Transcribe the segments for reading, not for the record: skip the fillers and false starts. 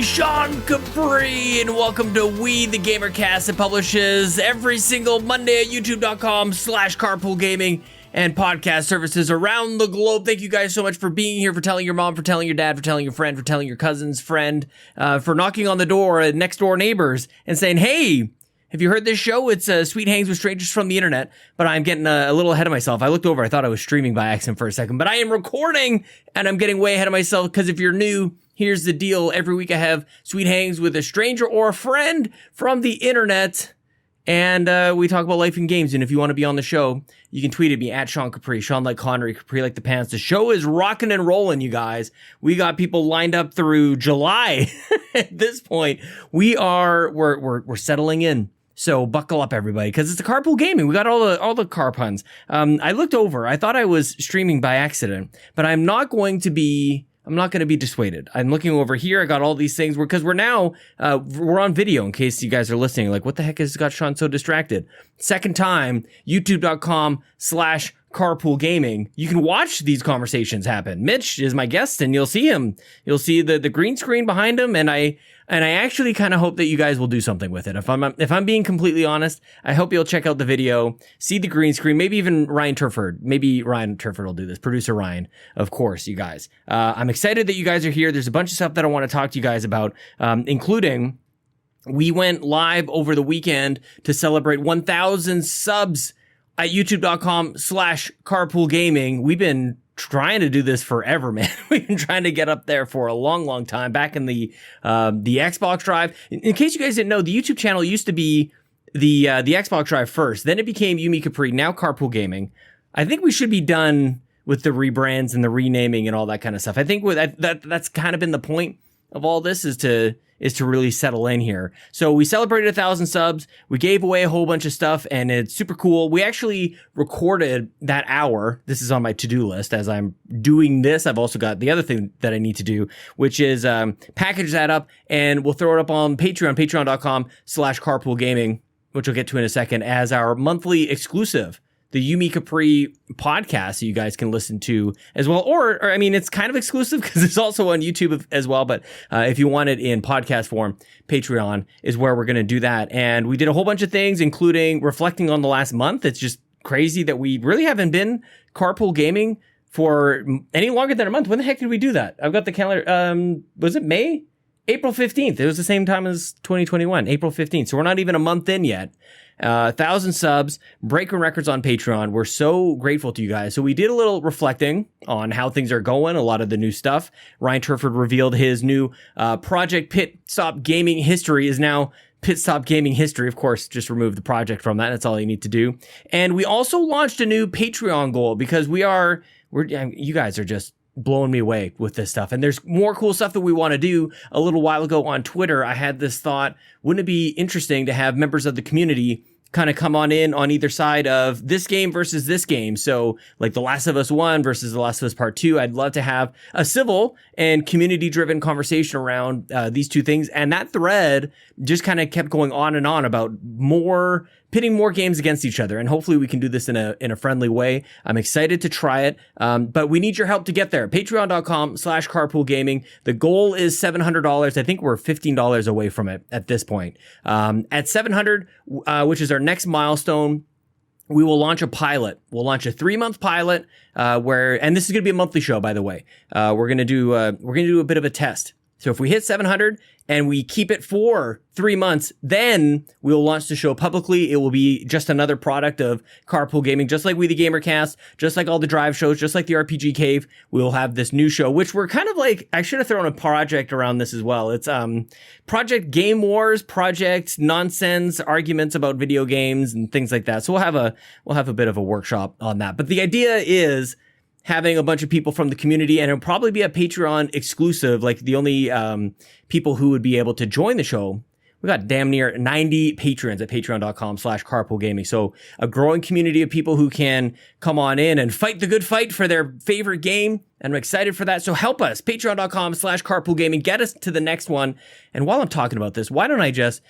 Sean Capri, and welcome to We the GamerCast. It publishes every single Monday at youtube.com/carpoolgaming and podcast services around the globe. Thank you guys so much for being here, for telling your mom, for telling your dad, for telling your friend, for telling your cousin's friend, for knocking on the door at next door neighbors and saying, hey, have you heard this show? It's Sweet Hangs with Strangers from the Internet, but I'm getting a little ahead of myself. I looked over, I thought I was streaming by accident for a second, but I am recording, and I'm getting way ahead of myself, because if you're new, here's the deal. Every week I have Sweet Hangs with a stranger or a friend from the internet, and we talk about life and games. And if you want to be on the show, you can tweet at me at Sean Capri, Sean like Connery, Capri like the pants. The show is rocking and rolling, you guys. We got people lined up through July. At this point, we're settling in. So buckle up, everybody, because it's the carpool gaming. We got all the car puns. I looked over. I thought I was streaming by accident, but I'm not going to be dissuaded. I'm looking over here. I got all these things because we're on video, in case you guys are listening. Like, what the heck has got Sean so distracted? Second time, youtube.com/carpoolgaming. You can watch these conversations happen. Mitch is my guest, and you'll see him. You'll see the green screen behind him, and I actually kind of hope that you guys will do something with it. If I'm being completely honest, I hope you'll check out the video, see the green screen, maybe even Ryan Turford. Maybe Ryan Turford will do this. Producer Ryan, of course, you guys. I'm excited that you guys are here. There's a bunch of stuff that I want to talk to you guys about, including we went live over the weekend to celebrate 1,000 subs at youtube.com/carpoolgaming. We've been trying to do this forever, man. We've been trying to get up there for a long, long time, back in the Xbox Drive. In case you guys didn't know, the YouTube channel used to be the Xbox Drive first. Then it became Yumi Capri, now Carpool Gaming. I think we should be done with the rebrands and the renaming and all that kind of stuff. I think that's kind of been the point of all this, is to really settle in here. So we celebrated 1,000 subs. We gave away a whole bunch of stuff, and it's super cool. We actually recorded that hour. This is on my to-do list as I'm doing this. I've also got the other thing that I need to do, which is package that up, and we'll throw it up on Patreon, patreon.com/carpoolgaming, which we'll get to in a second, as our monthly exclusive, the Yumi Capri podcast, so you guys can listen to as well. Or I mean, it's kind of exclusive because it's also on YouTube as well. But if you want it in podcast form, Patreon is where we're going to do that. And we did a whole bunch of things, including reflecting on the last month. It's just crazy that we really haven't been carpool gaming for any longer than a month. When the heck did we do that? I've got the calendar. Was it May? April 15th. It was the same time as 2021, April 15th. So we're not even a month in yet. 1,000 subs, breaking records on Patreon. We're so grateful to you guys. So we did a little reflecting on how things are going, a lot of the new stuff. Ryan Turford revealed his new Project Pit Stop Gaming History is now Pit Stop Gaming History. Of course, just remove the project from that. That's all you need to do. And we also launched a new Patreon goal, because you guys are just blowing me away with this stuff. And there's more cool stuff that we want to do. A little while ago on Twitter, I had this thought, wouldn't it be interesting to have members of the community kind of come on in on either side of this game versus this game? So like The Last of Us 1 versus The Last of Us Part 2, I'd love to have a civil and community-driven conversation around these two things. And that thread just kind of kept going on and on about pitting more games against each other. And hopefully we can do this in a friendly way. I'm excited to try it. But we need your help to get there. Patreon.com/carpoolgaming. The goal is $700. I think we're $15 away from it at this point. At 700, which is our next milestone, we will launch a pilot. We'll launch a 3-month pilot, and this is going to be a monthly show, by the way. We're going to do a bit of a test. So if we hit 700 and we keep it for 3 months, then we'll launch the show publicly. It will be just another product of carpool gaming, just like We the GamerCast, just like all the Drive shows, just like the RPG Cave. We'll have this new show, which we're kind of like, I should have thrown a project around this as well. It's Project Game Wars, Project Nonsense, arguments about video games and things like that. So we'll have a bit of a workshop on that. But the idea is having a bunch of people from the community, and it'll probably be a Patreon exclusive, like the only people who would be able to join the show. We got damn near 90 patrons at patreon.com/carpoolgaming. So a growing community of people who can come on in and fight the good fight for their favorite game. And I'm excited for that. So help us, patreon.com/carpoolgaming. Get us to the next one. And while I'm talking about this, why don't I just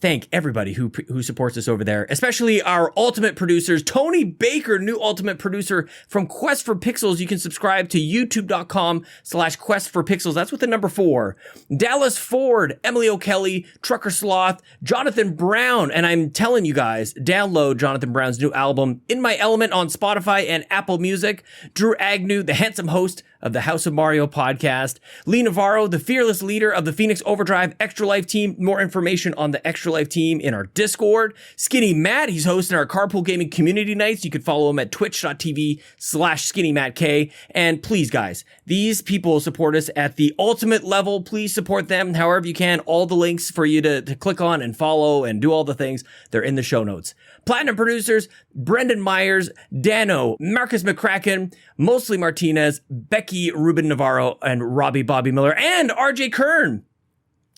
thank everybody who supports us over there, especially our ultimate producers. Tony Baker, new ultimate producer from Quest for Pixels. You can subscribe to youtube.com/Quest for Pixels. That's with the number 4. Dallas Ford, Emily O'Kelly, Trucker Sloth, Johnathan Brown. And I'm telling you guys, download Johnathan Brown's new album, In My Element, on Spotify and Apple Music. Drew Agnew, the handsome host of the House of Mario podcast. Lee Navarro, the fearless leader of the Phoenix Overdrive Extra Life team. More information on the Extra Life team in our Discord. Skinny Matt, he's hosting our Carpool Gaming community nights. You can follow him at twitch.tv/SkinnyMattK. And please, guys, these people support us at the ultimate level. Please support them however you can. All the links for you to click on and follow and do all the things, they're in the show notes. Platinum producers, Brendan Myers, Dano, Marcus McCracken, Mostly Martinez, Becky Ruben Navarro, and Robbie Bobby Miller, and RJ Kern.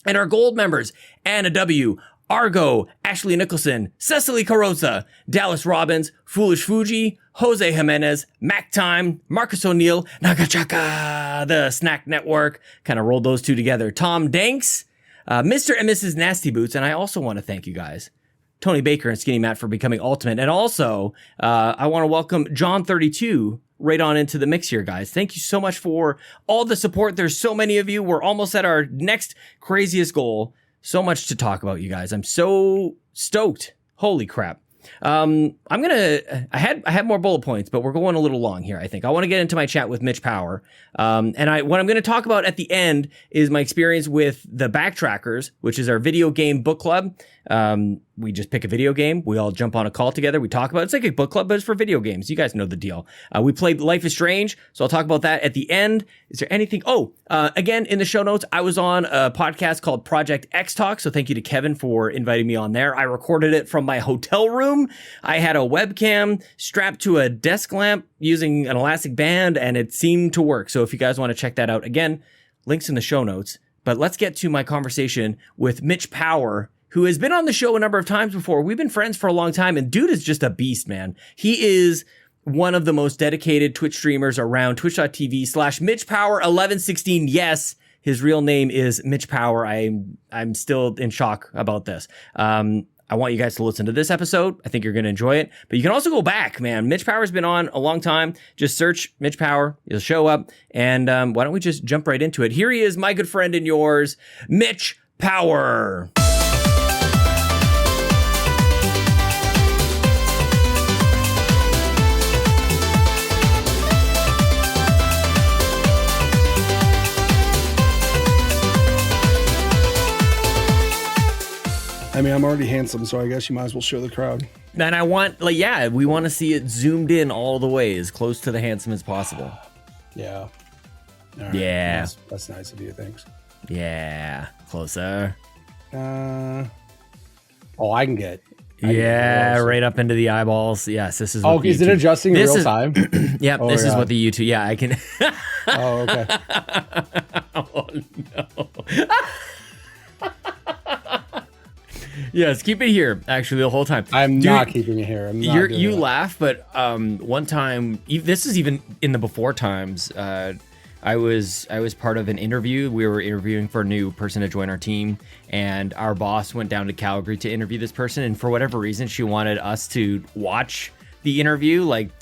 And our gold members, Anna W., Argo, Ashley Nicholson, Cecily Carosa, Dallas Robbins, Foolish Fuji, Jose Jimenez, Mac Time, Marcus O'Neill, Nagachaka, the Snack Network, kind of rolled those two together, Tom Danks, Mr. and Mrs. Nasty Boots, and I also want to thank you guys, Tony Baker and Skinny Matt, for becoming ultimate. And also, I want to welcome John32 right on into the mix here, guys. Thank you so much for all the support. There's so many of you. We're almost at our next craziest goal. So much to talk about, you guys. I'm so stoked. Holy crap. I had more bullet points, but we're going a little long here, I think. I want to get into my chat with Mitch Power. What I'm going to talk about at the end is my experience with the Backtrackers, which is our video game book club. We just pick a video game. We all jump on a call together. We talk about it. It's like a book club, but it's for video games. You guys know the deal. We played Life is Strange, so I'll talk about that at the end. Is there anything? Again, in the show notes, I was on a podcast called Project xTalk, so thank you to Kevin for inviting me on there. I recorded it from my hotel room. I had a webcam strapped to a desk lamp using an elastic band, and it seemed to work. So if you guys want to check that out, again, links in the show notes. But let's get to my conversation with Mitch Power, who has been on the show a number of times before. We've been friends for a long time, and dude is just a beast, man. He is one of the most dedicated Twitch streamers around, twitch.tv/MitchPower1116. Yes, his real name is Mitch Power. I'm still in shock about this. I want you guys to listen to this episode. I think you're going to enjoy it. But you can also go back, man. Mitch Power's been on a long time. Just search Mitch Power. He'll show up. And why don't we just jump right into it? Here he is, my good friend and yours, Mitch Power. I mean, I'm already handsome, so I guess you might as well show the crowd. And I want, we want to see it zoomed in all the way, as close to the handsome as possible. Yeah. Right. Yeah. That's nice of you, thanks. Yeah. Closer. I can get. Right up into the eyeballs. Yes, this is. Is it adjusting in real time? Yep, this is what the YouTube. Yeah, I can. Oh, okay. Oh no. Yes, keep it here. Actually, the whole time. I'm not keeping it here. You laugh, but one time, this is even in the before times. I was part of an interview. We were interviewing for a new person to join our team, and our boss went down to Calgary to interview this person. And for whatever reason, she wanted us to watch the interview, like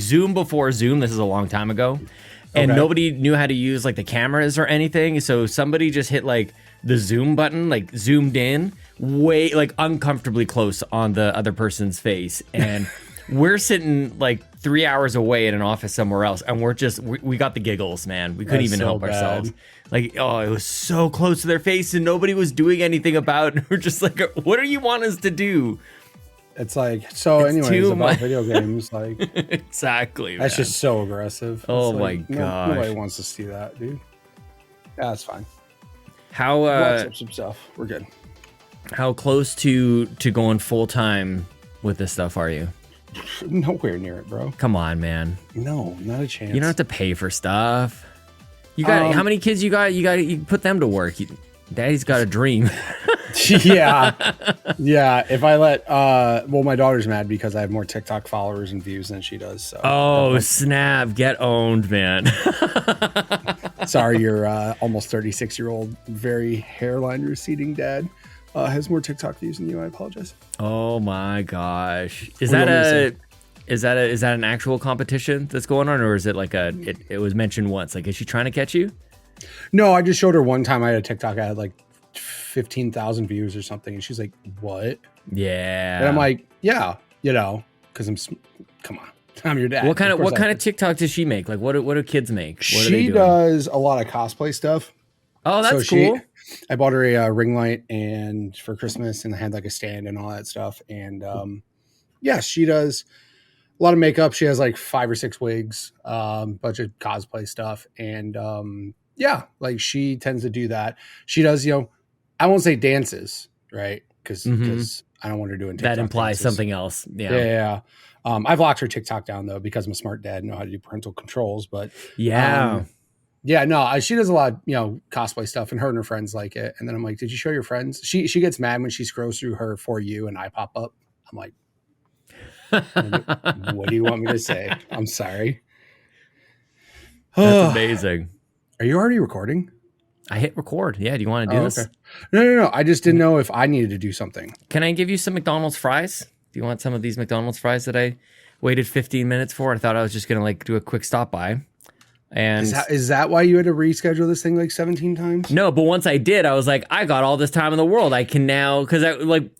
Zoom before Zoom. This is a long time ago, and nobody knew how to use like the cameras or anything. So somebody just hit like the zoom button, like zoomed in way like uncomfortably close on the other person's face, and we're sitting like 3 hours away in an office somewhere else, and we got the giggles, man. We couldn't even help ourselves. Like, it was so close to their face and nobody was doing anything about it. We're just like, what do you want us to do? It's like, so anyways, about video games, like exactly, that's just so aggressive. Oh my gosh. Nobody wants to see that, dude. Yeah, that's fine. How some stuff. We're good. How close to going full time with this stuff are you? Nowhere near it, bro. Come on, man. No, not a chance. You don't have to pay for stuff. You got how many kids you got? You put them to work. Daddy's got a dream. Yeah. If I let my daughter's mad because I have more TikTok followers and views than she does. So snap! Get owned, man. Sorry, your almost 36-year-old, very hairline receding dad. has more TikTok views than you. I apologize. Oh my gosh. Is that an actual competition that's going on, or is it like it was mentioned once? Like, is she trying to catch you? No, I just showed her one time I had a TikTok. I had like 15,000 views or something. And she's like, what? Yeah. And I'm like, yeah, because come on. I'm your dad. What kind of TikTok does she make? Like, what do kids make? She does a lot of cosplay stuff. Oh, that's cool. I bought her a ring light and for Christmas, and I had like a stand and all that stuff. And she does a lot of makeup. She has like 5 or 6 wigs, bunch of cosplay stuff. And like she tends to do that. She does, I won't say dances, right? Because I don't want her doing TikTok. That implies dances. something else. Yeah. I've locked her TikTok down though because I'm a smart dad and know how to do parental controls. But she does a lot of, cosplay stuff, and her and her friends like it. And then I'm like, did you show your friends? She gets mad when she scrolls through her For You and I pop up. I'm like, what do you want me to say? I'm sorry. That's amazing. Are you already recording? I hit record. Yeah. Do you want to do this? Okay. No. I just didn't know if I needed to do something. Can I give you some McDonald's fries? Do you want some of these McDonald's fries that I waited 15 minutes for? I thought I was just going to do a quick stop by. And is that why you had to reschedule this thing like 17 times? No, but once I did, I was like, I got all this time in the world. I can now, because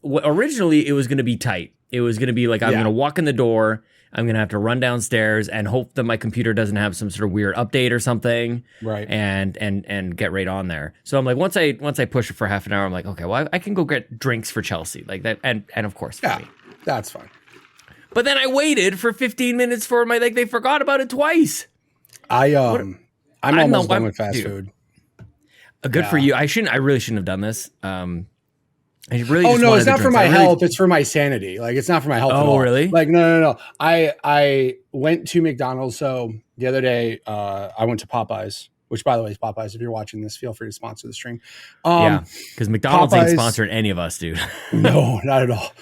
originally it was going to be tight. It was going to be like, I'm going to walk in the door. I'm going to have to run downstairs and hope that my computer doesn't have some sort of weird update or something. Right. And get right on there. So I'm like, once I push it for half an hour, I'm like, okay, well, I can go get drinks for Chelsea like that. And of course for me. That's fine. But then I waited for 15 minutes for they forgot about it twice. I'm almost done with fast food. Good for you. I really shouldn't have done this. I really it's not for my health. It's for my sanity. Like, it's not for my health at all. Oh, really? Like, no. I went to McDonald's. So the other day, I went to Popeyes, which, by the way, is Popeyes. If you're watching this, feel free to sponsor the stream. Because McDonald's ain't sponsoring any of us, dude. No, not at all.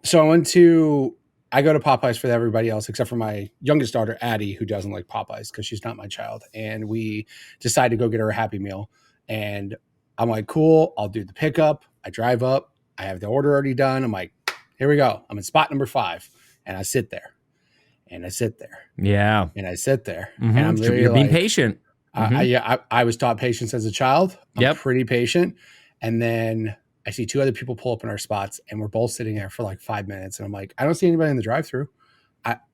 So I go to Popeyes for everybody else, except for my youngest daughter, Addie, who doesn't like Popeyes because she's not my child. And we decided to go get her a Happy Meal. And I'm like, cool, I'll do the pickup. I drive up. I have the order already done. I'm like, here we go. I'm in spot number 5. And I sit there. And I sit there. Yeah. And I sit there. Mm-hmm. And I'm You're being patient. I was taught patience as a child. I'm Yep. pretty patient. And then I see 2 other people pull up in our spots, and we're both sitting there for like 5 minutes. And I'm like, I don't see anybody in the drive-thru.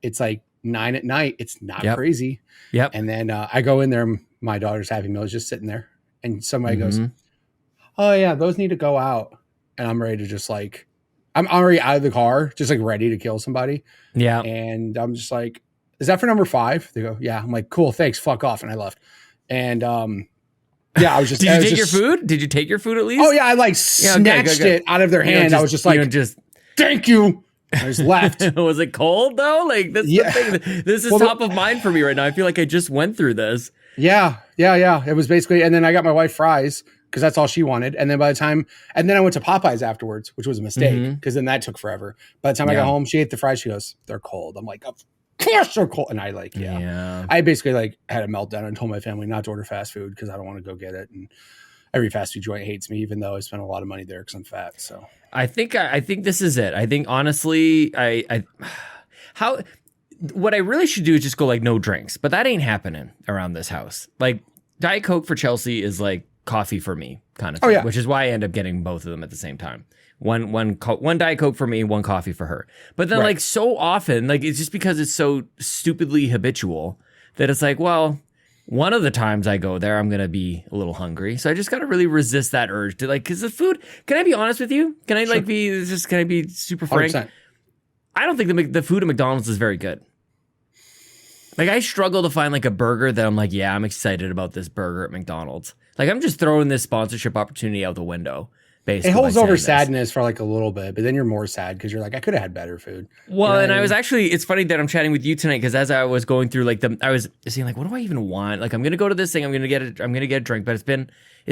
It's like 9 at night. It's not crazy. Yep. And then I go in there. My daughter's Happy Meal is just sitting there. And somebody goes, oh, yeah, those need to go out. And I'm ready to just like, I'm already out of the car, just like ready to kill somebody. Yeah. And I'm just like, is that for number 5? They go, yeah. I'm like, cool, thanks. Fuck off. And I left. And I was just. Did you take your food? Did you take your food at least? Oh, yeah. I like snatched it out of their hand. I was just like, thank you. I just left. Was it cold though? Like this, the thing. This is top of mind for me right now. I feel like I just went through this. Yeah. It was basically, and then I got my wife fries because that's all she wanted. And then and then I went to Popeyes afterwards, which was a mistake because then that took forever. By the time I got home, she ate the fries. She goes, they're cold. I'm like, of course they're cold. And I I basically had a meltdown and told my family not to order fast food because I don't want to go get it. And every fast food joint hates me, even though I spent a lot of money there because I'm fat. So I think this is it. I think honestly, what I really should do is just go like no drinks, but that ain't happening around this house. Like Diet Coke for Chelsea is like coffee for me kind of thing, which is why I end up getting both of them at the same time. One Diet Coke for me, one coffee for her. But then like so often, like it's just because it's so stupidly habitual that it's like, well, one of the times I go there, I'm going to be a little hungry. So I just got to really resist that urge to like, because the food, can I be honest with you? Can I can I be super frank? 100%. I don't think the food at McDonald's is very good. Like I struggle to find like a burger that I'm like, yeah, I'm excited about this burger at McDonald's. Like I'm just throwing this sponsorship opportunity out the window. Basically, it holds over sadness for like a little bit, but then you're more sad because you're like, I could have had better food. Well, and I was actually, it's funny that I'm chatting with you tonight because as I was going through I was seeing like, what do I even want? Like I'm gonna go to this thing, I'm gonna get a drink, but it's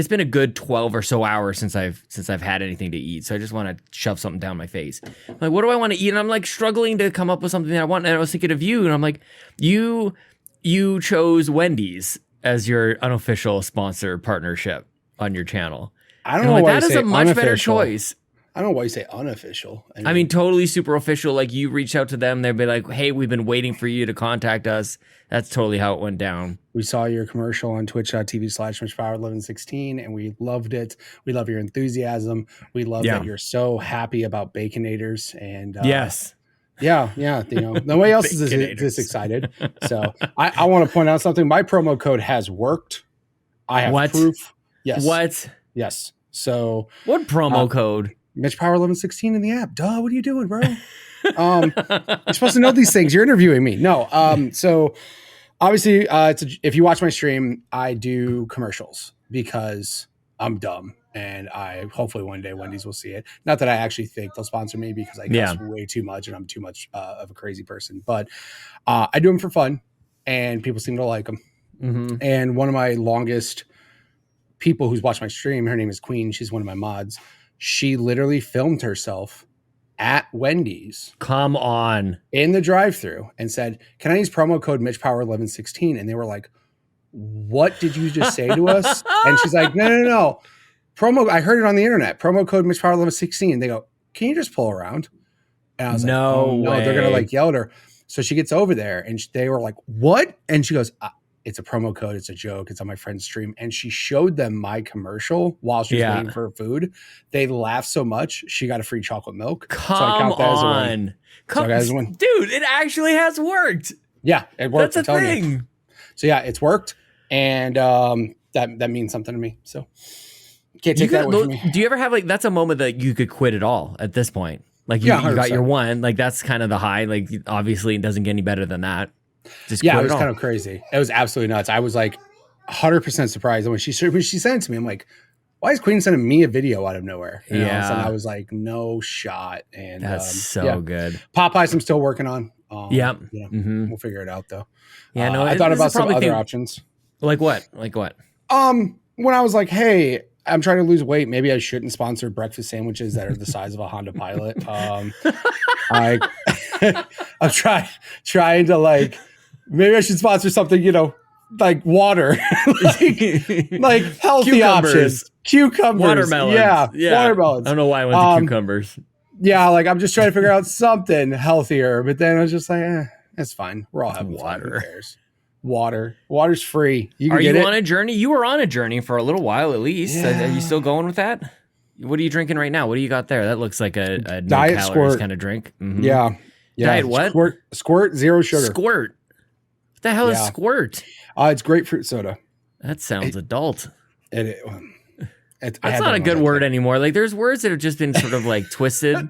been a good 12 or so hours since I've had anything to eat. So I just want to shove something down my face. I'm like, what do I want to eat? And I'm like struggling to come up with something that I want. And I was thinking of you, and I'm like, you chose Wendy's as your unofficial sponsor partnership on your channel. I don't know why that is a much better choice. I don't know why you say unofficial. I mean, totally super official. Like you reach out to them, they'd be like, "Hey, we've been waiting for you to contact us." That's totally how it went down. We saw your commercial on twitch.tv/Mitch Power 1116, and we loved it. We love your enthusiasm. We love that you're so happy about Baconators. And yes. Yeah. You know, nobody else is this excited. So I want to point out something. My promo code has worked. I have proof. Yes. What? Yes. So what promo code? Mitch Power 1116 in the app. Duh. What are you doing, bro? You're supposed to know these things. You're interviewing me. No. So obviously, if you watch my stream, I do commercials because I'm dumb, and hopefully one day Wendy's will see it. Not that I actually think they'll sponsor me because I cuss way too much and I'm too much of a crazy person, but I do them for fun, and people seem to like them. Mm-hmm. And one of my longest people who's watched my stream, her name is Queen. She's one of my mods. She literally filmed herself at Wendy's. Come on. In the drive-thru and said, "Can I use promo code Mitch Power 1116?" And they were like, "What did you just say to us?" And she's like, No. I heard it on the internet. Promo code Mitch Power 1116. And they go, "Can you just pull around?" And I was no like, way. They're going to like yell at her. So she gets over there and they were like, "What?" And she goes, "It's a promo code. It's a joke. It's on my friend's stream." And she showed them my commercial while she was waiting for her food. They laughed so much. She got a free chocolate milk. Come on. Dude, it actually has worked. Yeah, it worked. That's a thing. You. So yeah, it's worked. And that means something to me. So can't take that away from me. Do you ever have like, that's a moment that you could quit it all at this point? Like you got your one, like that's kind of the high. Like obviously it doesn't get any better than that. Just it was kind of crazy. It was absolutely nuts. I was like 100% surprised. And when she sent it to me, I'm like, why is Queen sending me a video out of nowhere? And all of a sudden I was like, no shot. And that's so good. Popeyes I'm still working on. Mm-hmm. We'll figure it out though. Yeah, no, I thought about some other options. Like what? When I was like, hey, I'm trying to lose weight, maybe I shouldn't sponsor breakfast sandwiches that are the size of a Honda Pilot. I'm trying to like, maybe I should sponsor something, like water, like healthy options, cucumbers, watermelons. Yeah, watermelons. I don't know why I went to cucumbers. Yeah, like I'm just trying to figure out something healthier, but then I was just like, it's fine. We're all having water. Water's free. Are you on a journey? You were on a journey for a little while, at least. Yeah. Are you still going with that? What are you drinking right now? What do you got there? That looks like a no Diet calories Squirt kind of drink. Mm-hmm. Yeah. Diet what? Squirt, zero sugar. Squirt. What the hell is Squirt? It's grapefruit soda. That sounds adult. That's not a good word anymore. Like there's words that have just been sort of like twisted.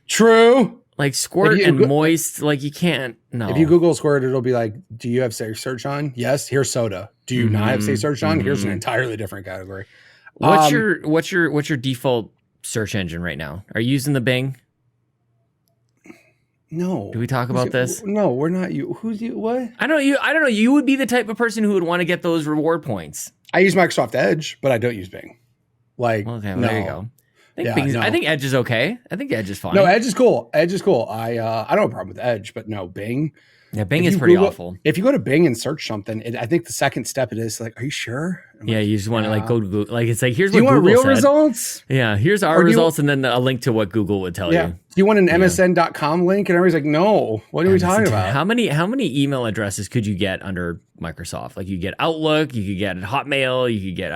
True. Like squirt and moist, like you can't. No. If you Google squirt, it'll be like, do you have safe search on? Yes. Here's soda. Do you not have safe search on? Here's an entirely different category. What's your default search engine right now? Are you using the Bing? No. Do we talk about this? No, we're not. Who's you? What? I don't know. You would be the type of person who would want to get those reward points. I use Microsoft Edge, but I don't use Bing. Like, okay, well, there you go. I think Edge is okay. I think Edge is fine. No, Edge is cool. I don't have a problem with Edge, but no, Bing. Yeah, Bing is pretty awful. If you go to Bing and search something, I think the second step it is like, are you sure? You just want to like go to Google. Like it's like, here's what Google said. Do you want real said. results? Yeah, here's our results and then a link to what Google would tell you. Do you want an MSN.com link? And everybody's like, no. What are we talking about? How many email addresses could you get under Microsoft? Like you get Outlook, you could get Hotmail, you could get,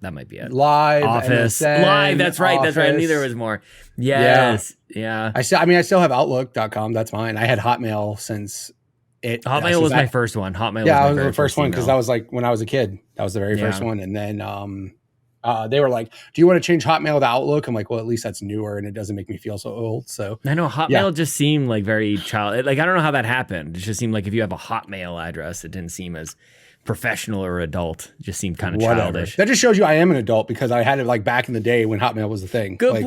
that might be it. Live, Office. MSN, Live, that's right. Office. That's right. Neither was more. Yes. Yeah. I still have Outlook.com. That's mine. I had Hotmail since Hotmail was my first one. Hotmail was the first one because that was like when I was a kid. That was the very first one. And then they were like, do you want to change Hotmail to Outlook? I'm like, well, at least that's newer and it doesn't make me feel so old. So I know Hotmail just seemed like very child. Like I don't know how that happened. It just seemed like if you have a Hotmail address, it didn't seem as professional or adult. It just seemed kind of childish. That just shows you I am an adult because I had it like back in the day when Hotmail was the thing. Good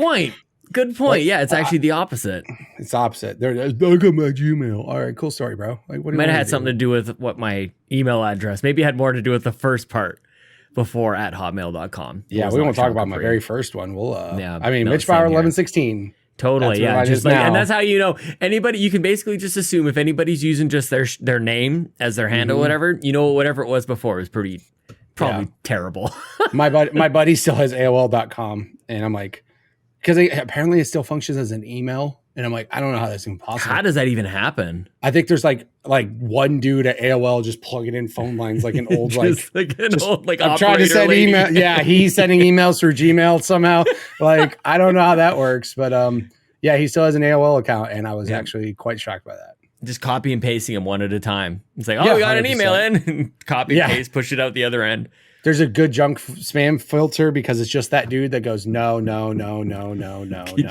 point. Yeah, it's actually the opposite. It's opposite. I got my Gmail. All right, cool story, bro. Like, what might have had something to do with what my email address. Maybe it had more to do with the first part before at hotmail.com. Yeah, we won't talk about my very first one. We'll Mitch Power 1116. Totally, yeah. Just like, and that's how you know anybody. You can basically just assume if anybody's using just their name as their handle, whatever, whatever it was before was pretty probably terrible. my buddy still has AOL.com, and I'm like, because apparently it still functions as an email, and I'm like, I don't know how that's even possible. How does that even happen? I think there's like one dude at AOL just plugging in phone lines like an old old I'm trying to send email. Yeah, he's sending emails through Gmail somehow. Like, I don't know how that works, but yeah, he still has an AOL account, and I was actually quite shocked by that. Just copy and pasting them one at a time. It's like, we got 100%. An email in, copy and paste, push it out the other end. There's a good junk spam filter because it's just that dude that goes, no. Can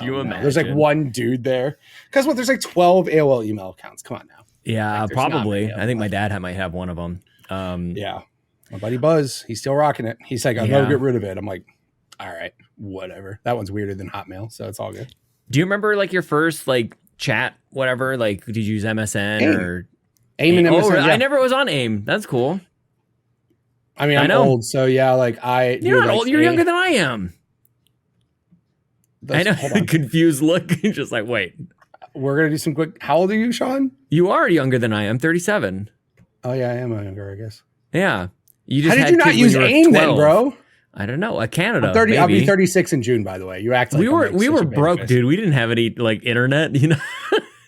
you imagine? There's like one dude there. Because there's like 12 AOL email accounts. Come on now. Yeah, like, probably. I think my dad might have one of them. Yeah. My buddy Buzz, he's still rocking it. He's like, I'll never get rid of it. I'm like, all right, whatever. That one's weirder than Hotmail, so it's all good. Do you remember like your first like chat, whatever? Like, did you use MSN or AIM and MSN? I never was on AIM. That's cool. I mean, I'm old, so yeah, like You're not old. You're younger than I am. I know. Confused look. Just like, wait. We're going to do some quick. How old are you, Sean? You are younger than I am. 37. Oh, yeah, I am younger, I guess. Yeah. You just How did you not use AIM then, bro? I don't know. Canada. I'll be 36 in June, by the way. You act like we were broke, dude. We didn't have any like internet, you know.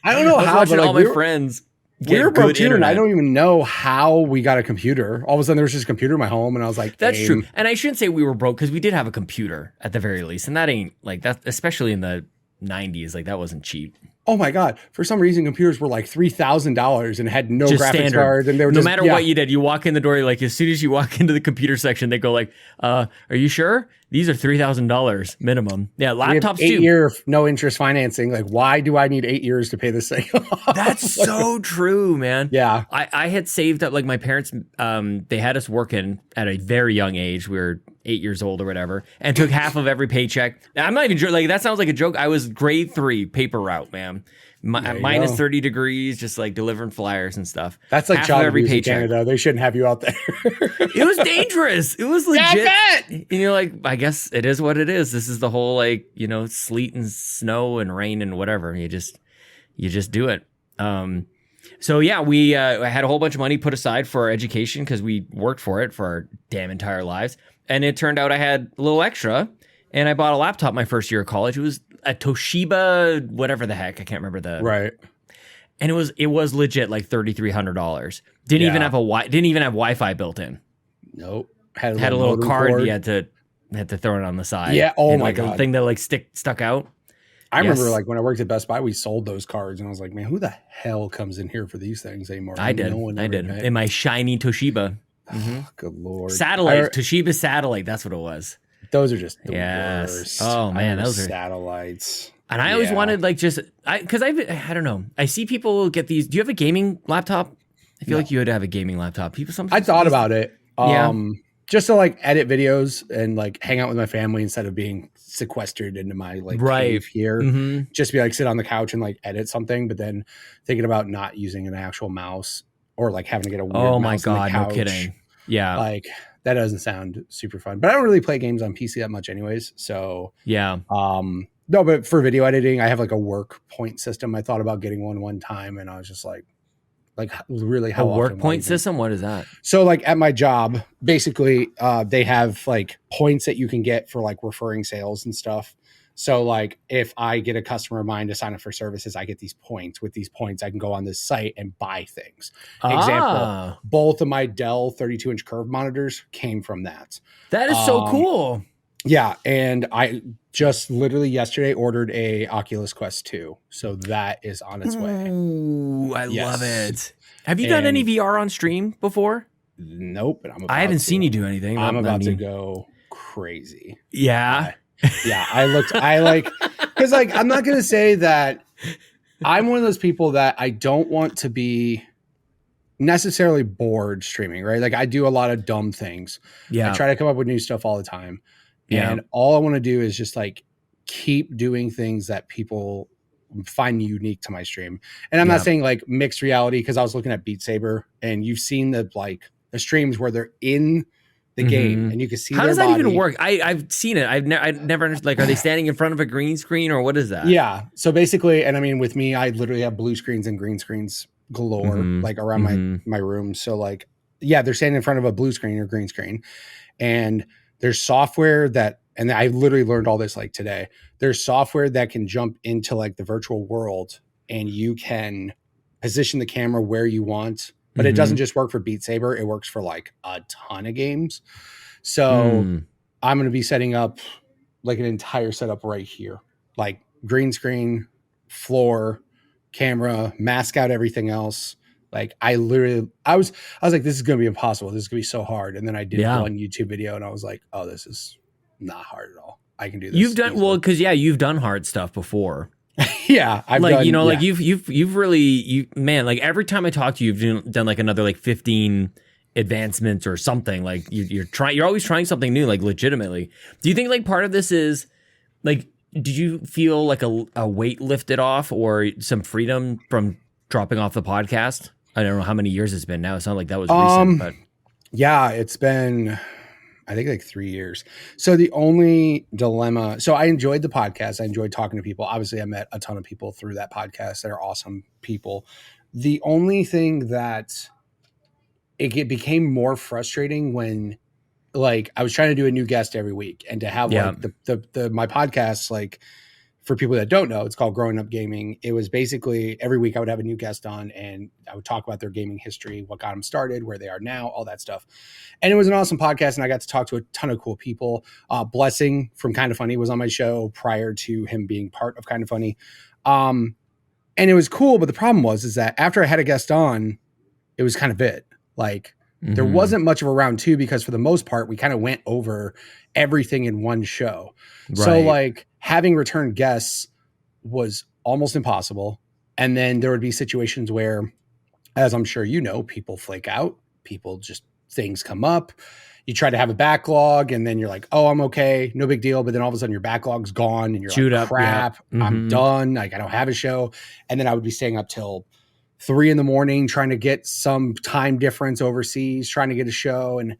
I don't know how. Watching all my friends. We were broke too, and I don't even know how we got a computer. All of a sudden, there was just a computer in my home, and I was like, "That's true." And I shouldn't say we were broke because we did have a computer at the very least, and that ain't like that. Especially in the 90s, like that wasn't cheap. Oh my god! For some reason, computers were like $3,000 and had no just graphics standard. cards, and they were no matter what you did. You walk in the door, like as soon as you walk into the computer section, they go like, "Are you sure?" These are $3,000 minimum. Yeah, laptops too. 8-year no interest financing. Like, why do I need 8 years to pay this thing off? That's so true, man. Yeah. I had saved up, like my parents, they had us working at a very young age. We were 8 years old or whatever, and took half of every paycheck. I'm not even joking. Like, that sounds like a joke. I was grade 3 paper route, man. Minus 30 degrees, just like delivering flyers and stuff. That's like half child of every abuse paycheck. in Canada. They shouldn't have you out there. It was dangerous. It was legit. Yeah, I bet. And you're like, I guess it is what it is. This is the whole like, you know, sleet and snow and rain and whatever. You just do it. So yeah, we had a whole bunch of money put aside for our education because we worked for it for our damn entire lives. And it turned out I had a little extra, and I bought a laptop my first year of college. It was a Toshiba, whatever the heck, I can't remember the right. And it was legit like $3,300. Didn't even have Wi-Fi built in. Nope. Had a little card. You had to throw it on the side. Yeah. Oh my like god. A thing that like stuck out. I remember like when I worked at Best Buy, we sold those cards, and I was like, man, who the hell comes in here for these things anymore? I did. In my shiny Toshiba. Mm-hmm. Good Lord. Satellite. Toshiba satellite. That's what it was. Those are just the worst. Oh man, those are satellites. And I always wanted like because I don't know. I see people get these. Do you have a gaming laptop? I feel like you had to have a gaming laptop. People sometimes. I thought about it. Just to like edit videos and like hang out with my family instead of being sequestered into my like cave here. Mm-hmm. Just be like sit on the couch and like edit something, but then thinking about not using an actual mouse or like having to get a weird mouse. Oh my god, no kidding. Yeah. Like that doesn't sound super fun. But I don't really play games on PC that much anyways. So yeah. No, but for video editing, I have like a work point system. I thought about getting one time, and I was just like really how a work point system? What is that? So like at my job, basically they have like points that you can get for like referring sales and stuff. So like if I get a customer of mine to sign up for services, I get these points. With these points, I can go on this site and buy things. Example, both of my Dell 32-inch curve monitors came from that. That is so cool. Yeah, and I just literally yesterday ordered a Oculus Quest 2. So that is on its way. Ooh, I love it. Have you done any VR on stream before? Nope. I haven't seen you do anything. I'm about to go crazy. Yeah. Yeah, because like I'm not gonna say that I'm one of those people that I don't want to be necessarily bored streaming, right? Like I do a lot of dumb things. Yeah, I try to come up with new stuff all the time. Yeah, and all I want to do is just like keep doing things that people find unique to my stream. And I'm not saying like mixed reality, because I was looking at Beat Saber, and you've seen the streams where they're in the game and you can see how their does that body. even work? I've seen it. I've never understood. Like, are they standing in front of a green screen or what is that? Yeah. So basically, and I mean, with me, I literally have blue screens and green screens galore, like around my room. So like yeah, they're standing in front of a blue screen or green screen, and there's software that, and I literally learned all this like today. There's software that can jump into like the virtual world, and you can position the camera where you want, but it doesn't just work for Beat Saber. It works for like a ton of games. So I'm going to be setting up like an entire setup right here, like green screen, floor, camera, mask out everything else. Like I was like, this is going to be impossible. This is going to be so hard. And then I did one YouTube video and I was like, oh, this is not hard at all. I can do this. You've done easily. Well, because you've done hard stuff before. Yeah, I've like done, like you've really man, like every time I talk to you, you've done like another like 15 advancements or something. Like you're always trying something new, like legitimately. Do you think like part of this is like, did you feel like a weight lifted off or some freedom from dropping off the podcast? I don't know how many years it's been now. It's not like that was recent, but yeah, it's been, I think like 3 years. So the only dilemma, so I enjoyed the podcast. I enjoyed talking to people. Obviously I met a ton of people through that podcast that are awesome people. The only thing that it became more frustrating when like I was trying to do a new guest every week, and to have like the my podcast, like for people that don't know, it's called Growing Up Gaming. It was basically every week I would have a new guest on and I would talk about their gaming history, what got them started, where they are now, all that stuff. And it was an awesome podcast. And I got to talk to a ton of cool people. Blessing from Kind of Funny was on my show prior to him being part of Kind of Funny. And it was cool. But the problem is that after I had a guest on, it was kind of it. Like there wasn't much of a round two, because for the most part, we kind of went over everything in one show. Right. So like having return guests was almost impossible. And then there would be situations where, as I'm sure you know, people flake out, things come up. You try to have a backlog and then you're like, oh, I'm okay, no big deal. But then all of a sudden your backlog's gone and you're chewed like, crap, I'm done. Like I don't have a show. And then I would be staying up till 3 a.m. trying to get some time difference overseas, trying to get a show. And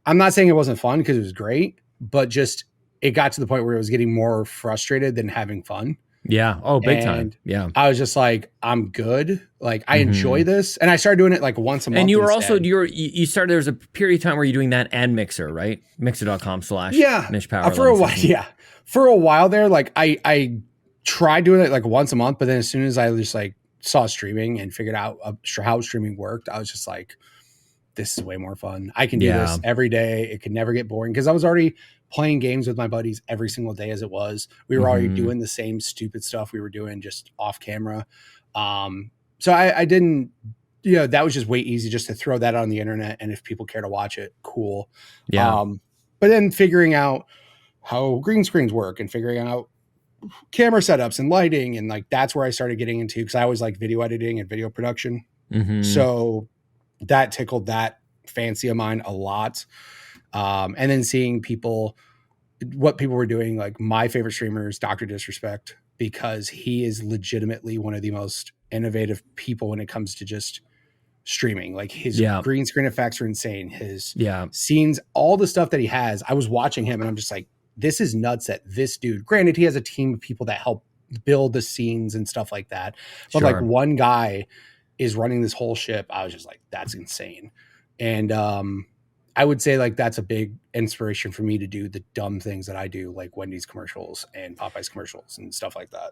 I'm not saying it wasn't fun, because it was great, but just it got to the point where it was getting more frustrated than having fun. Yeah. Oh, big time. Yeah. I was just like, I'm good. Like I enjoy this. And I started doing it like once a month. And you were also, you started, there was a period of time where you're doing that and Mixer, right? Mixer.com/ Mitch Power. For a while. Yeah. For a while there, like I tried doing it like once a month, but then as soon as I just like saw streaming and figured out how streaming worked, I was just like, this is way more fun. I can do this every day. It could never get boring, because I was already playing games with my buddies every single day as it was. We were already doing the same stupid stuff we were doing just off camera. So I didn't, that was just way easy just to throw that on the internet. And if people care to watch it, cool. Yeah. But then figuring out how green screens work and figuring out camera setups and lighting, and like that's where I started getting into, because I always like video editing and video production. So that tickled that fancy of mine a lot. And then seeing what people were doing, like my favorite streamer is Dr. Disrespect, because he is legitimately one of the most innovative people when it comes to just streaming. Like his green screen effects are insane. His scenes, all the stuff that he has, I was watching him and I'm just like, this is nuts that this dude, granted he has a team of people that help build the scenes and stuff like that. But like one guy is running this whole ship. I was just like, that's insane. And, I would say like that's a big inspiration for me to do the dumb things that I do, like Wendy's commercials and Popeye's commercials and stuff like that.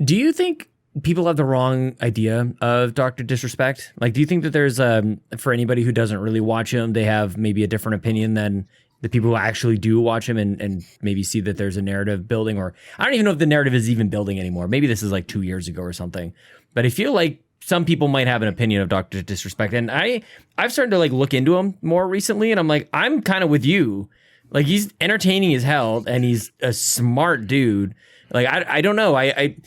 Do you think people have the wrong idea of Dr. Disrespect? Like, do you think that there's for anybody who doesn't really watch him, they have maybe a different opinion than the people who actually do watch him and maybe see that there's a narrative building? Or I don't even know if the narrative is even building anymore. Maybe this is like 2 years ago or something. But I feel like some people might have an opinion of Dr. Disrespect. And I've started to like look into him more recently, and I'm like, I'm kind of with you. Like he's entertaining as hell and he's a smart dude. Like, I don't know. I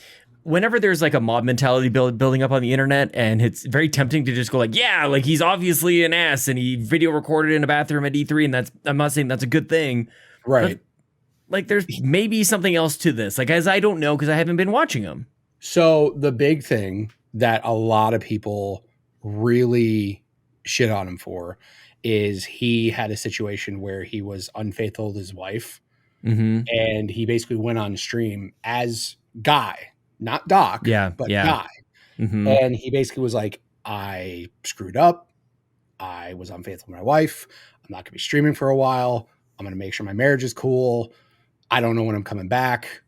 whenever there's like a mob mentality building up on the internet, and it's very tempting to just go like, yeah, like he's obviously an ass and he video recorded in a bathroom at E3. And I'm not saying that's a good thing. Right. But, like there's maybe something else to this. Like, as I don't know, because I haven't been watching him. So the big thing that a lot of people really shit on him for is he had a situation where he was unfaithful to his wife. And he basically went on stream as Guy, not Doc, but Guy. And he basically was like, I screwed up. I was unfaithful to my wife. I'm not going to be streaming for a while. I'm going to make sure my marriage is cool. I don't know when I'm coming back.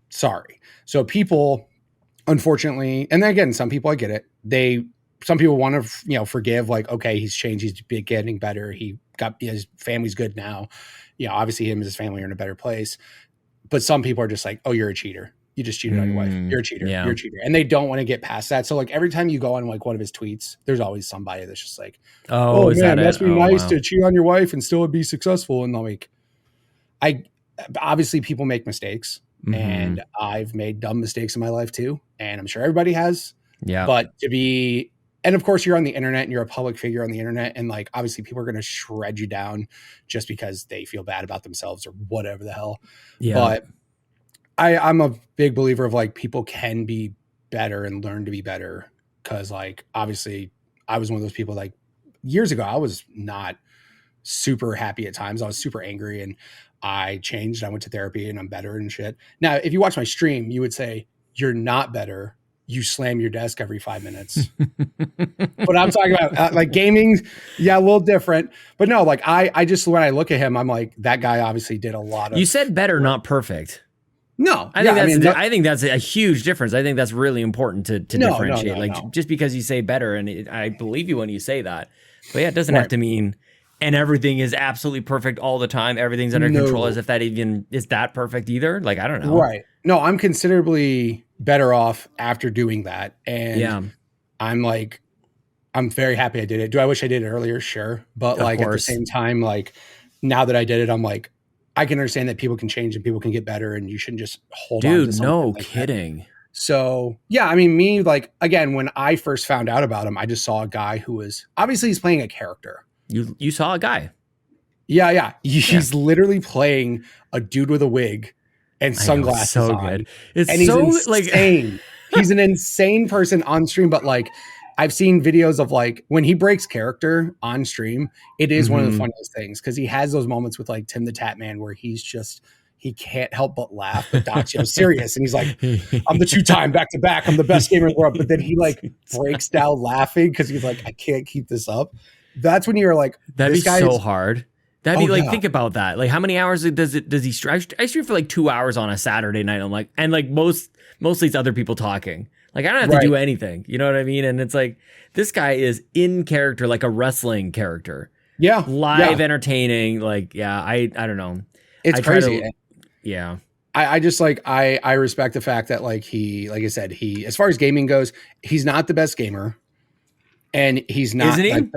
Sorry. So people, unfortunately, and then again, some people, I get it. Some people want to, forgive, like, okay, he's changed. He's getting better. His family's good now. Obviously him and his family are in a better place. But some people are just like, oh, you're a cheater. You just cheated on your wife. You're a cheater. Yeah. You're a cheater. And they don't want to get past that. So like every time you go on like one of his tweets, there's always somebody that's just like, oh man, it must be nice to cheat on your wife and still be successful. And like, obviously people make mistakes, and I've made dumb mistakes in my life too. And I'm sure everybody has. Yeah. But and of course you're on the internet and you're a public figure on the internet. And like, obviously people are going to shred you down just because they feel bad about themselves or whatever the hell. Yeah. But I'm a big believer of like people can be better and learn to be better. Cause like, obviously I was one of those people like years ago, I was not super happy at times. I was super angry and I changed. I went to therapy and I'm better and shit. Now, if you watch my stream, you would say you're not better. You slam your desk every 5 minutes. But I'm talking about like gaming. Yeah, a little different, but no, like I just, when I look at him, I'm like, that guy obviously did a lot of. You said better, not perfect. No, I think that's a huge difference. I think that's really important to differentiate. Just because you say better, and I believe you when you say that, but yeah, it doesn't have to mean, and everything is absolutely perfect all the time. Everything's under control, as if that even is that perfect either. Like, I don't know. Right. No, I'm considerably better off after doing that. And I'm very happy I did it. Do I wish I did it earlier? Sure. But like at the same time, like now that I did it, I'm like, I can understand that people can change and people can get better, and you shouldn't just hold on to something. No like kidding. That. So yeah, I mean, me, like, again, when I first found out about him, I just saw a guy who was obviously he's playing a character. You saw a guy. Yeah. He's literally playing a dude with a wig and sunglasses so on. Good. It's and he's so insane. He's an insane person on stream, but like I've seen videos of like when he breaks character on stream, it is one of the funniest things because he has those moments with like Tim the Tap Man where he can't help but laugh, but Doc's serious. And he's like, I'm the 2-time back-to-back. I'm the best gamer in the world. But then he like breaks down laughing because he's like, I can't keep this up. That's when you're like, that'd be so hard. That'd be like, think about that. Like, how many hours does he stream? I stream for like 2 hours on a Saturday night. I'm like, and like mostly it's other people talking. Like, I don't have to do anything. You know what I mean? And it's like, this guy is in character, like a wrestling character. Yeah. Live entertaining. Like, I don't know. It's crazy. Yeah. I just like, I respect the fact that like I said, as far as gaming goes, he's not the best gamer. And he's not. Isn't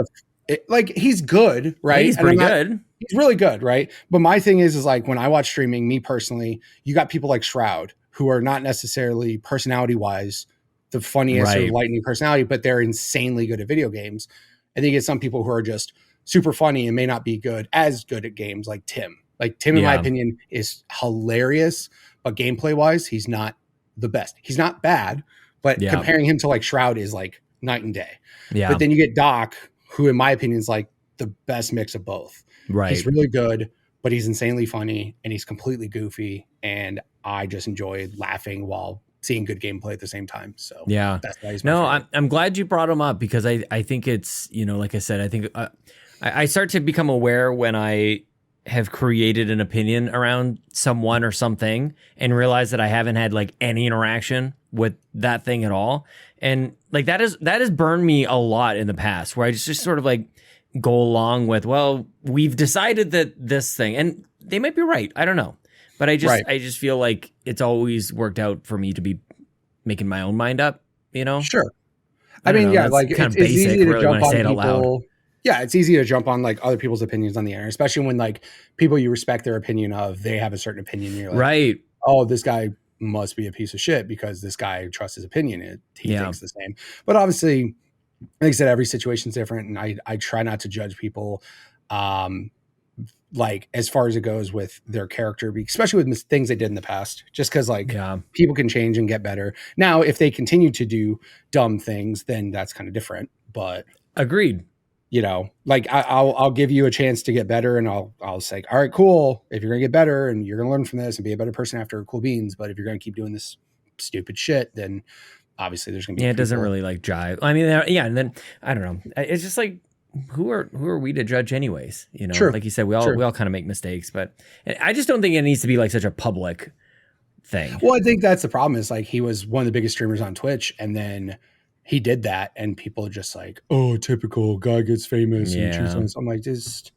he? He's good, right? He's pretty good. He's really good, right? But my thing is like when I watch streaming, me personally, you got people like Shroud who are not necessarily personality-wise the funniest or lightning personality, but they're insanely good at video games. And then you get some people who are just super funny and may not be as good at games like Tim. Like Tim, in my opinion, is hilarious, but gameplay-wise, he's not the best. He's not bad, but comparing him to like Shroud is like night and day. Yeah. But then you get Doc, who in my opinion is like the best mix of both. Right. He's really good, but he's insanely funny and he's completely goofy. And I just enjoy laughing while seeing good gameplay at the same time. So yeah, that's why he's my favorite. I'm glad you brought him up because I think it's, like I said, I think I start to become aware when I have created an opinion around someone or something and realize that I haven't had like any interaction with that thing at all. And like that has burned me a lot in the past where I just sort of like go along with, well, we've decided that this thing, and they might be right. I don't know. But I just feel like it's always worked out for me to be making my own mind up, Sure. I mean, yeah, like it's easy to jump on people. Yeah, it's easy to jump on like other people's opinions on the internet, especially when like people you respect their opinion of, they have a certain opinion. You're like, oh, this guy must be a piece of shit because this guy trusts his opinion. He thinks the same. But obviously, like I said, every situation's different, and I try not to judge people. Like as far as it goes with their character, especially with things they did in the past, just because people can change and get better. Now, if they continue to do dumb things, then that's kind of different. But agreed. Like I'll give you a chance to get better, and I'll say, all right, cool. If you're gonna get better and you're gonna learn from this and be a better person after cool beans, but if you're gonna keep doing this stupid shit, then obviously there's gonna be it doesn't really like jive. I mean, and then I don't know. It's just like who are we to judge anyways? You know, True. like you said, we all kind of make mistakes, but I just don't think it needs to be like such a public thing. Well, I think that's the problem is like he was one of the biggest streamers on Twitch, and then he did that, and people are just like, "Oh, typical guy gets famous." Yeah. And I'm like, just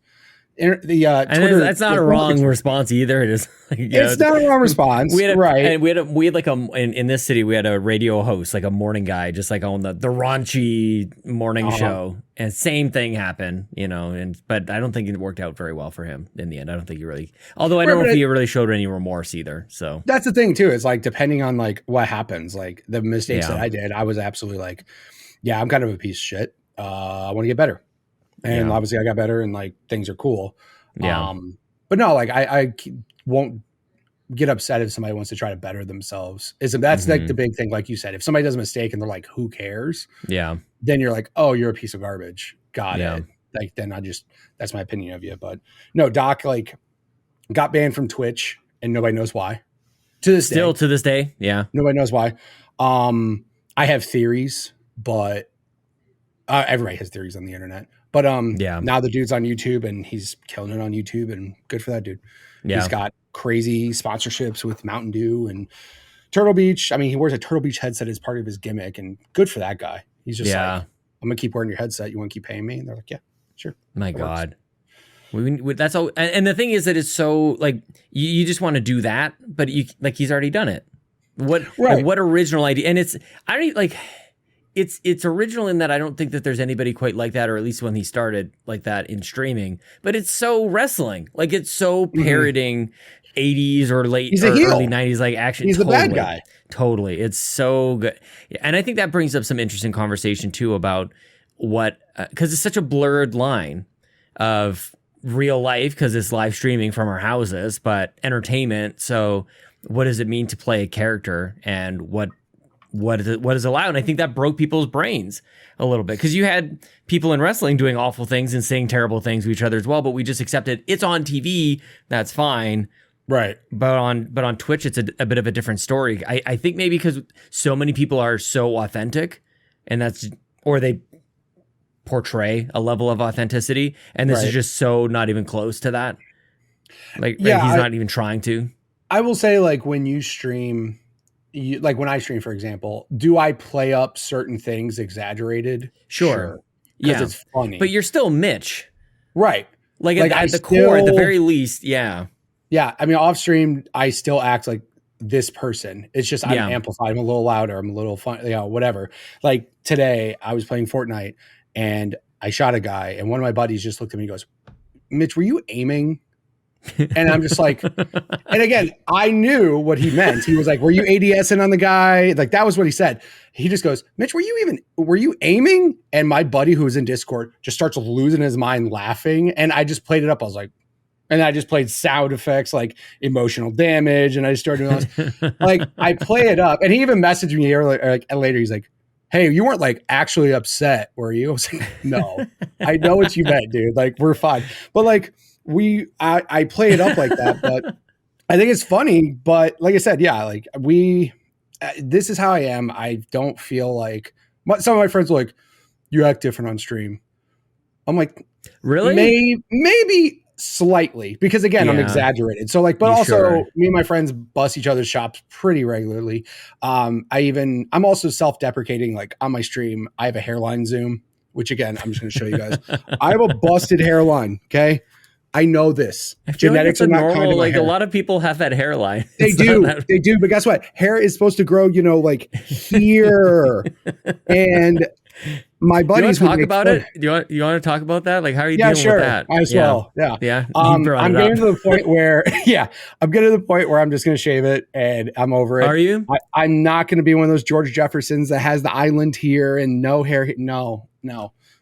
and Twitter, that's not a wrong response either. It is. Like, it's not a wrong response, right? And we had like in this city we had a radio host, like a morning guy, just like on the raunchy morning show, and same thing happened, you know. But I don't think it worked out very well for him in the end. I don't think he really. Although I don't know if he really showed any remorse either. So that's the thing too. Is like depending on like what happens, like the mistakes that I did, I was absolutely like, yeah, I'm kind of a piece of shit. I want to get better. And obviously I got better and like things are cool. Yeah. But no, like I won't get upset if somebody wants to try to better themselves. That's like the big thing. Like you said, if somebody does a mistake and they're like, who cares? Yeah. Then you're like, oh, you're a piece of garbage. Got it. Like, then that's my opinion of you. But no, Doc like got banned from Twitch and nobody knows why. To this day. Yeah. Nobody knows why. I have theories, but everybody has theories on the internet. But now the dude's on YouTube and he's killing it on YouTube, and good for that dude. Yeah. He's got crazy sponsorships with Mountain Dew and Turtle Beach. I mean, he wears a Turtle Beach headset as part of his gimmick, and good for that guy. He's just like, I'm gonna keep wearing your headset. You want to keep paying me? And they're like, yeah, sure. My God. That's all. And the thing is that it's so like you just want to do that, but he's already done it. What original idea? And it's original in that I don't think that there's anybody quite like that, or at least when he started like that in streaming. But it's so wrestling, like it's so parroting 80s or early 90s like action. He's the bad guy. Totally, it's so good, and I think that brings up some interesting conversation too about what because it's such a blurred line of real life because it's live streaming from our houses, but entertainment. So what does it mean to play a character, and what is allowed? And I think that broke people's brains a little bit, because you had people in wrestling doing awful things and saying terrible things to each other as well, but we just accepted it's on TV, that's fine. Right. But on Twitch, it's a bit of a different story. I think maybe because so many people are so authentic, and or they portray a level of authenticity, and this is just so not even close to that. Like he's not even trying to. I will say, like, when you stream, like when I stream, for example, do I play up certain things exaggerated? Sure. Because it's funny. But you're still Mitch. Right. Like at the core, at the very least, yeah. Yeah. I mean, off stream, I still act like this person. It's just I'm amplified. I'm a little louder. I'm a little fun, whatever. Like today, I was playing Fortnite and I shot a guy, and one of my buddies just looked at me and goes, Mitch, were you aiming? And I'm just like, and again, I knew what he meant. He was like, were you ADSing on the guy? Like, that was what he said. He just goes, Mitch, were you aiming? And my buddy who was in Discord just starts losing his mind laughing. And I just played it up. I was like, and I just played sound effects, like emotional damage. And I just started doing this. Like, I play it up. And he even messaged me later. He's like, hey, you weren't like actually upset, were you? I was like, no, I know what you meant, dude. Like, we're fine. But like, I play it up like that, but I think it's funny. But like I said, like this is how I am. I don't feel like some of my friends are like, you act different on stream. I'm like, really? Maybe slightly, because again, I'm exaggerated. So like, but also me and my friends bust each other's chops pretty regularly. I'm also self-deprecating. Like on my stream, I have a hairline zoom, which again, I'm just going to show you guys. I have a busted hairline. Okay. I know this. Genetics like are not normal, kind of like a lot of people have that hairline. They do. But guess what? Hair is supposed to grow, like here. And my buddies talk about it. You want to talk about that? Like, how are you dealing with that? As well. Yeah. Yeah. I'm getting to the point where, I'm getting to the point where I'm just going to shave it and I'm over it. Are you? I'm not going to be one of those George Jeffersons that has the island here and no hair. No.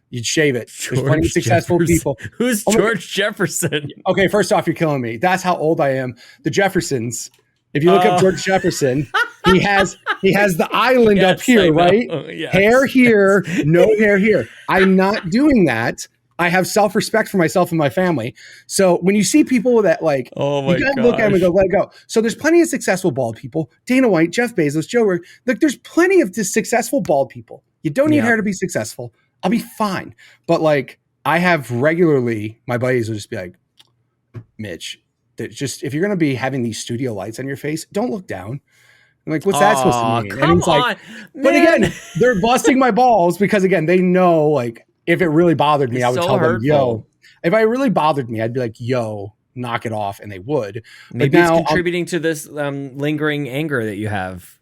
You'd shave it. There's plenty of successful people. Who's George Jefferson? Okay, first off, you're killing me. That's how old I am. The Jeffersons. If you look up George Jefferson, he has the island up here, right? Yes. Hair here, no hair here. I'm not doing that. I have self-respect for myself and my family. So when you see people that like, you gotta look at them and go, let it go. So there's plenty of successful bald people. Dana White, Jeff Bezos, Joe Rogan. Like, there's plenty of successful bald people. You don't need hair to be successful. I'll be fine. But like, I have regularly, my buddies will just be like, Mitch, that just if you're gonna be having these studio lights on your face, don't look down. I'm like, what's that supposed to mean? And Come he's like, on, but man. again, they're busting my balls because again, they know like if it really bothered me, It's I would so tell hurtful. them, yo, if I really bothered me, I'd be like, yo, knock it off, and they would. Maybe but now, it's contributing to this lingering anger that you have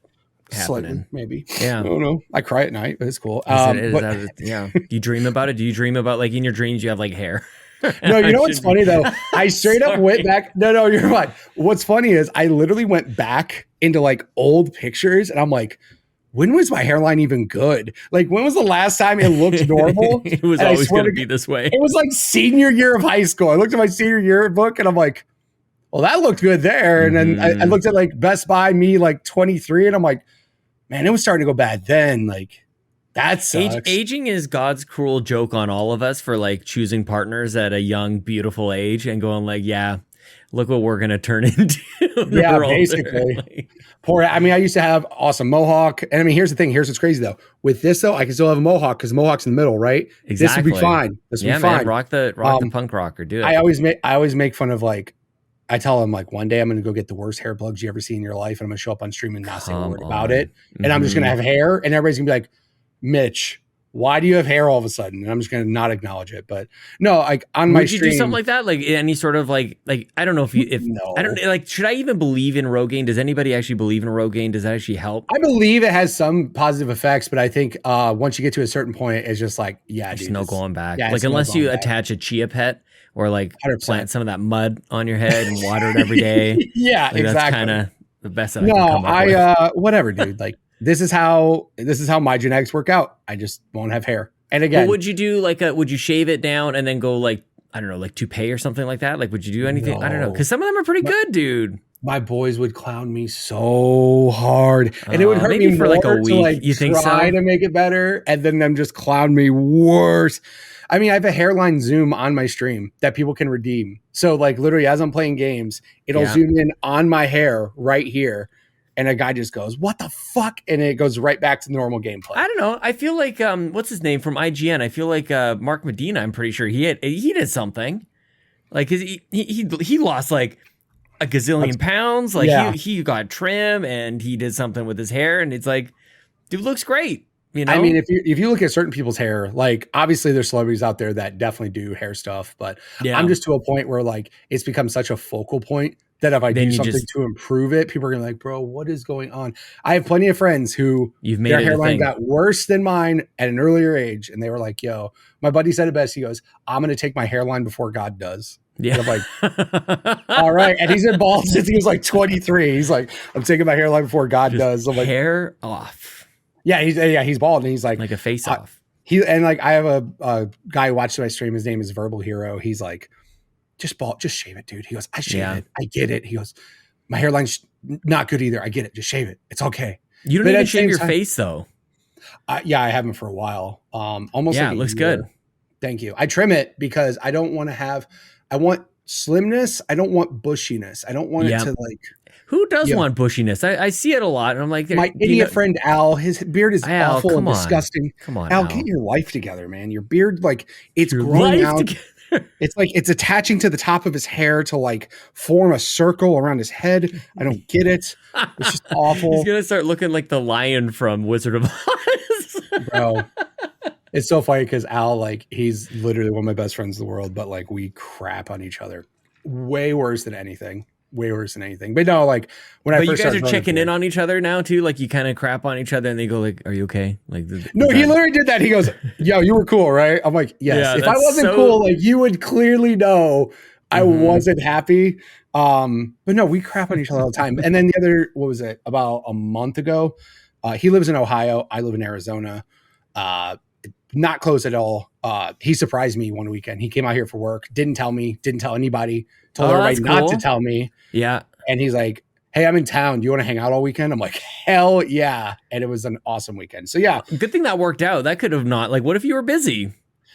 slightly, happening. maybe. Yeah. I don't know. I cry at night, but it's cool. Yeah. Do you dream about it? Do you dream about like in your dreams you have like hair? No, you know what's funny though? I straight up went back. No, you're fine. What's funny is I literally went back into like old pictures and I'm like, when was my hairline even good? Like, when was the last time it looked normal? It was always going to be this way. It was like senior year of high school. I looked at my senior year book and I'm like, well, that looked good there. And then I looked at like Best Buy, me like 23, and I'm like, man, it was starting to go bad then. Like, that sucks. Aging is God's cruel joke on all of us for like choosing partners at a young, beautiful age and going like, yeah, look what we're going to turn into. Yeah, basically. Poor. I mean, I used to have awesome mohawk. And I mean, here's the thing. Here's what's crazy though. With this though, I can still have a mohawk because mohawk's in the middle, right? Exactly. This would be fine. This would be fine. Man, rock the punk rocker. Do it. I always make fun of like, I tell them like one day I'm going to go get the worst hair plugs you ever see in your life. And I'm going to show up on stream and not say a word about it. And I'm just going to have hair and everybody's going to be like, Mitch, why do you have hair all of a sudden? And I'm just going to not acknowledge it. But no, like on my stream. Would you do something like that? Like any sort of like, I don't know if no. I don't like, should I even believe in Rogaine? Does anybody actually believe in Rogaine? Does that actually help? I believe it has some positive effects, but I think once you get to a certain point, it's just like, yeah, there's no going back. Yeah, like unless you attach a chia pet or like 100%. Plant some of that mud on your head and water it every day. Yeah, like, exactly. That's kind of the best that I can come up with. Whatever, dude. Like this is how my genetics work out. I just won't have hair. And again, well, would you do like would you shave it down and then go like, I don't know, like toupee or something like that? Like, would you do anything? No. I don't know. Cause some of them are pretty good, dude. My boys would clown me so hard and it would hurt me for more like a week. To like you think try to make it better. And then them just clown me worse. I mean, I have a hairline zoom on my stream that people can redeem. So like literally as I'm playing games, it'll zoom in on my hair right here. And a guy just goes, what the fuck? And it goes right back to normal gameplay. I don't know. I feel like, what's his name from IGN? I feel like Mark Medina, I'm pretty sure he did something. Like he lost like a gazillion pounds. Like he got trim and he did something with his hair. And it's like, dude looks great. You know? I mean, if you look at certain people's hair, like obviously there's celebrities out there that definitely do hair stuff. But I'm just to a point where like it's become such a focal point that if I do something to improve it, people are gonna be like, bro, what is going on? I have plenty of friends who their hairline got worse than mine at an earlier age. And they were like, yo, my buddy said it best. He goes, I'm going to take my hairline before God does. Yeah. And I'm like, all right. And he's been bald since he was like 23. He's like, I'm taking my hairline before God does. I'm like, hair off. Yeah. He's bald. And he's like a face off. I have a guy who watched my stream. His name is Verbal Hero. He's like, just shave it, dude. He goes, I shave it. I get it. He goes, my hairline's not good either. I get it. Just shave it. It's okay. You don't even shave your face though. Yeah, I haven't for a while. Almost. Yeah, it looks good. Thank you. I trim it because I don't want to have. I want slimness. I don't want bushiness. I don't want it to like. Who does want bushiness? I see it a lot, and I'm like, my idiot friend Al. His beard is awful and disgusting. Come on, Al, get your life together, man. Your beard, like, it's growing out. It's like it's attaching to the top of his hair to like form a circle around his head. I don't get it. It's just awful. He's gonna start looking like the lion from Wizard of Oz. Bro, it's so funny because Al, like, he's literally one of my best friends in the world, but like we crap on each other way worse than anything. Way worse than anything. But no, like when I first you guys are checking in on each other now too. Like you kind of crap on each other, and they go like, "Are you okay?" Like no, he literally did that. He goes, "Yo, you were cool, right?" I'm like, "Yes." Yeah, if I wasn't cool, like you would clearly know I wasn't happy. But no, we crap on each other all the time. And then the other, what was it? About a month ago, he lives in Ohio. I live in Arizona. Not close at all. He surprised me one weekend. He came out here for work. Didn't tell me. Didn't tell anybody. Told everybody not to tell me. Yeah. And he's like, hey, I'm in town. Do you want to hang out all weekend? I'm like, hell yeah. And it was an awesome weekend. So yeah. Good thing that worked out. That could have not. Like, what if you were busy?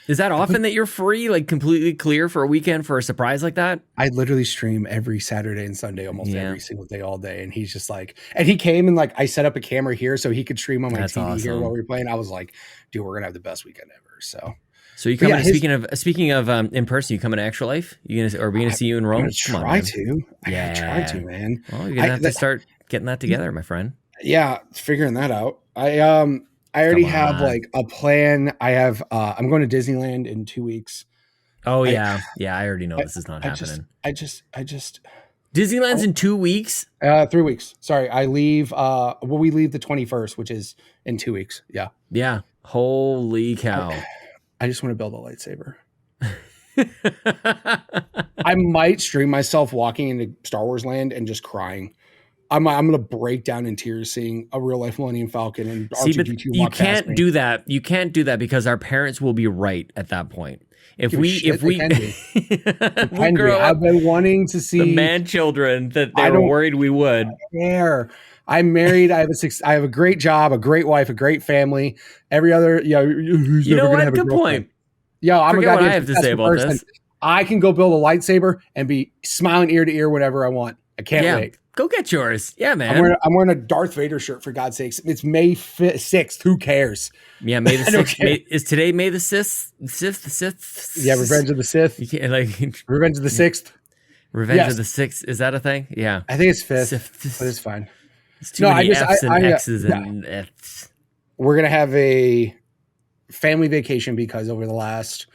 Is that often that you're free, like completely clear for a weekend for a surprise like that? I literally stream every Saturday and Sunday, almost every single day, all day. And he's just like, and he came and like, I set up a camera here so he could stream on my TV here while we were playing. I was like, dude, we're going to have the best weekend ever. So So you coming? Speaking of in person, you coming to Extra Life? Are we gonna see you in Rome? Come on, man. I gotta try to, man. Well, you're gonna have to start getting that together, my friend. Yeah, figuring that out. I already have like a plan. I'm going to Disneyland in 2 weeks. Oh yeah. I already know this is not happening. I just Disneyland's in 2 weeks. 3 weeks. Sorry, I leave. We leave the 21st, which is in 2 weeks. Yeah. Yeah. Holy cow! I just want to build a lightsaber. I might stream myself walking into Star Wars Land and just crying. I'm going to break down in tears seeing a real life Millennium Falcon and R2-D2 you can't do that. You can't do that because our parents will be right at that point. If we grow up, I've been wanting to see the man children that they were worried we would. I'm married. I have a great job, a great wife, a great family. Every other, you know what? Good point. Yeah, I'm Forget what I have to say about this. I can go build a lightsaber and be smiling ear to ear whenever I want. I can't wait. Go get yours. Yeah, man. I'm wearing a Darth Vader shirt, for God's sakes. It's May 6th. Who cares? Yeah, May the 6th. Is today May the 6th? The Sith? Yeah, Revenge of the Sith. You can't, Revenge of the 6th. Revenge of the 6th. Is that a thing? Yeah. I think it's 5th, but it's fine. It's too many F's and X's and F's. We're going to have a family vacation because over the last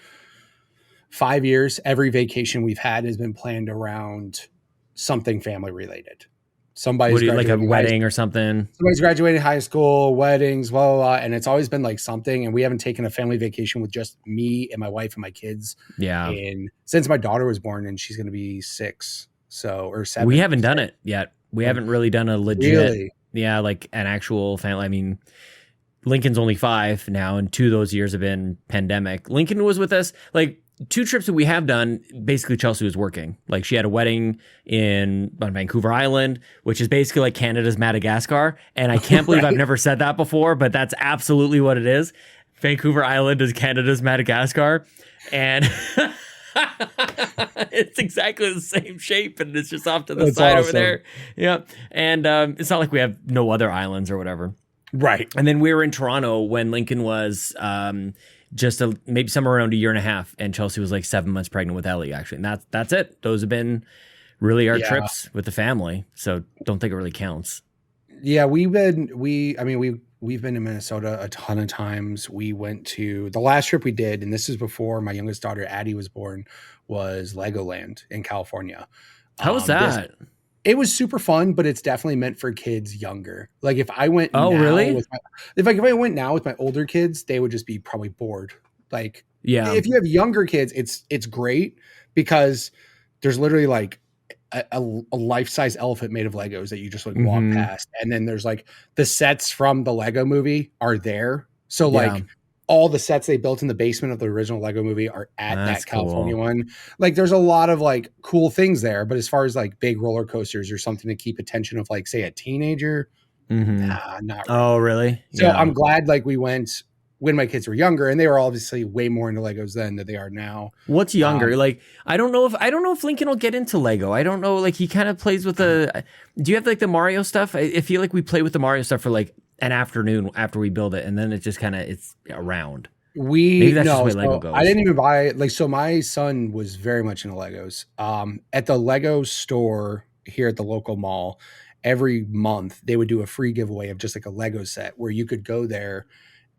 5 years, every vacation we've had has been planned around something family related. Somebody's like a wedding or something. Somebody's graduating high school, weddings, blah, blah, blah. And it's always been like something. And we haven't taken a family vacation with just me and my wife and my kids. Yeah. And since my daughter was born, and she's going to be 6, or 7. We haven't done it yet. We haven't really done a legit, like an actual family. I mean, Lincoln's only 5 now, and 2 of those years have been pandemic. Lincoln was with us, like 2 trips that we have done. Basically, Chelsea was working. Like she had a wedding on Vancouver Island, which is basically like Canada's Madagascar. And I can't believe I've never said that before, but that's absolutely what it is. Vancouver Island is Canada's Madagascar, and it's exactly the same shape, and it's just off to the side over there. Yeah, and it's not like we have no other islands or whatever. Right. And then we were in Toronto when Lincoln was maybe somewhere around a year and a half, and Chelsea was like 7 months pregnant with Ellie, actually. And that's it. Those have been really our trips with the family. So don't think it really counts. Yeah, we've been in Minnesota a ton of times. We went to the last trip we did, and this is before my youngest daughter Addie was born, was Legoland in California. How was that? It was super fun, but it's definitely meant for kids younger. Like if I went, if I went now with my older kids, they would just be probably bored. Like, if you have younger kids, it's great because there's literally like a life-size elephant made of Legos that you just like walk past, and then there's like the sets from the Lego movie are there. So like all the sets they built in the basement of the original Lego movie are at that California one. Like there's a lot of like cool things there, but as far as like big roller coasters or something to keep attention of like say a teenager, not really. Oh, really? So I'm glad like we went when my kids were younger, and they were obviously way more into Legos then than they are now. What's younger? Like I don't know if Lincoln will get into Lego. I don't know. Like he kind of plays with do you have like the Mario stuff? I feel like we play with the Mario stuff for like an afternoon after we build it, and then it just kind of it's around. Maybe that's just the way Lego goes. I didn't even buy like so. My son was very much into Legos. At the Lego store here at the local mall, every month they would do a free giveaway of just like a Lego set where you could go there,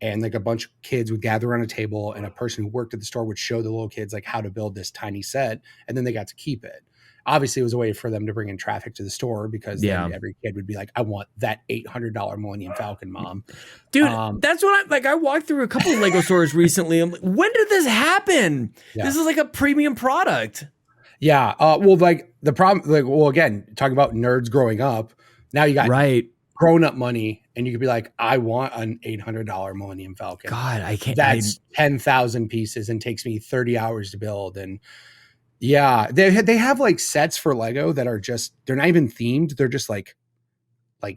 and like a bunch of kids would gather around a table, and a person who worked at the store would show the little kids like how to build this tiny set, and then they got to keep it. Obviously, it was a way for them to bring in traffic to the store because then every kid would be like, I want that $800 Millennium Falcon, Mom. Dude, that's what I walked through a couple of Lego stores recently. I'm like, when did this happen? Yeah. This is like a premium product. Yeah. Well, like the problem, again, talking about nerds growing up, now you got grown-up money, and you could be like, I want an $800 Millennium Falcon. God, I can't. That's 10,000 pieces and takes me 30 hours to build. And yeah, they have like sets for Lego that are just, they're not even themed. They're just like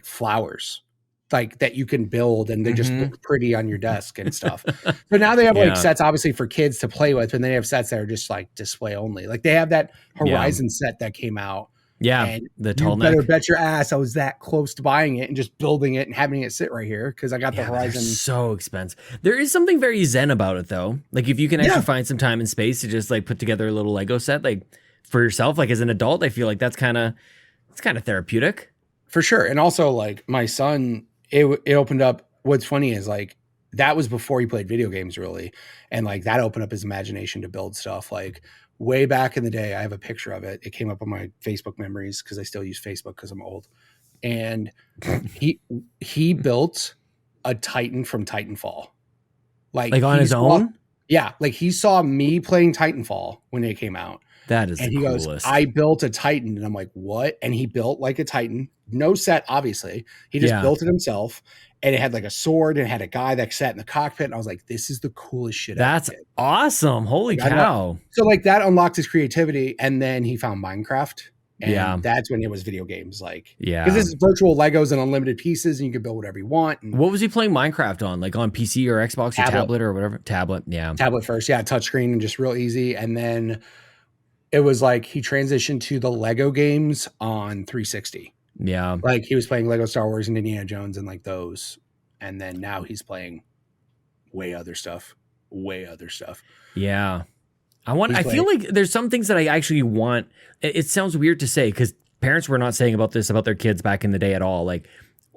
flowers like that you can build, and they just look pretty on your desk and stuff. But now they have like sets obviously for kids to play with, and they have sets that are just like display only. Like they have that Horizon set that came out Yeah, And the you tall better neck. bet your ass I was that close to buying it and just building it and having it sit right here because I got the Yeah, but they're Horizon. so expensive. There is something very zen about it, though. Like if you can actually find some time and space to just like put together a little Lego set, like for yourself, like as an adult, I feel like it's kind of therapeutic. For sure. And also, like, my son, it opened up. What's funny is, like, that was before he played video games, really. And, like, that opened up his imagination to build stuff. Like, way back in the day, I have a picture of it. It came up on my Facebook memories because I still use Facebook because I'm old. And he built a Titan from Titanfall. Like on his own? Yeah. Like, he saw me playing Titanfall when it came out. That is and the he coolest. goes, I built a Titan. And I'm like, what? And he built like a Titan. No set, obviously. He just built it himself. And it had like a sword and it had a guy that sat in the cockpit. And I was like, this is the coolest shit That's ever. awesome. Holy cow. So like that unlocked his creativity. And then he found Minecraft. And that's when it was video games. Like, because this is virtual Legos and unlimited pieces and you can build whatever you want. And what was he playing Minecraft on? Like on PC or Xbox or tablet or whatever? Tablet. Yeah. Tablet first. Yeah. Touchscreen and just real easy. And then it was like he transitioned to the Lego games on 360. Yeah. Like he was playing Lego Star Wars and Indiana Jones and like those. And then now he's playing way other stuff. Yeah. I feel like there's some things that I actually want. It sounds weird to say because parents were not saying about this about their kids back in the day at all. Like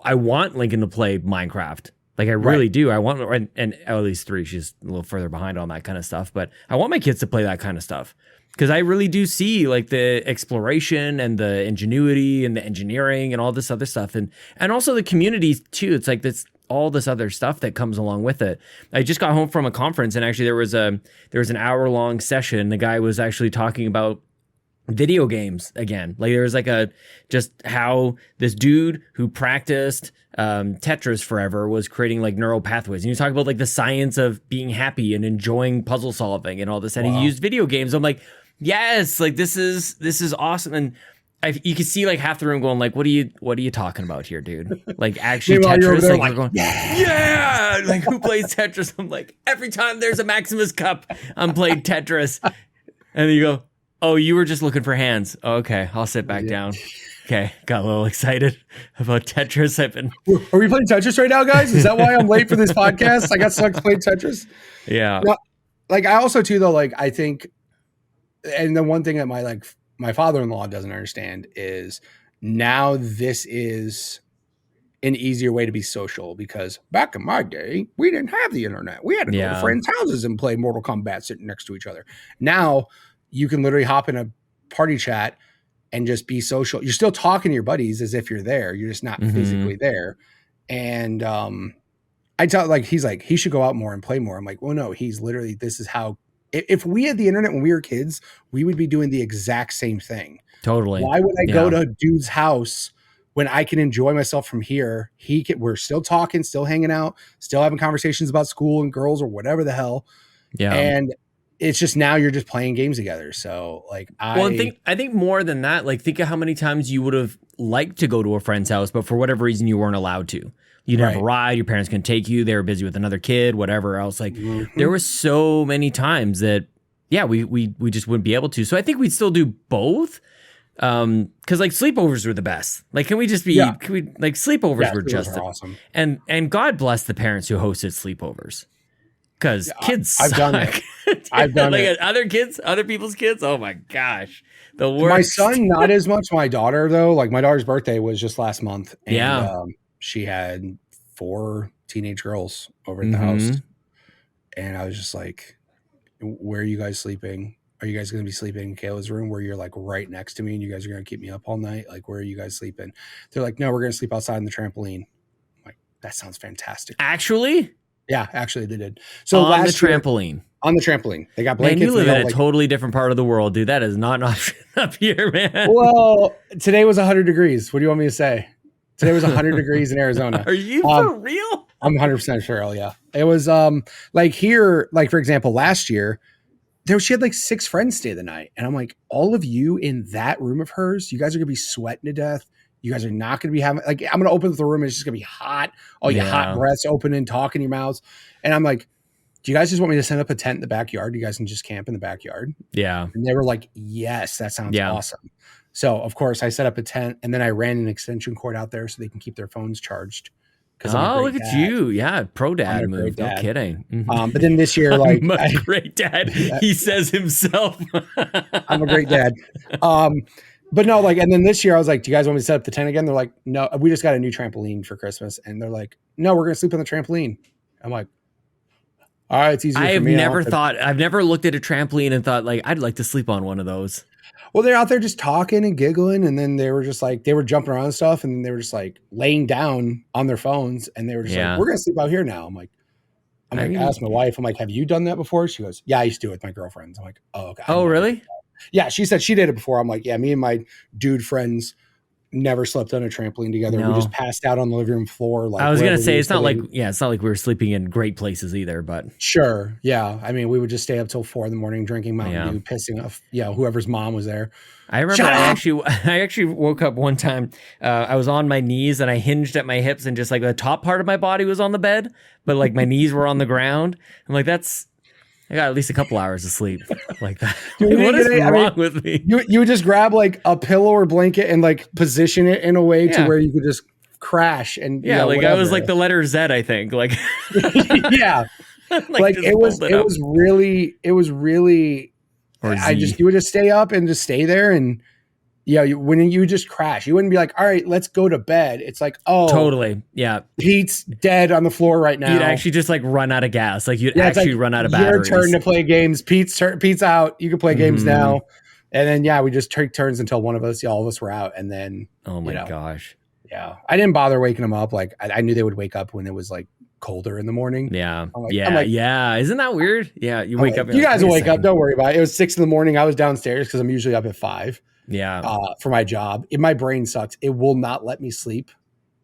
I want Lincoln to play Minecraft. Like I really do. I want, and at least 3, she's a little further behind on that kind of stuff, but I want my kids to play that kind of stuff. Because I really do see like the exploration and the ingenuity and the engineering and all this other stuff. And also the community too. It's like this, all this other stuff that comes along with it. I just got home from a conference and actually there was an hour-long session. The guy was actually talking about video games again. Like there was like just how this dude who practiced Tetris forever was creating like neural pathways. And you talk about like the science of being happy and enjoying puzzle solving and all this. And he used video games. I'm like, yes, like this is awesome. And you can see like half the room going like, what are you talking about here, dude? Like actually Tetris, like we're going, yeah, like who plays Tetris? I'm like, every time there's a Maximus Cup, I'm playing Tetris. And then you go, oh, you were just looking for hands. Oh, okay, I'll sit back down. Okay, got a little excited about Tetris. Are we playing Tetris right now, guys? Is that why I'm late for this podcast? I got stuck playing Tetris. Yeah. No, like I also too though, like I think, and the one thing that my father-in-law doesn't understand is now this is an easier way to be social because back in my day, we didn't have the internet. We had to go to friends' houses and play Mortal Kombat sitting next to each other. Now you can literally hop in a party chat and just be social. You're still talking to your buddies as if you're there. You're just not physically there. And I tell he's like, he should go out more and play more. I'm like, well, no, he's literally, this is how, if we had the internet when we were kids, we would be doing the exact same thing. Totally. Why would I go to a dude's house when I can enjoy myself from here? We're still talking, still hanging out, still having conversations about school and girls or whatever the hell. Yeah. And it's just now you're just playing games together. So like I think more than that, like think of how many times you would have liked to go to a friend's house, but for whatever reason you weren't allowed to. You didn't have a ride, your parents couldn't take you, they were busy with another kid, whatever else. Like there were so many times that we just wouldn't be able to. So I think we'd still do both. Cause like sleepovers were the best. Like can we like sleepovers were just awesome. And God bless the parents who hosted sleepovers. Because kids I've suck. done it. I've done like it. Other people's kids. Oh my gosh, the worst. My son, not as much. My daughter, though, like my daughter's birthday was just last month, and she had 4 teenage girls over at the house, and I was just like, "Where are you guys sleeping? Are you guys going to be sleeping in Kayla's room, where you're like right next to me, and you guys are going to keep me up all night? Like, where are you guys sleeping?" They're like, "No, we're going to sleep outside on the trampoline." I'm like, that sounds fantastic. Actually. Yeah, actually they did. So on the trampoline. They got blankets. Man, you live in a totally different part of the world, dude. That is not an option up here, man. Well, today was 100 degrees. What do you want me to say? Today was 100 degrees in Arizona. Are you for real? I'm 100% sure. Yeah. It was like here, like for example, last year, she had like 6 friends stay the night. And I'm like, all of you in that room of hers, you guys are going to be sweating to death. You guys are not going to be having, like, I'm going to open the room and it's just going to be hot. All your hot breaths opening, talking in your mouths. And I'm like, do you guys just want me to set up a tent in the backyard? You guys can just camp in the backyard. Yeah. And they were like, yes, that sounds awesome. So of course I set up a tent and then I ran an extension cord out there so they can keep their phones charged. Because I'm a Oh, great look at dad. you. Yeah. Pro I'm dad a great move. No dad. kidding. But then this year, like I'm a great dad. He says himself. I'm a great dad. But no, like, and then this year I was like, do you guys want me to set up the tent again? They're like, no, we just got a new trampoline for Christmas. And they're like, no, we're going to sleep on the trampoline. I'm like, all right, it's easier for me. I've never looked at a trampoline and thought like, I'd like to sleep on one of those. Well, they're out there just talking and giggling. And then they were just like, they were jumping around and stuff. And then they were just like laying down on their phones. And they were just like, we're going to sleep out here now. I asked my wife, I'm like, have you done that before? She goes, yeah, I used to do it with my girlfriends. I'm like, oh, okay. Oh, really? Yeah, she said she did it before. I'm like, yeah, me and my dude friends never slept on a trampoline together. No. We just passed out on the living room floor. Like I was gonna say, it's not like we were sleeping in great places either. But sure, yeah. I mean, we would just stay up till 4 a.m, drinking Mountain Dew, pissing off, whoever's mom was there. I remember I actually woke up one time. I was on my knees and I hinged at my hips and just like the top part of my body was on the bed, but like my knees were on the ground. I'm like, I got at least a couple hours of sleep like that. What is wrong with me? You would just grab like a pillow or blanket and like position it in a way to where you could just crash and like whatever. I was like the letter Z, I think. Like yeah, like it was really. You would just stay up and just stay there and. Yeah, when you just crash, you wouldn't be like, all right, let's go to bed. It's like, oh, totally. Yeah. Pete's dead on the floor right now. You'd actually just like run out of gas. Like you'd actually run out of batteries. Your turn to play games. Pete's out. You can play games now. And then, we just take turns until one of us, all of us were out. And then, oh my gosh. Yeah. I didn't bother waking them up. Like I knew they would wake up when it was like colder in the morning. Yeah. Isn't that weird? Yeah. You wake up. You guys will wake up. Don't worry about it. It was 6 a.m. I was downstairs because I'm usually up at 5. Yeah. For my job. My brain sucks. It will not let me sleep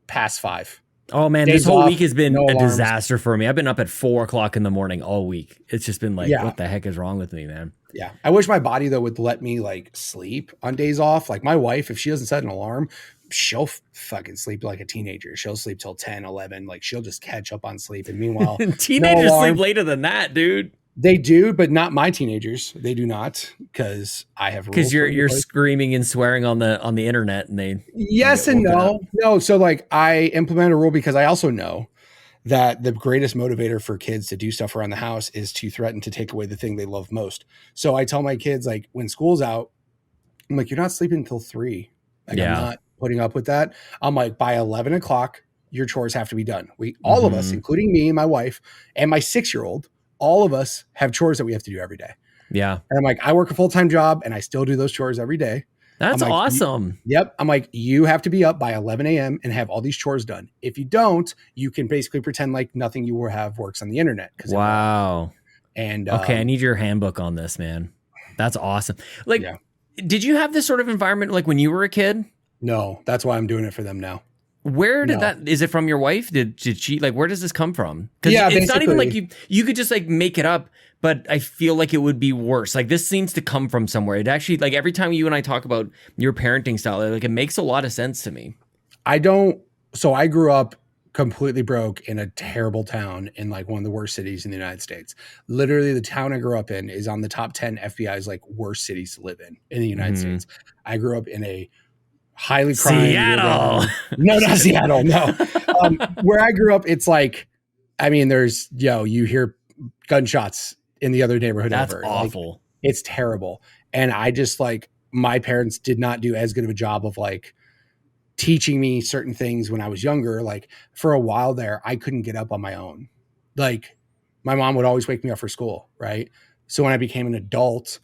past 5. Oh man, this whole week has been a disaster for me. I've been up at 4:00 in the morning all week. It's just been like, what the heck is wrong with me, man? Yeah. I wish my body though would let me like sleep on days off. Like my wife, if she doesn't set an alarm, she'll fucking sleep like a teenager. She'll sleep till 10, 11. Like she'll just catch up on sleep. And meanwhile, teenagers sleep later than that, dude. They do, but not my teenagers. They do not, because I have rules. Because you're screaming and swearing on the internet, and they yes and no. So like I implement a rule because I also know that the greatest motivator for kids to do stuff around the house is to threaten to take away the thing they love most. So I tell my kids, like when school's out, I'm like, you're not sleeping until 3. Like I'm not putting up with that. I'm like, by 11 o'clock, your chores have to be done. All of us, including me and my wife and my 6-year-old. All of us have chores that we have to do every day. Yeah. And I'm like, I work a full-time job and I still do those chores every day. That's awesome. Yep. I'm like, you have to be up by 11 a.m. and have all these chores done. If you don't, you can basically pretend like nothing you will have works on the internet. Wow. And okay, I need your handbook on this, man. That's awesome. Like, did you have this sort of environment like when you were a kid? No, that's why I'm doing it for them now. Where did that, is it from your wife? Did she, like, where does this come from? Because it's not even like you could just like make it up, but I feel like it would be worse. Like this seems to come from somewhere. It actually, like every time you and I talk about your parenting style, like it makes a lot of sense to me. So I grew up completely broke in a terrible town in like one of the worst cities in the United States. Literally the town I grew up in is on the top 10 FBI's like worst cities to live in the United States. I grew up in a highly crime. Seattle. No, not Seattle. No. Where I grew up, it's like, I mean, there's, you hear gunshots in the other neighborhood. That's awful. Like, it's terrible. And I just like, my parents did not do as good of a job of like teaching me certain things when I was younger. Like for a while there, I couldn't get up on my own. Like my mom would always wake me up for school. Right. So when I became an adult,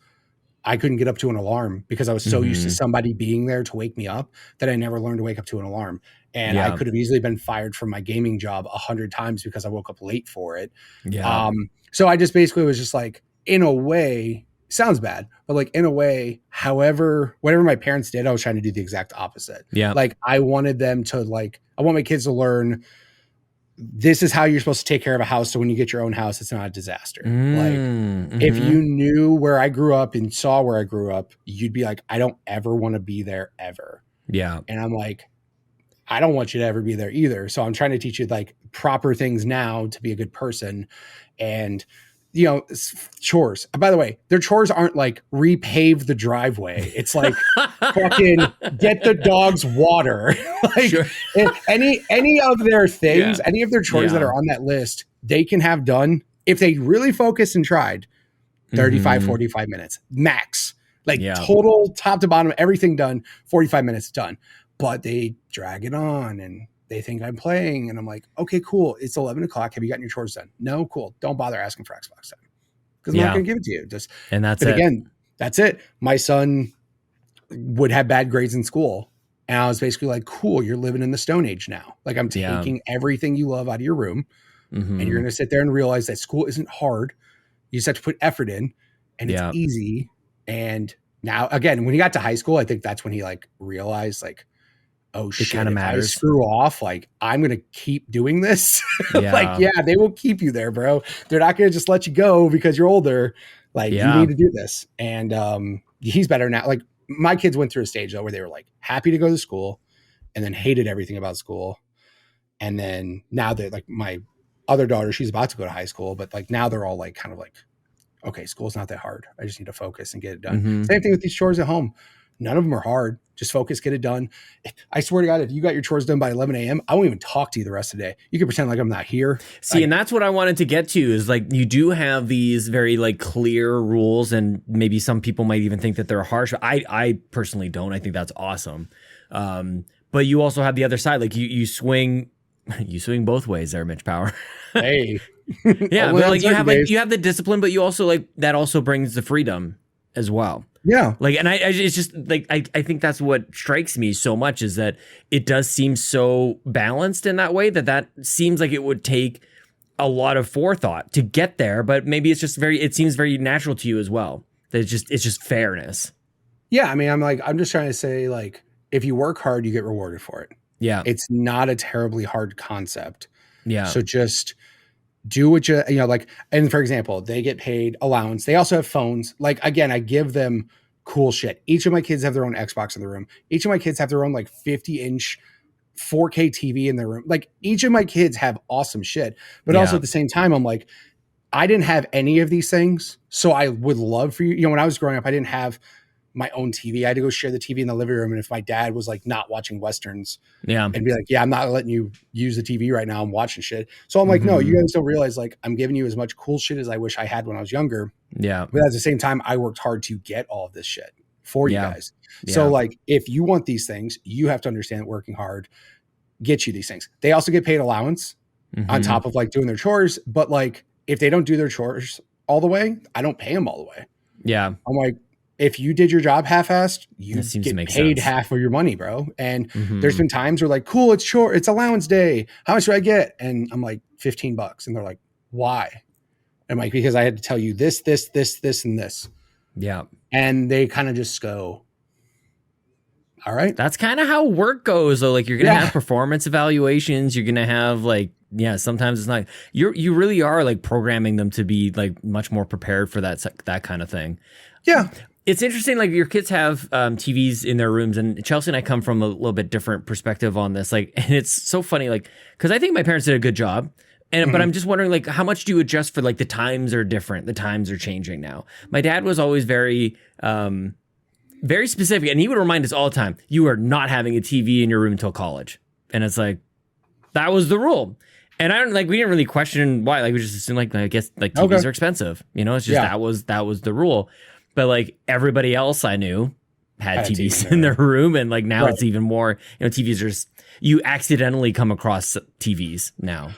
I couldn't get up to an alarm because I was so used to somebody being there to wake me up that I never learned to wake up to an alarm. And I could have easily been fired from my gaming job 100 times because I woke up late for it. Yeah. So I just basically was just like, in a way, sounds bad, but like in a way, whatever my parents did, I was trying to do the exact opposite. Yeah. Like I wanted them to like, I want my kids to learn this is how you're supposed to take care of a house. So when you get your own house, it's not a disaster. Like if you knew where I grew up and saw where I grew up, you'd be like, I don't ever want to be there ever. Yeah. And I'm like, I don't want you to ever be there either. So I'm trying to teach you like proper things now to be a good person. And chores. By the way, their chores aren't like repave the driveway. It's like fucking get the dogs water. Like Sure. any of their things, any of their chores that Yeah. are on that list, they can have done if they really focused and tried 35, 45 minutes max. Like total top to bottom, everything done, 45 minutes done. But they drag it on and they think I'm playing. And I'm like, okay, cool. It's 11 o'clock. Have you gotten your chores done? No, cool. Don't bother asking for Xbox time because I'm not going to give it to you. Again, that's it. My son would have bad grades in school. And I was basically like, cool, you're living in the Stone Age now. Like I'm taking everything you love out of your room and you're going to sit there and realize that school isn't hard. You just have to put effort in and it's easy. And now again, when he got to high school, I think that's when he like realized like, oh shit, kind of matters. I screw off, like I'm going to keep doing this. Like, they will keep you there, bro. They're not going to just let you go because you're older. Like you need to do this. And he's better now. Like my kids went through a stage though, where they were like happy to go to school and then hated everything about school. And then now they're like my other daughter, she's about to go to high school, but like now they're all like kind of like, okay, school's not that hard. I just need to focus and get it done. Same thing with these chores at home. None of them are hard. Just focus, get it done. I swear to God, if you got your chores done by 11 a.m., I won't even talk to you the rest of the day. You can pretend like I'm not here. See, and that's what I wanted to get to is like, you do have these very like clear rules and maybe some people might even think that they're harsh. I personally don't. I think that's awesome. But you also have the other side. Like you swing both ways there, Mitch Power. Hey. Yeah, but like you have the discipline, but you also like that also brings the freedom as well. Yeah. Like, and it's just like, I think that's what strikes me so much is that it does seem so balanced in that way that seems like it would take a lot of forethought to get there, but maybe it's just it seems very natural to you as well. That it's just fairness. Yeah. I mean, I'm just trying to say like, if you work hard, you get rewarded for it. Yeah. It's not a terribly hard concept. Yeah. So just do what like, and for example, they get paid allowance. They also have phones. Like, again, I give them cool shit. Each of my kids have their own Xbox in the room. Each of my kids have their own like 50-inch 4K TV in their room. Like each of my kids have awesome shit. But also at the same time, I'm like, I didn't have any of these things. So I would love for you. When I was growing up, I didn't have my own TV. I had to go share the TV in the living room. And if my dad was like not watching Westerns and be like, I'm not letting you use the TV right now. I'm watching shit. So I'm like, no, you guys don't realize like I'm giving you as much cool shit as I wish I had when I was younger. Yeah. But at the same time, I worked hard to get all of this shit for you guys. So like, if you want these things, you have to understand that working hard gets you these things. They also get paid allowance on top of like doing their chores. But like, if they don't do their chores all the way, I don't pay them all the way. Yeah. I'm like, if you did your job half-assed, you get paid half of your money, bro. And there's been times where like, cool, it's allowance day. How much do I get? And I'm like, $15. And they're like, why? I'm like, because I had to tell you this, and this. Yeah. And they kind of just go, all right. That's kind of how work goes though. Like you're going to have performance evaluations. You're going to have like, sometimes it's not, you really are like programming them to be like much more prepared for that kind of thing. Yeah. It's interesting, like your kids have TVs in their rooms, and Chelsea and I come from a little bit different perspective on this. Like, and it's so funny, like, because I think my parents did a good job, but I'm just wondering, like, how much do you adjust for like the times are different, the times are changing now. My dad was always very, very specific, and he would remind us all the time, you are not having a TV in your room until college, and it's like that was the rule. And I don't we didn't really question why. Like we just assumed like I guess like TVs are expensive, it's just that was the rule. But like everybody else I knew had TVs in their room, and like now it's even more. TVs are just, you accidentally come across TVs now.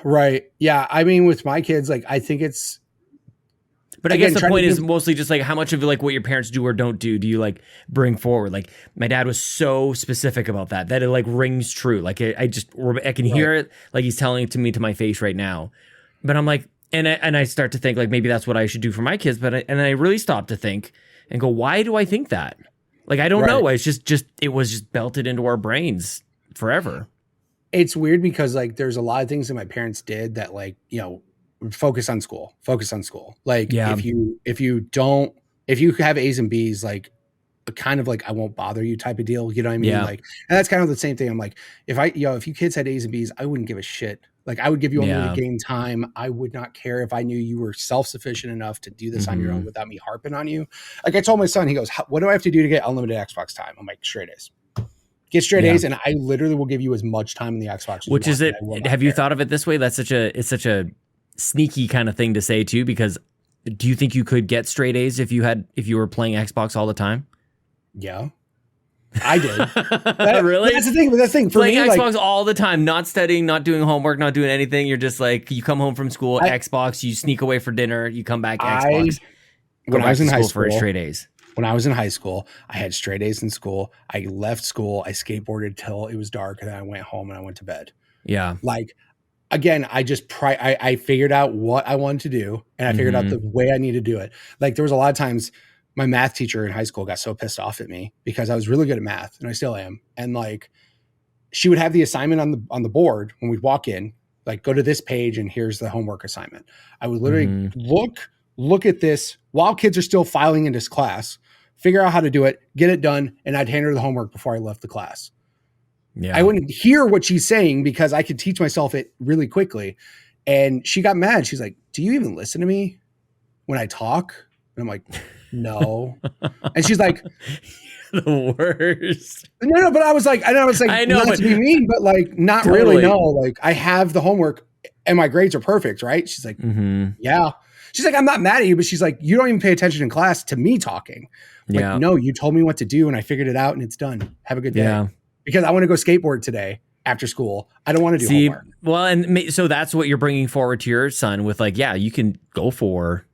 Right. Yeah. I mean, with my kids, like I think it's. But I guess the point is mostly just like how much of like what your parents do or don't do you like bring forward. Like my dad was so specific about that it like rings true. Like I can hear it like he's telling it to me to my face right now. But I'm like. And I start to think like maybe that's what I should do for my kids, and I really stop to think and go, why do I think that? Like I don't know. It's just it was just belted into our brains forever. It's weird because like there's a lot of things that my parents did that like focus on school. Like if you have A's and B's, like kind of like I won't bother you type of deal. You know what I mean? Like, and that's kind of the same thing. I'm like, if you kids had A's and B's, I wouldn't give a shit Like I would give you unlimited game time. I would not care if I knew you were self-sufficient enough to do this on your own without me harping on you. Like I told my son, he goes, what do I have to do to get unlimited Xbox time? I'm like, straight A's. Get straight A's, and I literally will give you as much time in the Xbox. Which is it? Have you thought of it this way? It's such a sneaky kind of thing to say too, because do you think you could get straight A's if you were playing Xbox all the time? Yeah. I did. Really? That's the thing. But that's the thing for playing me, Xbox all the time, not studying, not doing homework, not doing anything. You're just like, you come home from school, Xbox. You sneak away for dinner. You come back, Xbox. When I was in high school, for straight A's. When I was in high school, I had straight A's in school. I left school. I skateboarded till it was dark, and then I went home and I went to bed. Yeah. Like again, I figured out what I wanted to do, and I figured out the way I needed to do it. Like there was a lot of times. My math teacher in high school got so pissed off at me because I was really good at math, and I still am. And like, she would have the assignment on the board when we'd walk in, like, go to this page and here's the homework assignment. I would literally look at this while kids are still filing into class, figure out how to do it, get it done, and I'd hand her the homework before I left the class. Yeah, I wouldn't hear what she's saying because I could teach myself it really quickly. And she got mad. She's like, "Do you even listen to me when I talk?" And I'm like, no. And she's like, the worst. No, but I was like, I know, not to be mean, but like, not totally. Really. No, like I have the homework and my grades are perfect, right? She's like, yeah. She's like, I'm not mad at you, but she's like, you don't even pay attention in class to me talking. Like, no, you told me what to do and I figured it out and it's done. Have a good day. Yeah. Because I want to go skateboard today after school. I don't want to do homework. Well, and so that's what you're bringing forward to your son with like, yeah, you can go for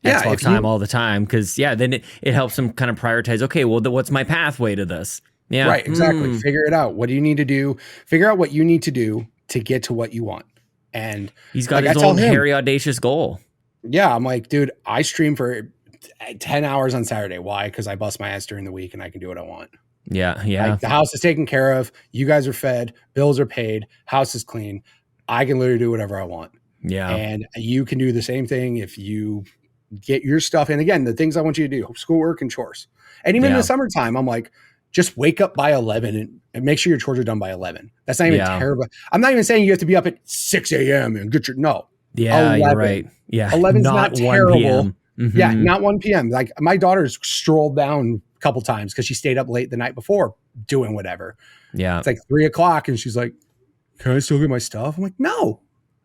Xbox time all the time, because then it helps them kind of prioritize, okay, well, what's my pathway to this? Yeah, right, exactly. Figure it out. What do you need to do? Figure out what you need to do to get to what you want. And he's got his own hairy, audacious goal. Yeah, I'm like, dude, I stream for 10 hours on Saturday. Why? Because I bust my ass during the week and I can do what I want. Yeah. Like, the house is taken care of. You guys are fed. Bills are paid. House is clean. I can literally do whatever I want. Yeah. And you can do the same thing if you get your stuff. And again, the things I want you to do, schoolwork and chores. And even in the summertime, I'm like, just wake up by 11 and make sure your chores are done by 11. That's not even terrible. I'm not even saying you have to be up at 6 a.m. and get no. Yeah, 11. You're right. Yeah. 11's not terrible. Yeah, not 1 p.m. Like my daughter's strolled down a couple times because she stayed up late the night before doing whatever. Yeah. It's like 3 o'clock and she's like, can I still get my stuff? I'm like, no.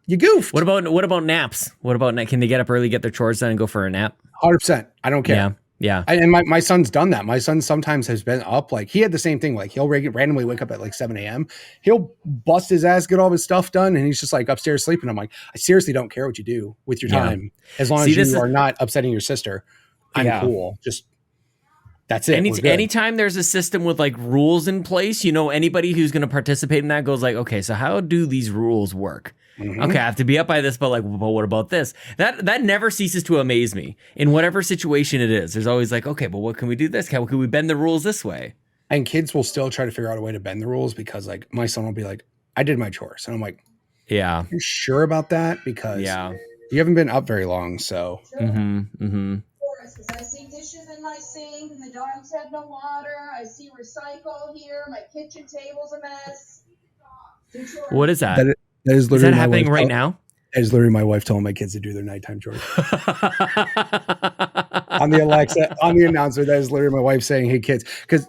You goofed. What about naps? Can they get up early, get their chores done, and go for a nap? 100%. I don't care. Yeah. And my son's done that. My son sometimes has been up. Like he had the same thing. Like he'll randomly wake up at like 7 a.m. He'll bust his ass, get all his stuff done, and he's just like upstairs sleeping. I'm like, I seriously don't care what you do with your time, as long as you are not upsetting your sister. I'm cool. Just that's it. Anytime there's a system with like rules in place, anybody who's going to participate in that goes like, okay, so how do these rules work? Okay, I have to be up by this, but what about this? That never ceases to amaze me in whatever situation it is. There's always like, okay, but what can we do this? How can we bend the rules this way? And kids will still try to figure out a way to bend the rules because like my son will be like, I did my chores. And I'm like, yeah, you sure about that? Because you haven't been up very long. So, I see dishes in my sink and the dogs have no water. I see recycle here. My kitchen table's a mess. What is that? That is literally happening right now? That is literally my wife telling my kids to do their nighttime chores. On the Alexa, on the announcer, that is literally my wife saying, hey kids, because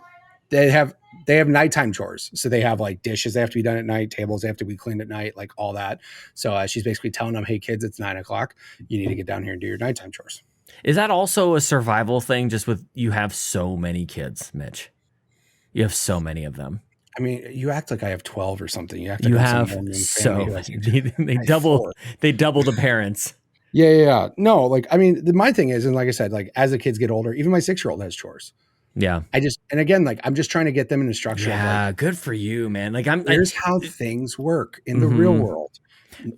they have nighttime chores. So they have like dishes they have to be done at night, tables they have to be cleaned at night, like all that. So she's basically telling them, hey kids, it's 9 o'clock. You need to get down here and do your nighttime chores. Is that also a survival thing? Just with you have so many kids, Mitch. You have so many of them. I mean, you act like I have 12 or something. You have so they double the parents. Yeah. No, like I mean, my thing is, and like I said, like as the kids get older, even my 6-year-old has chores. Yeah. And again, like I'm just trying to get them in a structure. Yeah, good for you, man. Like here's how things work in the real world.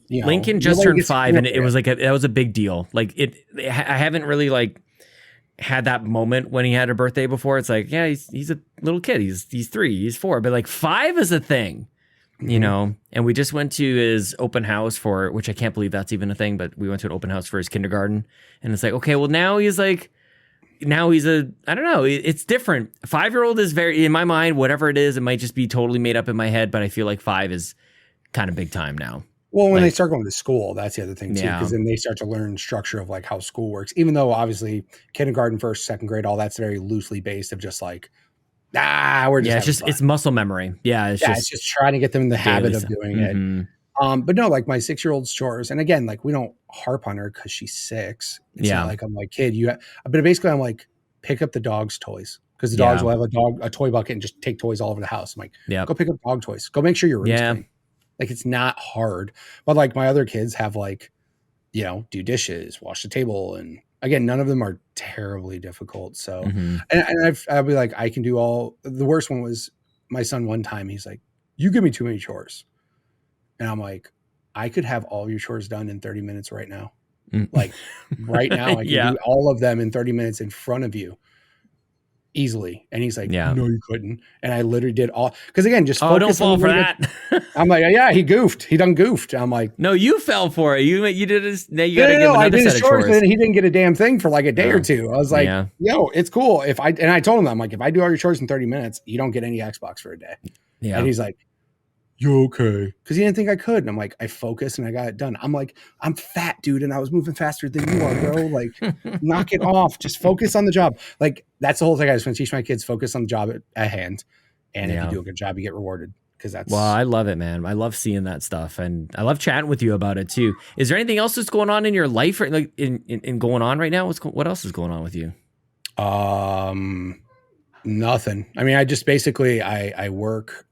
Lincoln just turned 5, and it was like that was a big deal. Like I haven't really like had that moment when he had a birthday before. It's like, yeah, he's a little kid. He's 3, he's 4, but like 5 is a thing, And we just went to his open house which I can't believe that's even a thing, but we went to an open house for his kindergarten, and it's like, okay, well now he's I don't know. It's different. 5-year-old is very, in my mind, whatever it is, it might just be totally made up in my head, but I feel like 5 is kind of big time now. Well, when they Like, start going to school, that's the other thing too, yeah. because then they start to learn structure of like how school works. Even though obviously kindergarten, first, second grade, all that's very loosely based of just like, we're just Yeah, having fun. it's muscle memory. Yeah, Yeah, it's just trying to get them in the daily habit of stuff. doing it. Mm-hmm. But no, like my 6-year-old's chores, and again, like we don't harp on her because she's 6. It's not Yeah. like I'm like, kid, but basically I'm like, pick up the dog's toys because the dogs Yeah. will have a toy bucket and just take toys all over the house. I'm like, Yeah. go pick up dog toys. Go make sure your room's Yeah. clean. Like it's not hard, but like my other kids have like, do dishes, wash the table, and again, none of them are terribly difficult. So, Mm-hmm. and I'll be like, I can do all. The worst one was my son. One time, he's like, "You give me too many chores," and I'm like, "I could have all your chores done in 30 minutes right now. Like right now, I can Yeah. do all of them in 30 minutes in front of you." Easily. And he's like, Yeah. no, you couldn't. And I literally did all, because again, just Oh, don't focus fall on for that. I'm like, yeah, he goofed. He done goofed. I'm like, No, you fell for it. You did his. Now you got to give him I another did set his of chores. chores, and he didn't get a damn thing for like a day or two. I was like, Yeah. yo, it's cool. And I told him, I'm like, if I do all your chores in 30 minutes, you don't get any Xbox for a day. Yeah. And he's like, you okay? Because he didn't think I could. And I'm like, I focused and I got it done. I'm like, I'm fat, dude, and I was moving faster than you are, bro. Like, knock it off. Just focus on the job. Like, that's the whole thing I just want to teach my kids. Focus on the job at hand. And if you do a good job, you get rewarded. Because that's Well, I love it, man. I love seeing that stuff, and I love chatting with you about it too. Is there anything else that's going on in your life, like in going on right now? What else is going on with you? Nothing. I mean, I just basically I work.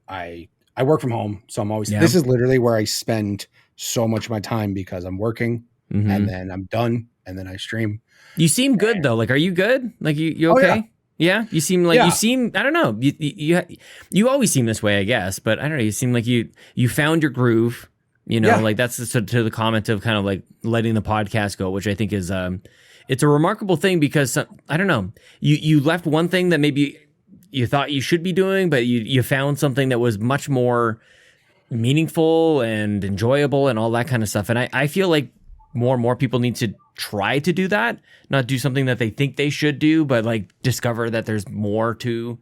I work from home, so I'm always. This is literally where I spend so much of my time because I'm working, and then I'm done, and then I stream. You seem good though. Like, are you good? Like, you okay? Oh, yeah. You seem like you seem. I don't know. You always seem this way, I guess. But I don't know. You seem like you found your groove. Like that's to the comment of kind of like letting the podcast go, which I think is it's a remarkable thing because I don't know. You left one thing that maybe you thought you should be doing, but you found something that was much more meaningful and enjoyable and all that kind of stuff. And I feel like more and more people need to try to do that, not do something that they think they should do, but like discover that there's more to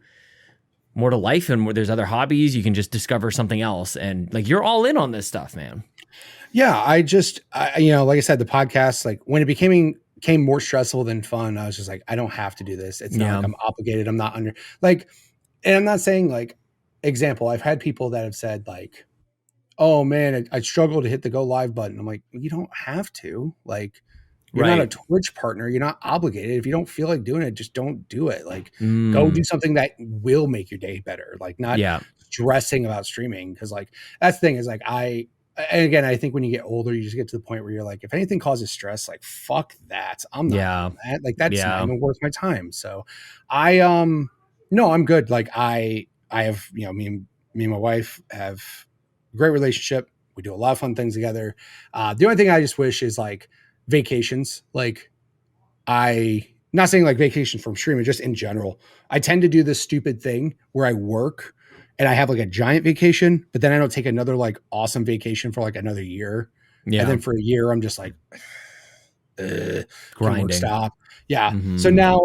life and there's other hobbies. You can just discover something else. And like, you're all in on this stuff, man. Yeah. I like I said, the podcast, like when it became more stressful than fun, I was just like, I don't have to do this. It's not like I'm obligated. I'm not under like, and I'm not saying like, example, I've had people that have said like, oh man, I struggle to hit the go live button. I'm like, you don't have to. Like, you're not a Twitch partner. You're not obligated. If you don't feel like doing it, just don't do it. Like, go do something that will make your day better. Like, not stressing about streaming. Cause like, that's the thing is like, and again, I think when you get older, you just get to the point where you're like, if anything causes stress, like, fuck that. I'm not doing that. Like, that's not even worth my time. So no, I'm good. Like I have, me and my wife have a great relationship. We do a lot of fun things together. The only thing I just wish is like vacations. Like not saying like vacation from streaming, just in general. I tend to do this stupid thing where I work and I have like a giant vacation, but then I don't take another like awesome vacation for like another year. Yeah. And then for a year, I'm just like, grinding. Stop. Yeah. Mm-hmm. So now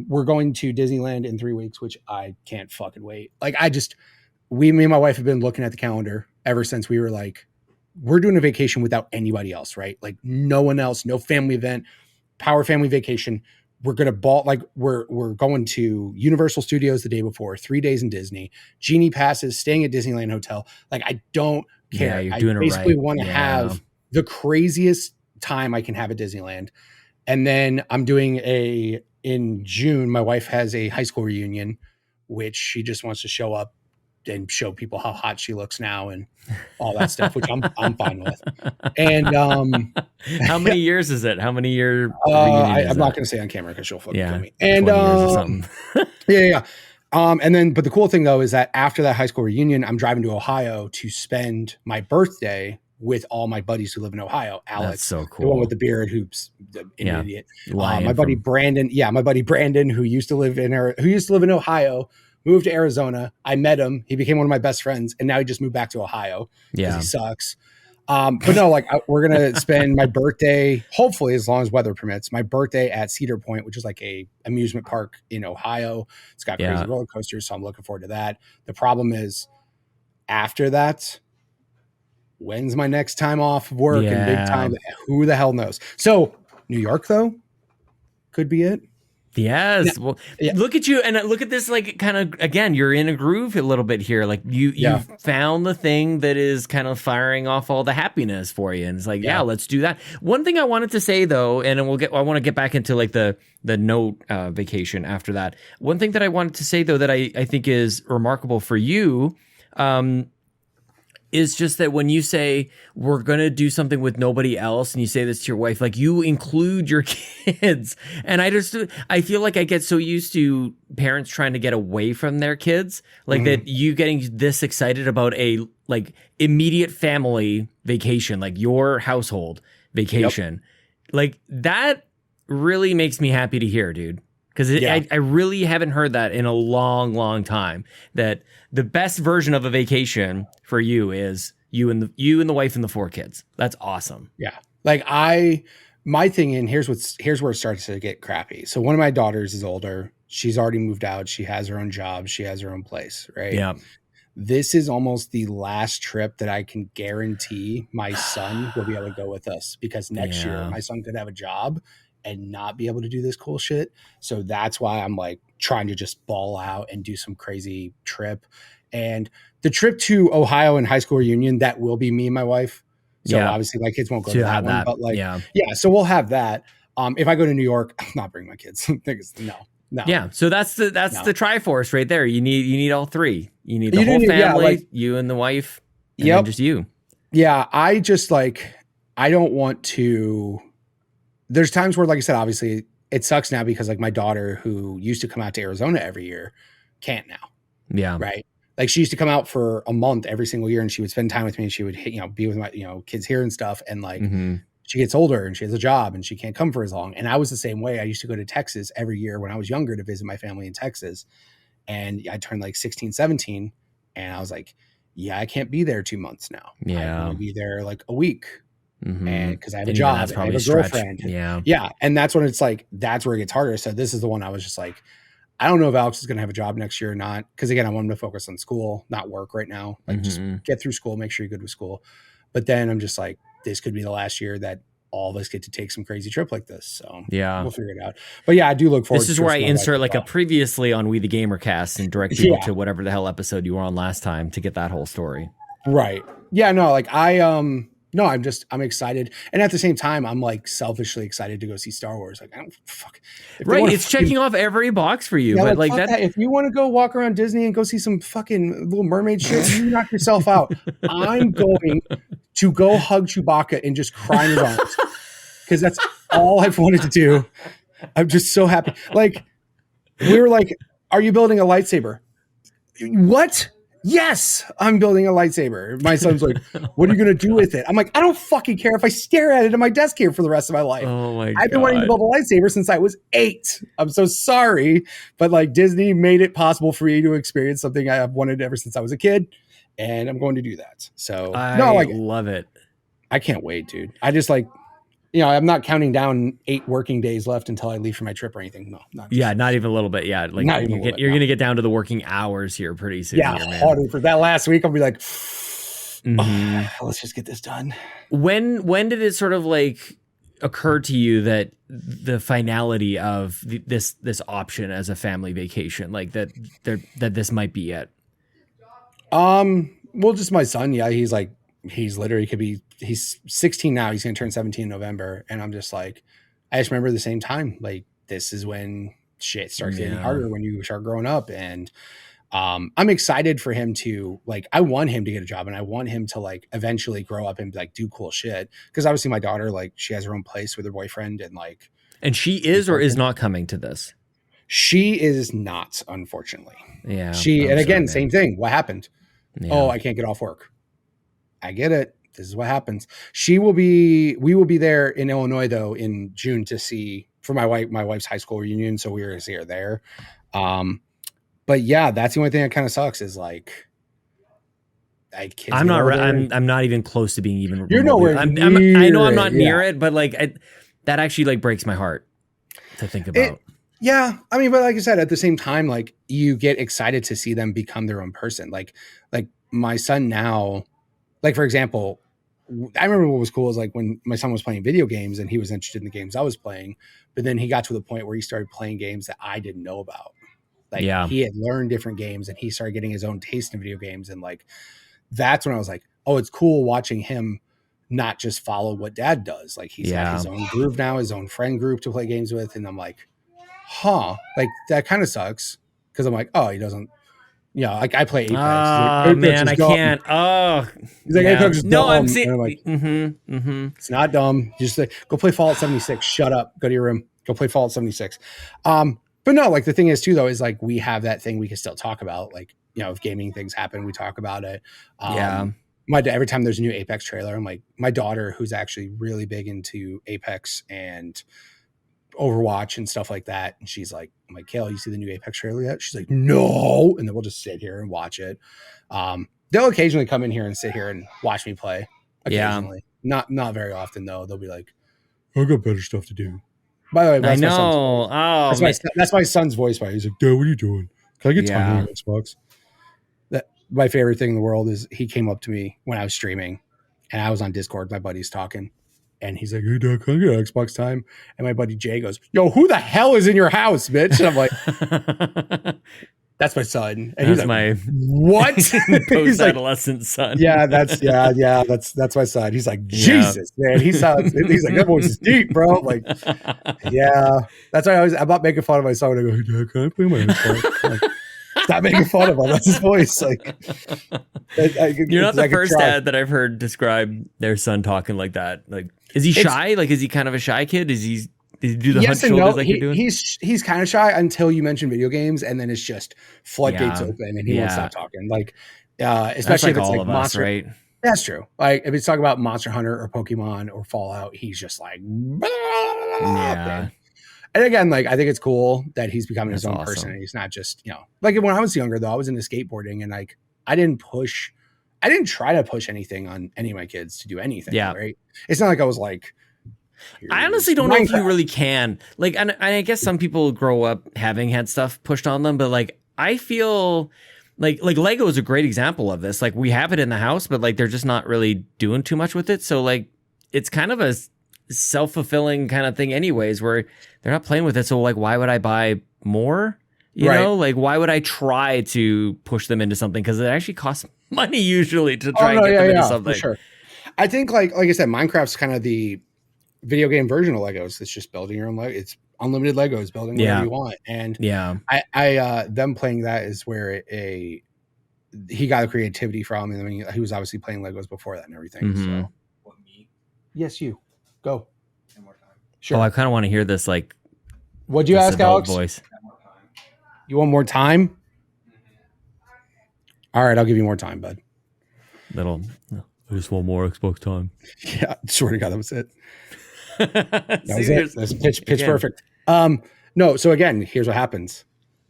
we're going to Disneyland in 3 weeks, which I can't fucking wait. Like me and my wife have been looking at the calendar ever since we were like, we're doing a vacation without anybody else, right? Like no one else, no family event, Power family vacation. We're going to we're going to Universal Studios the day before, 3 days in Disney, Genie passes, staying at Disneyland Hotel. Like, I don't care. Yeah, you're doing I basically it right. want to have the craziest time I can have at Disneyland. And then I'm doing in June, my wife has a high school reunion, which she just wants to show up and show people how hot she looks now and all that stuff, which I'm fine with. And how many years is it? How many year? I'm not going to say on camera because she'll fucking kill me. And years or something. And then, but the cool thing though is that after that high school reunion, I'm driving to Ohio to spend my birthday with all my buddies who live in Ohio. Alex, that's so cool. The one with the beard, who's an idiot. My buddy Brandon, who used to live in Ohio. Moved to Arizona. I met him. He became one of my best friends. And now he just moved back to Ohio because he sucks. But no, like we're going to spend my birthday, hopefully, as long as weather permits, my birthday at Cedar Point, which is like a amusement park in Ohio. It's got crazy roller coasters. So I'm looking forward to that. The problem is after that, when's my next time off of work and big Yeah. time? Who the hell knows? So New York though could be it. Yes. Yeah. Well, Yeah. look at you, and look at this. Like, kind of again, you're in a groove a little bit here. Like you've found the thing that is kind of firing off all the happiness for you, and it's like, yeah, let's do that. One thing I wanted to say though, and then I want to get back into like the note vacation after that. One thing that I wanted to say though that I think is remarkable for you, is just that when you say we're going to do something with nobody else and you say this to your wife, like you include your kids. And I feel like I get so used to parents trying to get away from their kids, like that you getting this excited about a like immediate family vacation, like your household vacation. Like that really makes me happy to hear, dude. Because I really haven't heard that in a long, long time. That the best version of a vacation for you is you and the wife and the 4 kids. That's awesome. Yeah, like my thing, and here's where it starts to get crappy. So one of my daughters is older. She's already moved out. She has her own job. She has her own place. Right. Yeah. This is almost the last trip that I can guarantee my son will be able to go with us, because next year my son could have a job and not be able to do this cool shit. So that's why I'm like trying to just ball out and do some crazy trip. And the trip to Ohio and high school reunion, that will be me and my wife. So obviously my kids won't go to that one, but like, so we'll have that. If I go to New York, I'm not bringing my kids. No. Yeah. So that's the Triforce right there. You need all 3. You need the whole family, you and the wife, and then just you. Yeah. I just like, I don't want to. There's times where, like I said, obviously it sucks now because like my daughter, who used to come out to Arizona every year, can't now. Yeah. Right. Like she used to come out for a month every single year and she would spend time with me and she would, be with my, kids here and stuff. And like she gets older and she has a job and she can't come for as long. And I was the same way. I used to go to Texas every year when I was younger to visit my family in Texas. And I turned like 16, 17. And I was like, yeah, I can't be there 2 months now. Yeah. I'm going to be there like a week. And because I have a And job, that's and I have probably a a stretch. girlfriend. Yeah. And that's when it's like, that's where it gets harder. So this is the one I was just like, I don't know if Alex is going to have a job next year or not. Because again, I want him to focus on school, not work right now. Like just get through school, make sure you're good with school. But then I'm just like, this could be the last year that all of us get to take some crazy trip like this. So we'll figure it out. But yeah, I do look forward to this is where I insert like a previously on We the GamerCast and direct people to whatever the hell episode you were on last time to get that whole story. Right. Yeah, no, like I'm excited. And at the same time, I'm like selfishly excited to go see Star Wars. Like, I don't fuck. Right. It's checking off every box for you. Yeah, but like that. If you want to go walk around Disney and go see some fucking Little Mermaid shit, you knock yourself out. I'm going to go hug Chewbacca and just cry in his arms. Because that's all I've wanted to do. I'm just so happy. Like, we were like, are you building a lightsaber? What? Yes, I'm building a lightsaber. My son's like, what are you going to do with it? I'm like, I don't fucking care if I stare at it at my desk here for the rest of my life. Oh my God. I've been wanting to build a lightsaber since I was 8. I'm so sorry. But like Disney made it possible for me to experience something I've wanted ever since I was a kid. And I'm going to do that. So I love it. I can't wait, dude. I just like, I'm not counting down 8 working days left until I leave for my trip or anything. No, not even a little bit. Yeah, like you're going to get down to the working hours here pretty soon. Yeah, here, man. harder for that last week. I'll be like, let's just get this done. When did it sort of like occur to you that the finality of this option as a family vacation, like that this might be it? Well, just my son. Yeah, he's literally he's 16 now. He's going to turn 17 in November. And I'm just like, I just remember the same time, like this is when shit starts getting harder, when you start growing up. And I'm excited for him to like, I want him to get a job and I want him to like eventually grow up and like do cool shit. Cause obviously my daughter, like she has her own place with her boyfriend and she is or is not coming to this. She is not, unfortunately. Yeah. Same thing. What happened? Yeah. Oh, I can't get off work. I get it. This is what happens. We will be there in Illinois though in June to see for my wife's high school reunion. So we were going to see her there. But yeah, that's the only thing that kind of sucks is like, I'm not even close to being even. You're nowhere. I know I'm not near it, but like that actually like breaks my heart to think about. Yeah. I mean, but like I said, at the same time, like you get excited to see them become their own person. Like my son now, like for example, I remember what was cool is like when my son was playing video games and he was interested in the games I was playing, but then he got to the point where he started playing games that I didn't know about. Like he had learned different games and he started getting his own taste in video games. And like, that's when I was like, oh, it's cool watching him not just follow what dad does. Like he's got his own groove now, his own friend group to play games with. And I'm like, like that kind of sucks. Cause I'm like, oh, he doesn't, like I play Apex. Oh man, I can't. Oh, he's like, Apex is dumb. No, I'm saying, like, it's not dumb. Just like, go play Fallout 76. Shut up. Go to your room. Go play Fallout 76. But no, like the thing is too, though, is like we have that thing we can still talk about. Like, if gaming things happen, we talk about it. Every time there's a new Apex trailer, I'm like, my daughter, who's actually really big into Apex and Overwatch and stuff like that, and she's like, I'm like, Kayla, you see the new Apex trailer yet? She's like, no. And then we'll just sit here and watch it. They'll occasionally come in here and sit here and watch me play occasionally. Not very often though. They'll be like, I got better stuff to do. By the way, that's I know. That's my son's voice. He's like, Dad, what are you doing? Can I get time on Xbox? My favorite thing in the world is he came up to me when I was streaming and I was on Discord. My buddy's talking. And he's like, hey, Dad, can I get Xbox time? And my buddy Jay goes, yo, who the hell is in your house, bitch? And I'm like, that's my son. And he's like, my what? Post-adolescent son. Yeah, that's my son. He's like, Jesus, man. He's like, that voice is deep, bro. Like, yeah. That's why I'm not making fun of my son when I go, hey, Dad, can I play my Xbox? Like, stop making fun of him. That's his voice. Like, you're not the first dad that I've heard describe their son talking like that. Like, is he shy? Like, is he kind of a shy kid? Does he do the hunch shoulders like you're doing? He's kind of shy until you mention video games, and then it's just floodgates open, and he won't stop talking. Like, especially if it's like Monster, right? That's true. Like, if it's talking about Monster Hunter or Pokemon or Fallout, he's just like, yeah. And again, like, I think it's cool that he's becoming his own person, and he's not just, like when I was younger though, I was into skateboarding, and like I didn't try to push anything on any of my kids to do anything. Yeah. Right. It's not like I was like, I honestly don't know if you really can. Like, and I guess some people grow up having had stuff pushed on them, but like, I feel like Lego is a great example of this. Like, we have it in the house, but like, they're just not really doing too much with it. So like, it's kind of a self-fulfilling kind of thing anyways, where they're not playing with it. So like, why would I buy more? You know, like, why would I try to push them into something? Because it actually costs money usually to try and get them into something. For sure. I think like I said, Minecraft's kind of the video game version of Legos. It's just building your own Lego. It's unlimited Legos, building whatever you want. And I them playing that is where he got the creativity from. And I mean, he was obviously playing Legos before that and everything. Mm-hmm. So, what, me? Yes, you go. 10 more time. Sure. Oh, I kind of want to hear this. Like, what'd you ask, Alex? Voice. You want more time? All right, I'll give you more time, bud. I just want more Xbox time. Yeah, I swear to God, that was it. That was it. That's pitch perfect. No, so again, here's what happens.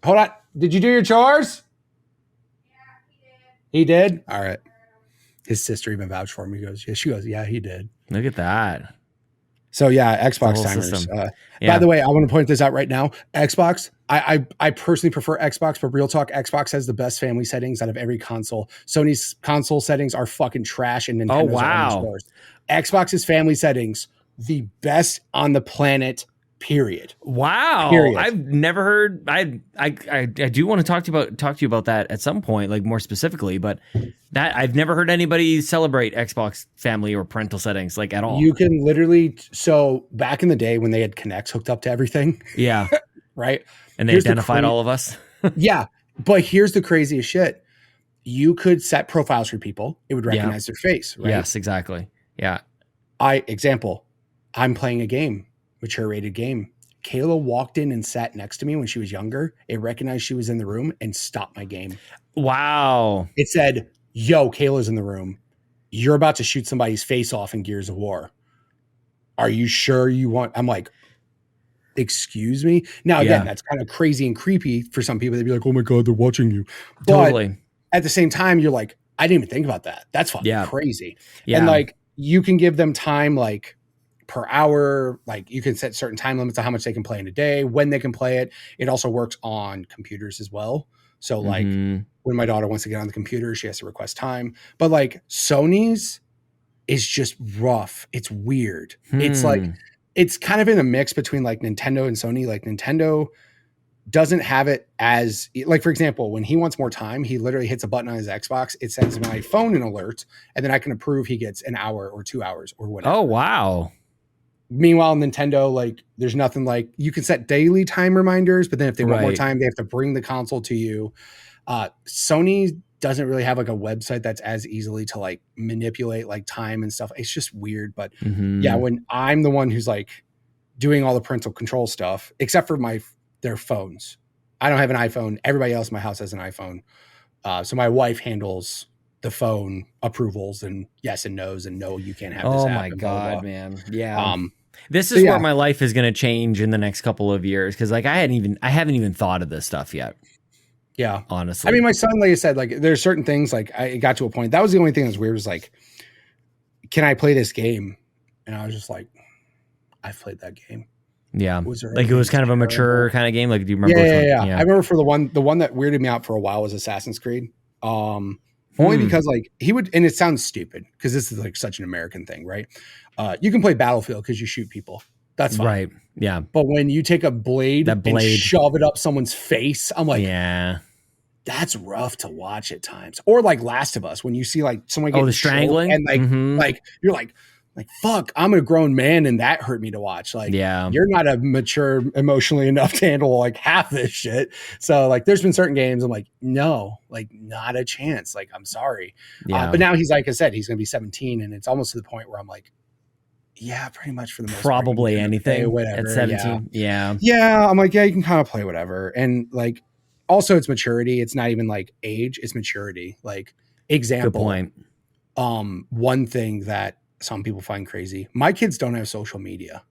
Hold on. Did you do your chores? Yeah, he did. All right. His sister even vouched for him. He goes, yeah, she goes, yeah, he did. Look at that. So yeah, Xbox timers. By the way, I want to point this out right now. Xbox, I personally prefer Xbox, but real talk, Xbox has the best family settings out of every console. Sony's console settings are fucking trash, and Nintendo's are the worst. Xbox's family settings, the best on the planet. Period. Wow. Period. I've never heard. I do want to talk to you about that at some point, like more specifically, but that I've never heard anybody celebrate Xbox family or parental settings like at all. You can literally, so back in the day when they had Kinects hooked up to everything. Yeah. Right. And they identified all of us. Yeah. But here's the craziest shit. You could set profiles for people. It would recognize their face. Right? Yes, exactly. Yeah. I'm playing a game. Mature rated game. Kayla walked in and sat next to me when she was younger. It recognized she was in the room and stopped my game. Wow. It said, yo, Kayla's in the room. You're about to shoot somebody's face off in Gears of War. Are you sure you want? I'm like, excuse me? Now, again, that's kind of crazy and creepy for some people. They'd be like, oh my God, they're watching you. Totally. But at the same time, you're like, I didn't even think about that. That's fucking crazy. Yeah. And like, you can give them time, like, per hour, like you can set certain time limits on how much they can play in a day, when they can play it. It also works on computers as well. So like when my daughter wants to get on the computer, she has to request time. But like Sony's is just rough. It's weird. It's like, it's kind of in a mix between like Nintendo and Sony. Like Nintendo doesn't have it as like, for example, when he wants more time, he literally hits a button on his Xbox. It sends my phone an alert, and then I can approve he gets an hour or 2 hours or whatever. Oh, wow. Meanwhile, Nintendo, like, there's nothing like you can set daily time reminders, but then if they want more time, they have to bring the console to you. Sony doesn't really have like a website that's as easily to like manipulate like time and stuff. It's just weird. But yeah, when I'm the one who's like doing all the parental control stuff, except for their phones. I don't have an iPhone. Everybody else in my house has an iPhone. So my wife handles the phone approvals and yes and no's and no, you can't have this. Oh my God, man. Yeah. This is where my life is going to change in the next couple of years. Cause like I haven't even thought of this stuff yet. Yeah. Honestly. I mean, my son, like I said, like there's certain things like I got to a point. That was the only thing that was weird was like, can I play this game? And I was just like, I've played that game. Yeah. Like it was kind of a mature kind of game. Like, do you remember? Yeah. I remember for the one that weirded me out for a while was Assassin's Creed. Only because like he would, and it sounds stupid because this is like such an American thing, right? You can play Battlefield because you shoot people. That's fine. Right. Yeah. But when you take a blade and shove it up someone's face, I'm like, yeah, that's rough to watch at times. Or like Last of Us, when you see like someone get the strangling and like you're like fuck, I'm a grown man and that hurt me to watch. Like, you're not a mature emotionally enough to handle like half this shit. So like, there's been certain games I'm like, no, like not a chance. Like, I'm sorry. But now he's like I said, he's gonna be 17, and it's almost to the point where I'm like, yeah, pretty much for the most probably part, anything whatever. At 17. Yeah. I'm like, yeah, you can kind of play whatever. And like, also it's maturity. It's not even like age, it's maturity. Like, example. Good point. One thing that some people find crazy, my kids don't have social media,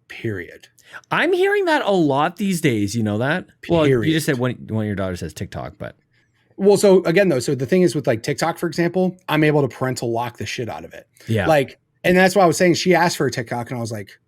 period. I'm hearing that a lot these days. You know that? Period. Well, you just said one of your daughters has TikTok, but. Well, so again, though, so the thing is with like TikTok, for example, I'm able to parental lock the shit out of it. Yeah. Like, and that's why I was saying she asked for a TikTok and I was like,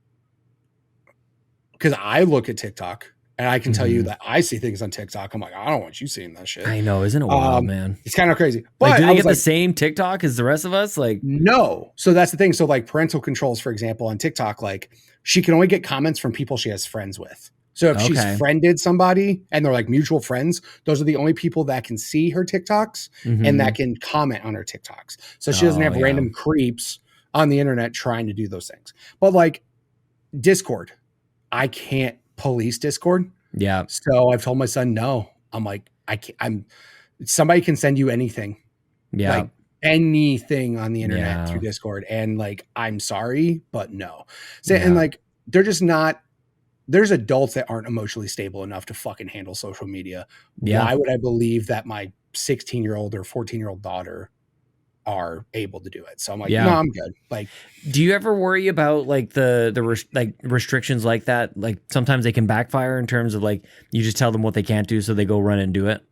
because I look at TikTok and I can tell you that I see things on TikTok. I'm like, I don't want you seeing that shit. I know. Isn't it wild, man? It's kind of crazy. But like, do they get the same TikTok as the rest of us? Like, no. So that's the thing. So like parental controls, for example, on TikTok, like she can only get comments from people she has friends with. So if she's friended somebody and they're like mutual friends, those are the only people that can see her TikToks and that can comment on her TikToks. So she doesn't have random creeps on the internet trying to do those things. But like Discord, I can't police Discord. Yeah. So I've told my son, no. I'm like, somebody can send you anything. Yeah. Like anything on the internet through Discord. And like, I'm sorry, but no. So, and like, they're just not, there's adults that aren't emotionally stable enough to fucking handle social media. Yeah. Why would I believe that my 16-year-old or 14-year-old daughter are able to do it? So I'm like, no, I'm good. Like, do you ever worry about like the restrictions like that? Like sometimes they can backfire in terms of like, you just tell them what they can't do, so they go run and do it.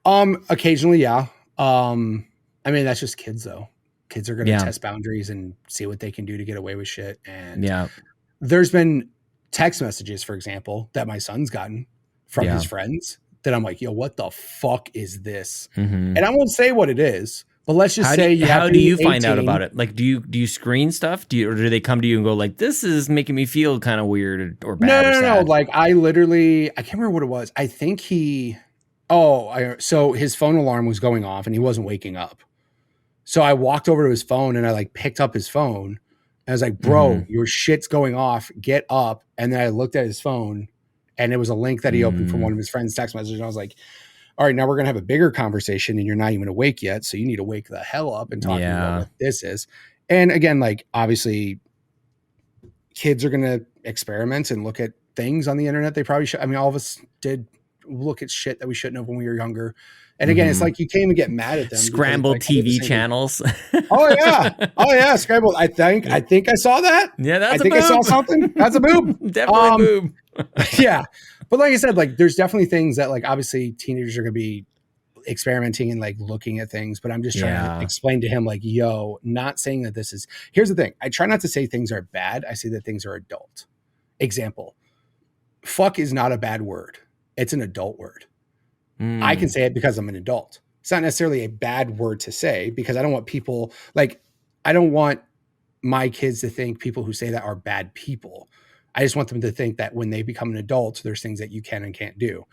Occasionally. Yeah. I mean, that's just kids though. Kids are going to test boundaries and see what they can do to get away with shit. And there's been text messages, for example, that my son's gotten from his friends that I'm like, yo, what the fuck is this? And I won't say what it is, but let's just say how do you find out about it? Like, do you screen stuff? Or do they come to you and go like, this is making me feel kind of weird or bad? No. Like I can't remember what it was. I think so his phone alarm was going off and he wasn't waking up. So I walked over to his phone and I like picked up his phone. I was like, bro, your shit's going off. Get up. And then I looked at his phone and it was a link that he opened from one of his friends' text messages. And I was like, all right, now we're going to have a bigger conversation and you're not even awake yet. So you need to wake the hell up and talk about what this is. And again, like obviously kids are going to experiment and look at things on the internet. They probably should. I mean, all of us did look at shit that we shouldn't have when we were younger. And again, it's like you can't even get mad at them. Scrambled TV channels. Oh yeah, scrambled. I think I saw that. Yeah, I think I saw something. That's a boob. Definitely a boob. Yeah, but like I said, like there's definitely things that like obviously teenagers are gonna be experimenting and like looking at things. But I'm just trying to explain to him like, yo, not saying that this is. Here's the thing. I try not to say things are bad. I say that things are adult. Example. Fuck is not a bad word. It's an adult word. I can say it because I'm an adult. It's not necessarily a bad word to say because I don't want people like I don't want my kids to think people who say that are bad people. I just want them to think that when they become an adult, there's things that you can and can't do.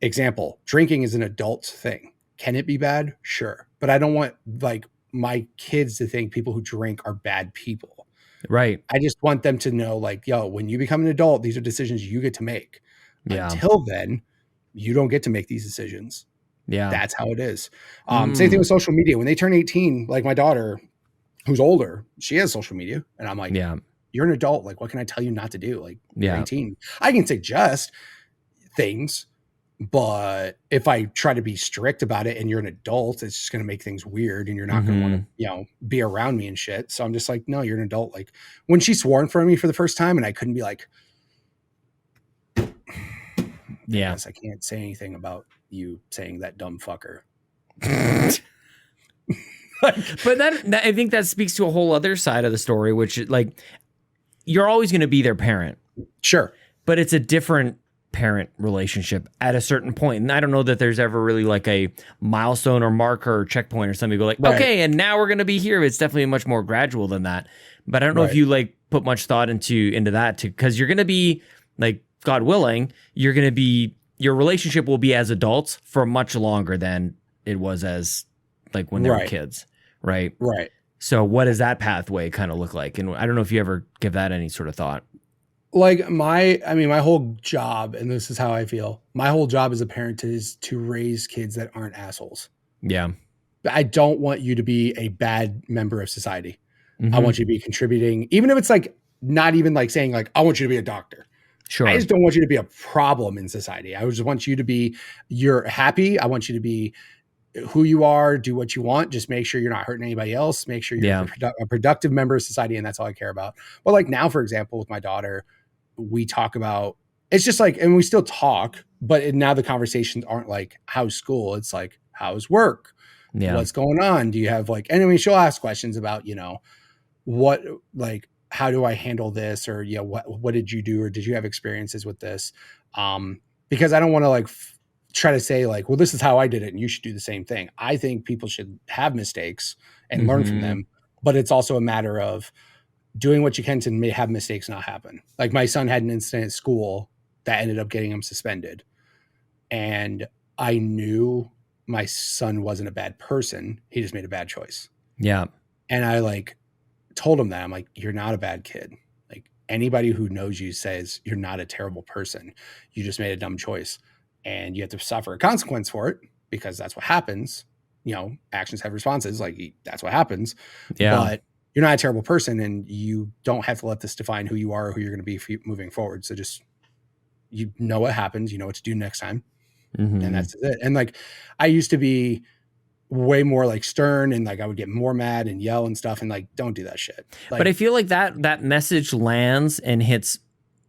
Example, drinking is an adult thing. Can it be bad? Sure. But I don't want like my kids to think people who drink are bad people. Right. I just want them to know like, yo, when you become an adult, these are decisions you get to make. Yeah. Until then, you don't get to make these decisions. Yeah. That's how it is. Same thing with social media. When they turn 18, like my daughter, who's older, she has social media. And I'm like, yeah. You're an adult. Like, what can I tell you not to do? Like, Yeah. you're 18. I can suggest things, but if I try to be strict about it and you're an adult, it's just going to make things weird and you're not going to want to, you know, be around me and shit. So I'm just like, no, you're an adult. Like when she swore in front of me for the first time and I couldn't be like, yeah, I can't say anything about you saying that dumb fucker. But that I think that speaks to a whole other side of the story, which like you're always going to be their parent. Sure. But it's a different parent relationship at a certain point. And I don't know that there's ever really like a milestone or marker or checkpoint or something. You go like, right. Okay, and now we're going to be here. It's definitely much more gradual than that. But I don't know right. if you like put much thought into that too, because you're going to be like, God willing, you're going to be, your relationship will be as adults for much longer than it was as like when they were kids. Right. Right. So what does that pathway kind of look like? And I don't know if you ever give that any sort of thought. Like my whole job, and this is how I feel, my whole job as a parent is to raise kids that aren't assholes. Yeah. I don't want you to be a bad member of society. Mm-hmm. I want you to be contributing, even if it's like not even like saying like, I want you to be a doctor. Sure. I just don't want you to be a problem in society. I just want you to be, you're happy. I want you to be who you are, do what you want. Just make sure you're not hurting anybody else. Make sure you're a productive member of society. And that's all I care about. But like now, for example, with my daughter, we talk about, it's just like, and we still talk, but now the conversations aren't like, how's school? It's like, how's work? Yeah. What's going on? Do you have like, and I mean, she'll ask questions about, you know, what, like, how do I handle this? Or, you know, what did you do? Or did you have experiences with this? Because I don't want to like try to say like, well, this is how I did it and you should do the same thing. I think people should have mistakes and learn from them, but it's also a matter of doing what you can to have mistakes not happen. Like my son had an incident at school that ended up getting him suspended. And I knew my son wasn't a bad person. He just made a bad choice. Yeah. And I like told him that I'm like, you're not a bad kid. Like anybody who knows you says you're not a terrible person. You just made a dumb choice and you have to suffer a consequence for it because that's what happens. You know, actions have responses. Like that's what happens. Yeah. But you're not a terrible person and you don't have to let this define who you are or who you're going to be moving forward. So just, you know what happens, you know what to do next time. And that's it. And like, I used to be way more like stern and like, I would get more mad and yell and stuff and like, don't do that shit. Like, but I feel like that message lands and hits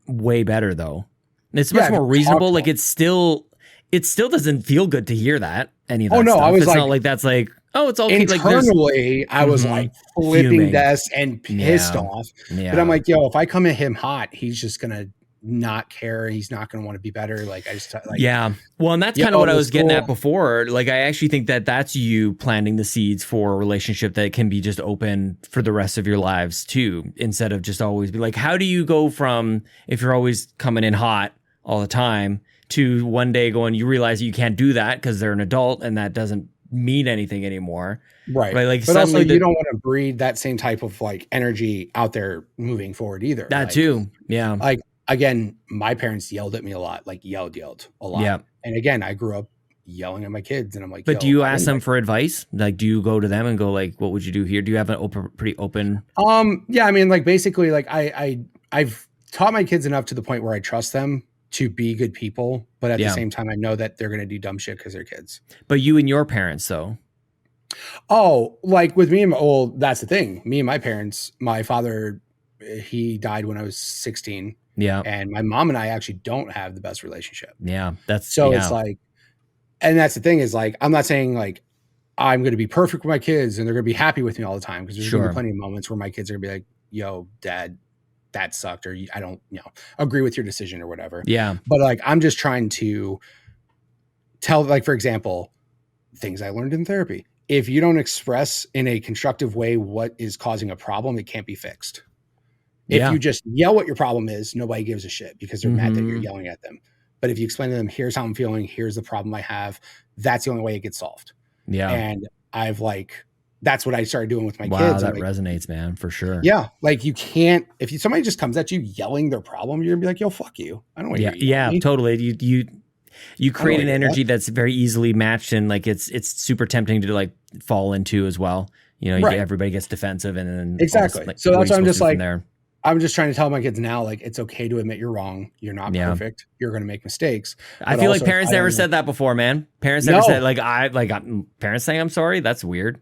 way better though. It's much more reasonable. Like it still doesn't feel good to hear that. Any of that stuff. I was it's like, not like that's like, oh, it's okay. Internally, like I was like flipping desks and pissed off. Yeah. But I'm like, yo, if I come at him hot, he's just gonna not care. He's not gonna want to be better. Like I just like, yeah. Well, and that's kind of what I was getting at before. Like I actually think that that's you planting the seeds for a relationship that can be just open for the rest of your lives too, instead of just always be like, how do you go from if you're always coming in hot all the time to one day going, you realize you can't do that because they're an adult and that doesn't mean anything anymore. Right. Like but also you don't want to breed that same type of like energy out there moving forward either. That like, too. Yeah. Like, again, my parents yelled at me a lot, like yelled a lot. Yeah. And again, I grew up yelling at my kids and I'm like, but do you ask them for advice? Like, do you go to them and go like, what would you do here? Do you have an pretty open? Yeah. I mean, like basically like I've taught my kids enough to the point where I trust them to be good people, but at the same time, I know that they're going to do dumb shit because they're kids. But you and your parents, though. Oh, like with me and well, that's the thing. Me and my parents, my father, he died when I was 16. Yeah. And my mom and I actually don't have the best relationship. Yeah. It's like, and that's the thing is like, I'm not saying like I'm going to be perfect with my kids and they're going to be happy with me all the time. Because there's going to be plenty of moments where my kids are going to be like, yo, dad, that sucked. Or I don't, agree with your decision or whatever. Yeah. But like, I'm just trying to tell, like, for example, things I learned in therapy. if you don't express in a constructive way what is causing a problem, it can't be fixed. If you just yell what your problem is, nobody gives a shit because they're mad that you're yelling at them. But if you explain to them, here's how I'm feeling, here's the problem I have, that's the only way it gets solved. Yeah. And that's what I started doing with my kids. Wow, that resonates, man, for sure. Yeah. Like you can't, if somebody just comes at you yelling their problem, you're gonna be like, yo, fuck you. I don't want to hear you. Yeah, totally. You create an energy that's very easily matched, and like it's super tempting to like fall into as well. You know, everybody gets defensive and then exactly. So that's why I'm just like, I'm just trying to tell my kids now, like, it's okay to admit you're wrong. You're not perfect. You're going to make mistakes. I feel like parents never said that before, man. Parents never said parents saying I'm sorry. That's weird.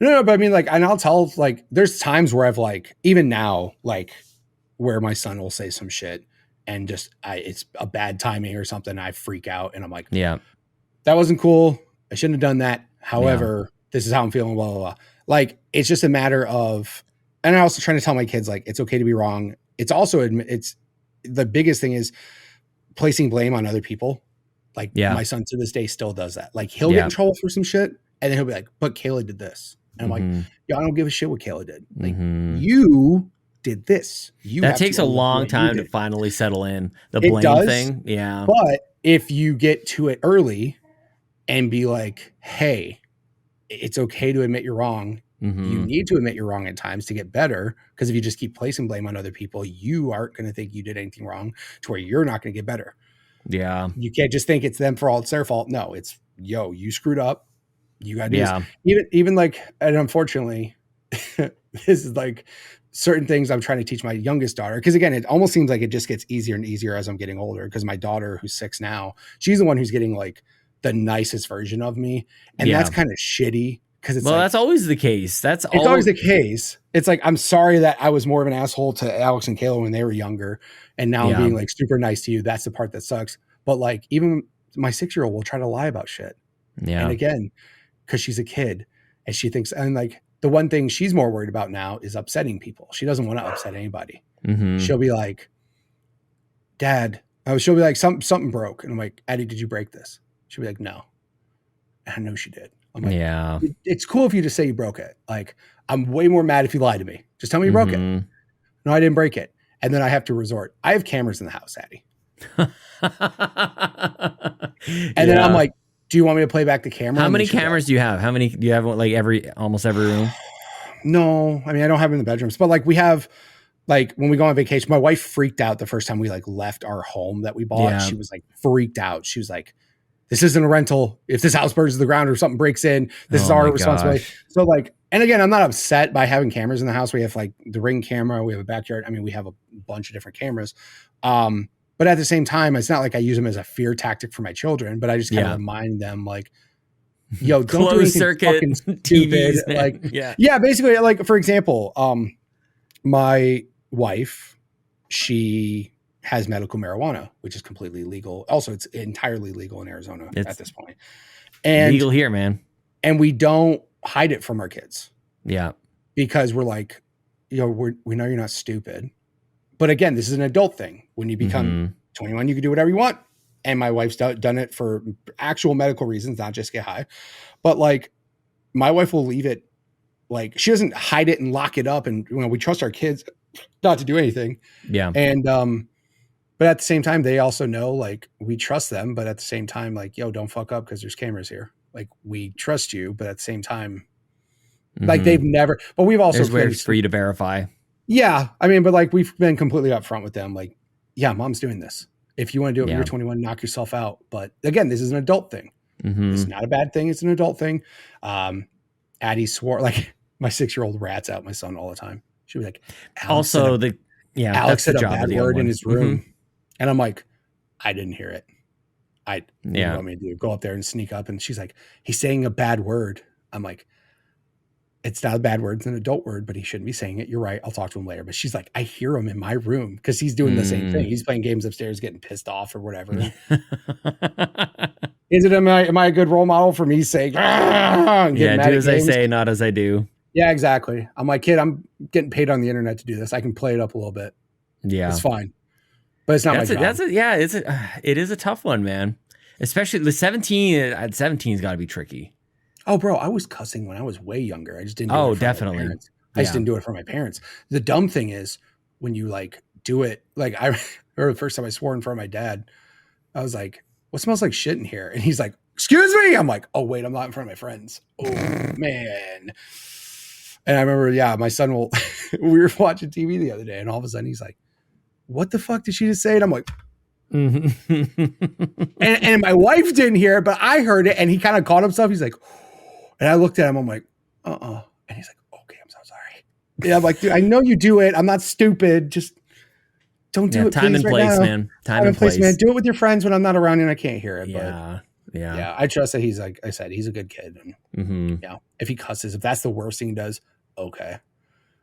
No, but I mean, like, and I'll tell, like, there's times where I've like, even now, like, where my son will say some shit and just it's a bad timing or something. I freak out and I'm like, that wasn't cool. I shouldn't have done that. However, this is how I'm feeling. Blah blah blah. Like, it's just a matter of. And I'm also trying to tell my kids, like, it's okay to be wrong. It's also, it's the biggest thing is placing blame on other people. Like my son to this day still does that. Like he'll get in trouble for some shit and then he'll be like, but Kayla did this. And I'm like, yo, I don't give a shit what Kayla did. Like you did this. That takes a long time to finally settle in the blame thing. Yeah. But if you get to it early and be like, hey, it's okay to admit you're wrong. You need to admit you're wrong at times to get better, because if you just keep placing blame on other people, you aren't going to think you did anything wrong to where you're not going to get better. Yeah. You can't just think it's them for all, it's their fault. No, it's, yo, you screwed up. You got to do this. Even like, and unfortunately, this is like certain things I'm trying to teach my youngest daughter. Cause again, it almost seems like it just gets easier and easier as I'm getting older. Cause my daughter, who's 6 now, she's the one who's getting like the nicest version of me. And that's kind of shitty. It's that's always the case. It's always the case. It's like, I'm sorry that I was more of an asshole to Alex and Kayla when they were younger. And now I'm being like super nice to you. That's the part that sucks. But like, even my 6-year-old will try to lie about shit. Yeah. And again, cause she's a kid and she thinks, and like the one thing she's more worried about now is upsetting people. She doesn't want to upset anybody. She'll be like, Dad, she'll be like, something broke. And I'm like, Addie, did you break this? She'll be like, no. And I know she did. I'm like, it's cool if you just say you broke it. Like, I'm way more mad if you lie to me. Just tell me you broke it. No, I didn't break it. And then I have to resort. I have cameras in the house, Addie. And then I'm like, do you want me to play back the camera? How many cameras do you have? How many do you have? Like almost every room? No, I mean, I don't have them in the bedrooms, but like we have, like when we go on vacation, my wife freaked out the first time we like left our home that we bought. Yeah. She was like freaked out. She was like, this isn't a rental. If this house burns to the ground or something breaks in, this is our responsibility. So like, and again, I'm not upset by having cameras in the house. We have like the Ring camera. We have a backyard. I mean, we have a bunch of different cameras. But at the same time, it's not like I use them as a fear tactic for my children, but I just kind of remind them like, yo, don't do anything fucking stupid. Like, basically, like for example, my wife, she has medical marijuana, which is completely legal. Also, it's entirely legal in Arizona at this point. And legal here, man. And we don't hide it from our kids. Yeah. Because we're like, you know, we know you're not stupid. But again, this is an adult thing. When you become 21, you can do whatever you want. And my wife's done it for actual medical reasons, not just get high. But like, my wife will leave it, like, she doesn't hide it and lock it up. And you know, we trust our kids not to do anything. Yeah. And but at the same time, they also know, like, we trust them. But at the same time, like, yo, don't fuck up because there's cameras here. Like, we trust you, but at the same time, like, they've never. But we've also there's ways for you to verify. Yeah, I mean, but like, we've been completely upfront with them. Like, yeah, mom's doing this. If you want to do it when you're 21, knock yourself out. But again, this is an adult thing. It's not a bad thing. It's an adult thing. Addie swore, like, my 6-year-old rats out my son all the time. She was like, Alex said a bad word in his room. And I'm like, I didn't hear it. What do you want me to do? Go up there and sneak up. And she's like, he's saying a bad word. I'm like, it's not a bad word. It's an adult word, but he shouldn't be saying it. You're right. I'll talk to him later. But she's like, I hear him in my room because he's doing the same thing. He's playing games upstairs, getting pissed off or whatever. Am I a good role model for me saying, do as I say, not as I do. Yeah, exactly. I'm like, kid, I'm getting paid on the internet to do this. I can play it up a little bit. Yeah. It's fine. But it's not my job. It is a tough one, man. Especially the 17. At 17's got to be tricky. Oh, bro, I was cussing when I was way younger. I just didn't do it in front definitely. of my parents. I just didn't do it for my parents. The dumb thing is when you like do it, like I remember the first time I swore in front of my dad, I was like, what smells like shit in here? And he's like, excuse me. I'm like, oh wait, I'm not in front of my friends. Oh man. And I remember, my son we were watching TV the other day and all of a sudden he's like, what the fuck did she just say? And I'm like, and my wife didn't hear it, but I heard it and he kind of caught himself. He's like, and I looked at him, I'm like, and he's like, okay, I'm so sorry. Yeah, I'm like, dude, I know you do it. I'm not stupid. Just don't do it. Time and place, man. Time and place, man. Do it with your friends when I'm not around and I can't hear it. Yeah. But yeah. I trust that he's like I said, he's a good kid. And if he cusses, if that's the worst thing he does, okay.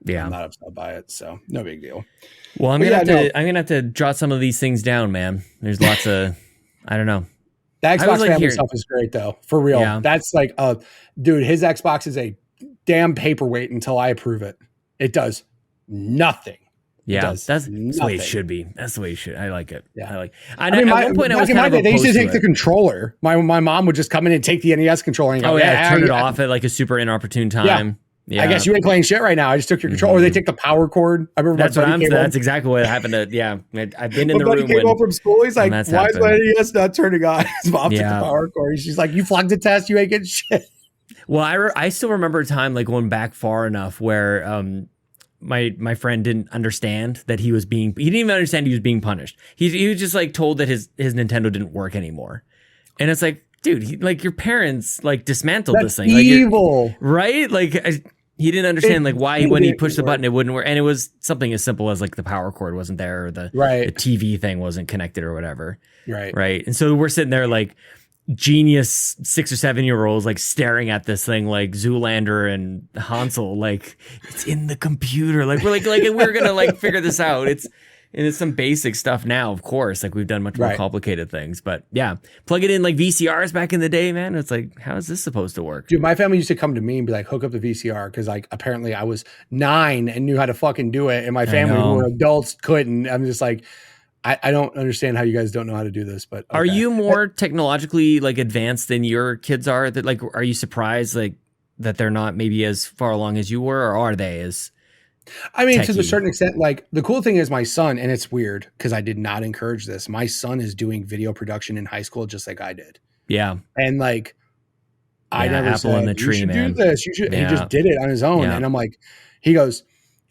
Yeah. I'm not upset by it. So no big deal. Well, I'm gonna have to jot some of these things down, man. There's lots of I don't know. The Xbox family stuff is great though. For real. Yeah. That's like dude, his Xbox is a damn paperweight until I approve it. It does nothing. Yeah, that's the way it should be. That's the way it should. I like it. Yeah. I mean, at one point I was kind of they used to take the controller. My mom would just come in and take the NES controller and go, turn it off at like a super inopportune time. Yeah. I guess you ain't playing shit right now. I just took your controller. Or they take the power cord. I remember that's exactly what happened. I've been in the room. Came home from school. He's like, why is my NES not turning on? His mom took the power cord. She's like, you flunked the test. You ain't getting shit. Well, I still remember a time like going back far enough where my friend didn't understand that he didn't even understand he was being punished. He was just like told that his Nintendo didn't work anymore. And it's like, dude, your parents like dismantled this thing. Evil. Like, right? Like he didn't understand like why when he pushed the button it wouldn't work. And it was something as simple as like the power cord wasn't there or the TV thing wasn't connected or whatever. Right. And so we're sitting there like genius 6 or 7 year olds like staring at this thing like Zoolander and Hansel, like it's in the computer. Like we're gonna like figure this out. It's some basic stuff now, of course. Like we've done much more complicated things, but yeah, plug it in like VCRs back in the day, man. It's like, how is this supposed to work? Dude, my family used to come to me and be like, hook up the VCR because like apparently I was 9 and knew how to fucking do it, and my family who were adults couldn't. I'm just like, I don't understand how you guys don't know how to do this, but okay. Are you more technologically like advanced than your kids are? That like, are you surprised like that they're not maybe as far along as you were, or are they as? I mean, to a certain extent, like the cool thing is my son, and it's weird because I did not encourage this. My son is doing video production in high school just like I did. Yeah, and like I never said in the tree, you should man. do this. You should. He just did it on his own, and I'm like, he goes,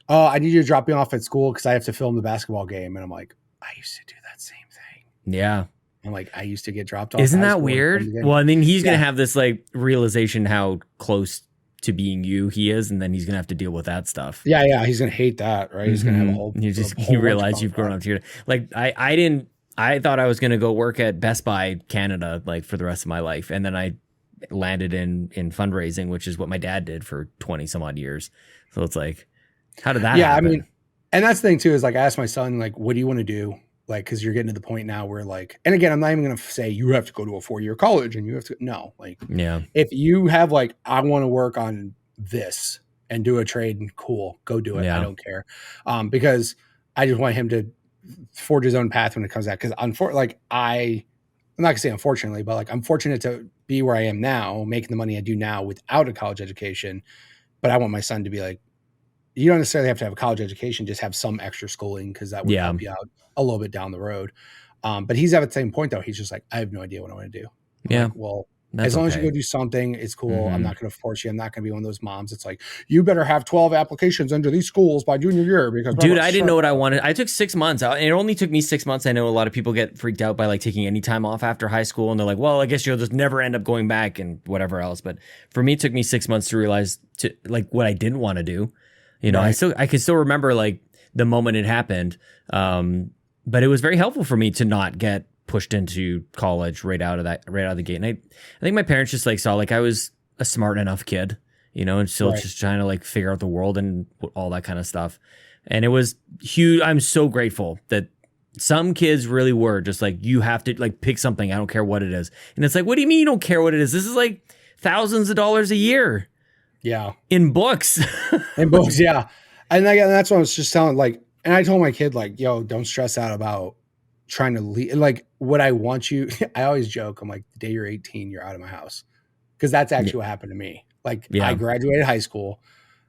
"Oh, I need you to drop me off at school because I have to film the basketball game," and I'm like, I used to do that same thing. Yeah. And like, I used to get dropped off. Isn't that weird? Well, I mean, he's going to have this like realization how close to being you he is. And then he's going to have to deal with that stuff. Yeah. Yeah. He's going to hate that. Right. He's going to have a whole, you realize you've grown up to like, I thought I was going to go work at Best Buy Canada, like for the rest of my life. And then I landed in fundraising, which is what my dad did for 20 some odd years. So it's like, how did that happen? I mean, and that's the thing too, is like, I asked my son, like, what do you want to do? Like, cause you're getting to the point now where like, and again, I'm not even going to say you have to go to a 4-year college and you have to, no, like, if you have like, I want to work on this and do a trade and cool, go do it. I don't care. Because I just want him to forge his own path when it comes out. Cause I'm not gonna say unfortunately, but like, I'm fortunate to be where I am now, making the money I do now without a college education. But I want my son to be like, you don't necessarily have to have a college education, just have some extra schooling because that would help you out a little bit down the road. But he's at the same point though. He's just like, I have no idea what I want to do. I'm like, well, as long as you go do something, it's cool. Mm-hmm. I'm not going to force you. I'm not going to be one of those moms. It's like, you better have 12 applications under these schools by junior year because dude, I didn't know what I wanted. I took 6 months out and it only took me 6 months. I know a lot of people get freaked out by like taking any time off after high school. And they're like, well, I guess you'll just never end up going back and whatever else. But for me, it took me 6 months to realize like what I didn't want to do. You know, I can still remember like the moment it happened. But it was very helpful for me to not get pushed into college right out of the gate. And I think my parents just like saw like I was a smart enough kid, you know, and still just trying to like figure out the world and all that kind of stuff. And it was huge. I'm so grateful that some kids really were just like, you have to like pick something. I don't care what it is. And it's like, what do you mean you don't care what it is? This is like thousands of dollars a year. Yeah. In books. Yeah. And that's what I was just telling, like, and I told my kid, like, yo, don't stress out about trying to leave. Like, what I want you, I always joke, I'm like, the day you're 18, you're out of my house. because that's actually what happened to me. Like I graduated high school.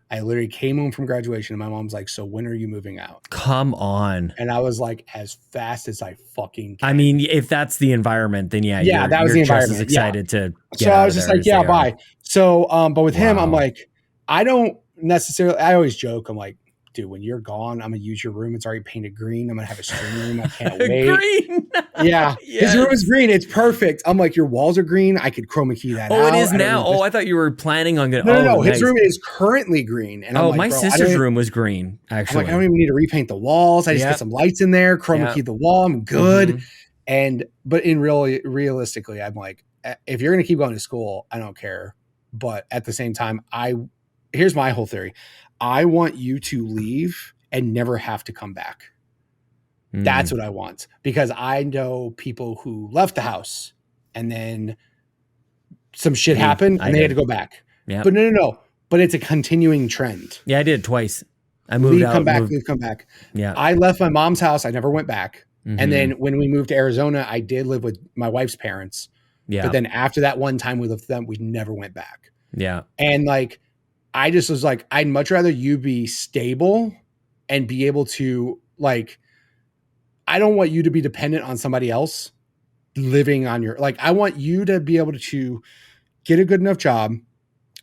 I literally came home from graduation and my mom's like, so when are you moving out? Come on. And I was like, as fast as I fucking can. I mean, if that's the environment, then that was the environment. Just as excited to get so out I was just like, yeah, bye. So, but with him, I'm like, I don't necessarily, I always joke. I'm like, dude, when you're gone, I'm going to use your room. It's already painted green. I'm going to have a stream room. I can't wait. Green. Yeah. His room is green. It's perfect. I'm like, your walls are green. I could chroma key that out. Oh, it is now. I thought you were planning on getting. No. His room is currently green. And I'm like, my sister's room was green, actually. I'm like, I don't even need to repaint the walls. I just get some lights in there, chroma key the wall. I'm good. But realistically, I'm like, if you're going to keep going to school, I don't care. But at the same time, here's my whole theory. I want you to leave and never have to come back. That's what I want, because I know people who left the house and then some shit happened and they had to go back. Yeah. But no. But it's a continuing trend. Yeah, I did twice. I moved out. Come back. Yeah. I left my mom's house. I never went back. And then when we moved to Arizona, I did live with my wife's parents. Yeah. But then after that one time we lived with them, we never went back. Yeah. And like, I just was like, I'd much rather you be stable and be able to like, I don't want you to be dependent on somebody else living on your, like, I want you to be able to get a good enough job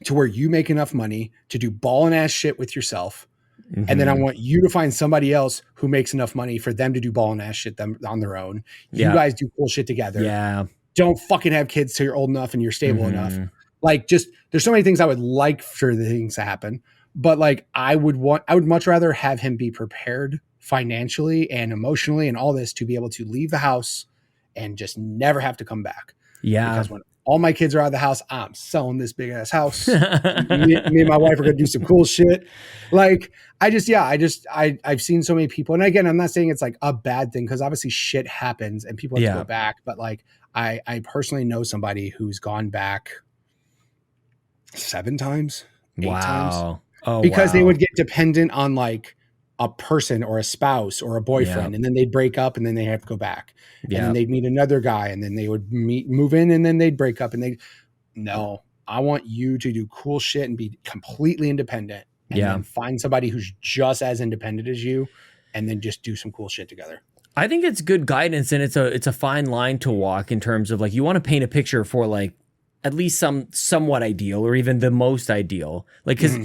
to where you make enough money to do ballin' ass shit with yourself. And then I want you to find somebody else who makes enough money for them to do ballin' ass shit on their own. You guys do cool shit together. Yeah. Don't fucking have kids till you're old enough and you're stable enough. Like, just, there's so many things I would like for the things to happen, but like, I would much rather have him be prepared financially and emotionally and all this to be able to leave the house and just never have to come back. Yeah. Because when all my kids are out of the house, I'm selling this big ass house. me and my wife are going to do some cool shit. Like, I've seen so many people. And again, I'm not saying it's like a bad thing, because obviously shit happens and people have to go back. But like, I personally know somebody who's gone back 7 times, 8 times. Because they would get dependent on like a person or a spouse or a boyfriend, and then they'd break up and then they have to go back. And then they'd meet another guy and then they would move in and then they'd break up and I want you to do cool shit and be completely independent and then find somebody who's just as independent as you and then just do some cool shit together. I think it's good guidance, and it's a fine line to walk in terms of like, you want to paint a picture for like at least somewhat ideal, or even the most ideal, like, because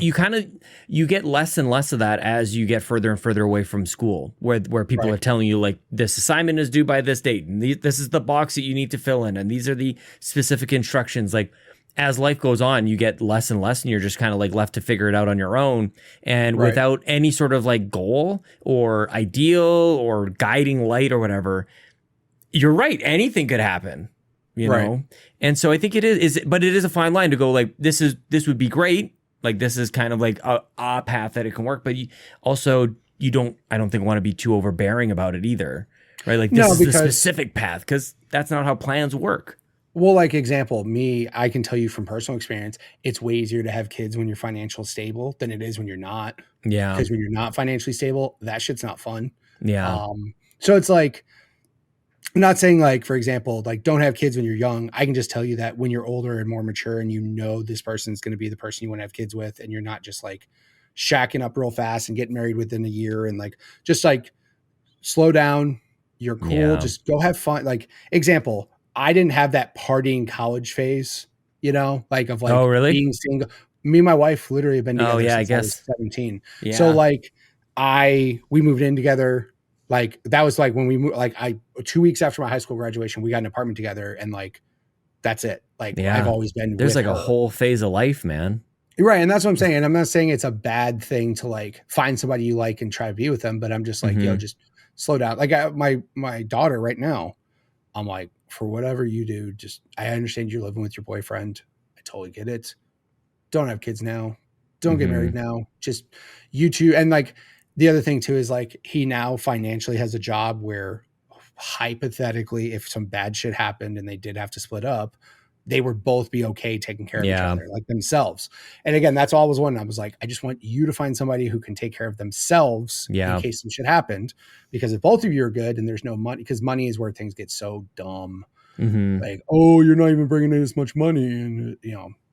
you get less and less of that as you get further and further away from school, where people are telling you like, this assignment is due by this date, and this is the box that you need to fill in, and these are the specific instructions. Like, as life goes on, you get less and less, and you're just kind of like left to figure it out on your own, and without any sort of like goal or ideal or guiding light or whatever. You're right, anything could happen. You know? And so I think it is, but it is a fine line to go like, this would be great. Like, this is kind of like a path that it can work, but I don't think want to be too overbearing about it either. Right. Like, this is the specific path, because that's not how plans work. Well, like, example, I can tell you from personal experience, it's way easier to have kids when you're financially stable than it is when you're not. Yeah. Because when you're not financially stable, that shit's not fun. Yeah. So it's like, I'm not saying like, for example, like, don't have kids when you're young. I can just tell you that when you're older and more mature and you know this person's going to be the person you want to have kids with, and you're not just like shacking up real fast and getting married within a year, and like, just like, slow down. You're cool. Yeah. Just go have fun. Like, example, I didn't have that partying college phase, like, of like being single. Me and my wife literally have been together since I was 17. Yeah. So like, we moved in together. Like, that was like when we moved, like 2 weeks after my high school graduation, we got an apartment together, and like, that's it. Like, I've always been there's with like her. A whole phase of life, man. Right. And that's what I'm saying. And I'm not saying it's a bad thing to like find somebody you like and try to be with them, but I'm just like, just slow down. Like, my daughter right now, I'm like, for whatever you do, I understand you're living with your boyfriend. I totally get it. Don't have kids now. Don't get married now. Just you two. And like, the other thing too is like, he now financially has a job where hypothetically, if some bad shit happened and they did have to split up, they would both be okay taking care of each other, like themselves. And again, that's all I was wanting. I was like, I just want you to find somebody who can take care of themselves in case some shit happened. Because if both of you are good and there's no money, because money is where things get so dumb. Like, oh, you're not even bringing in as much money. And,